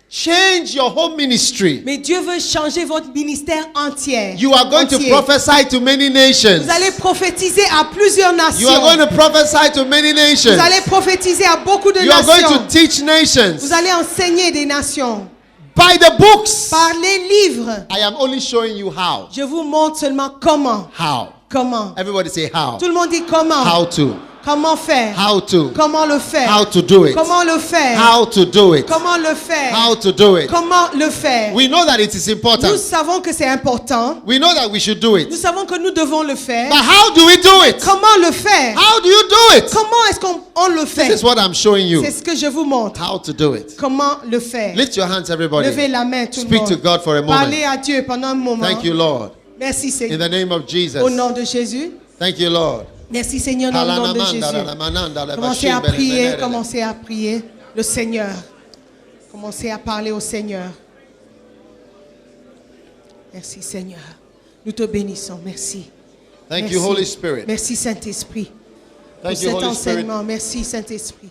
[SPEAKER 1] change your whole ministry.
[SPEAKER 2] Mais Dieu veut changer votre ministère entier.
[SPEAKER 1] You are going to
[SPEAKER 2] Entier.
[SPEAKER 1] prophesy to many nations.
[SPEAKER 2] Vous allez prophétiser à plusieurs nations.
[SPEAKER 1] You are going to prophesy to many nations.
[SPEAKER 2] Vous allez prophétiser à beaucoup de
[SPEAKER 1] You are going
[SPEAKER 2] nations.
[SPEAKER 1] to teach nations.
[SPEAKER 2] Vous allez enseigner des nations.
[SPEAKER 1] By the books.
[SPEAKER 2] Par les livres.
[SPEAKER 1] I am only showing you how.
[SPEAKER 2] Je vous montre seulement comment.
[SPEAKER 1] How.
[SPEAKER 2] Comment.
[SPEAKER 1] Everybody say how.
[SPEAKER 2] Tout le monde dit comment.
[SPEAKER 1] How to.
[SPEAKER 2] Comment faire.
[SPEAKER 1] How to.
[SPEAKER 2] Comment le faire.
[SPEAKER 1] How to do it.
[SPEAKER 2] Comment le faire.
[SPEAKER 1] How to do it.
[SPEAKER 2] Comment le faire.
[SPEAKER 1] How to do it.
[SPEAKER 2] Comment le faire.
[SPEAKER 1] We know that it is
[SPEAKER 2] Nous
[SPEAKER 1] important.
[SPEAKER 2] savons que c'est important.
[SPEAKER 1] We know that we should do
[SPEAKER 2] Nous
[SPEAKER 1] it.
[SPEAKER 2] savons que nous devons le faire.
[SPEAKER 1] But how do we do it?
[SPEAKER 2] Comment le faire?
[SPEAKER 1] How do you do it?
[SPEAKER 2] Comment est-ce qu'on le
[SPEAKER 1] This
[SPEAKER 2] fait?
[SPEAKER 1] is what I'm showing you.
[SPEAKER 2] C'est ce que je vous montre.
[SPEAKER 1] How to do it.
[SPEAKER 2] Comment le faire?
[SPEAKER 1] Lift your hands, everybody.
[SPEAKER 2] Levez la main, tout le
[SPEAKER 1] Speak to
[SPEAKER 2] monde.
[SPEAKER 1] God for a
[SPEAKER 2] Parlez
[SPEAKER 1] moment.
[SPEAKER 2] à Dieu pendant un moment.
[SPEAKER 1] Thank you, Lord.
[SPEAKER 2] Merci
[SPEAKER 1] In
[SPEAKER 2] Seigneur.
[SPEAKER 1] the name of Jesus.
[SPEAKER 2] Au nom de Jésus.
[SPEAKER 1] Thank you, Lord.
[SPEAKER 2] Merci Seigneur dans le nom de Jésus. Commencez à prier, commencez à prier le Seigneur. Commencez à parler au Seigneur. Merci Seigneur. Nous te bénissons. Merci.
[SPEAKER 1] Thank
[SPEAKER 2] Merci.
[SPEAKER 1] you, Holy Spirit.
[SPEAKER 2] Merci Saint-Esprit. Pour
[SPEAKER 1] Thank you,
[SPEAKER 2] cet
[SPEAKER 1] Holy Spirit.
[SPEAKER 2] enseignement. Merci Saint-Esprit.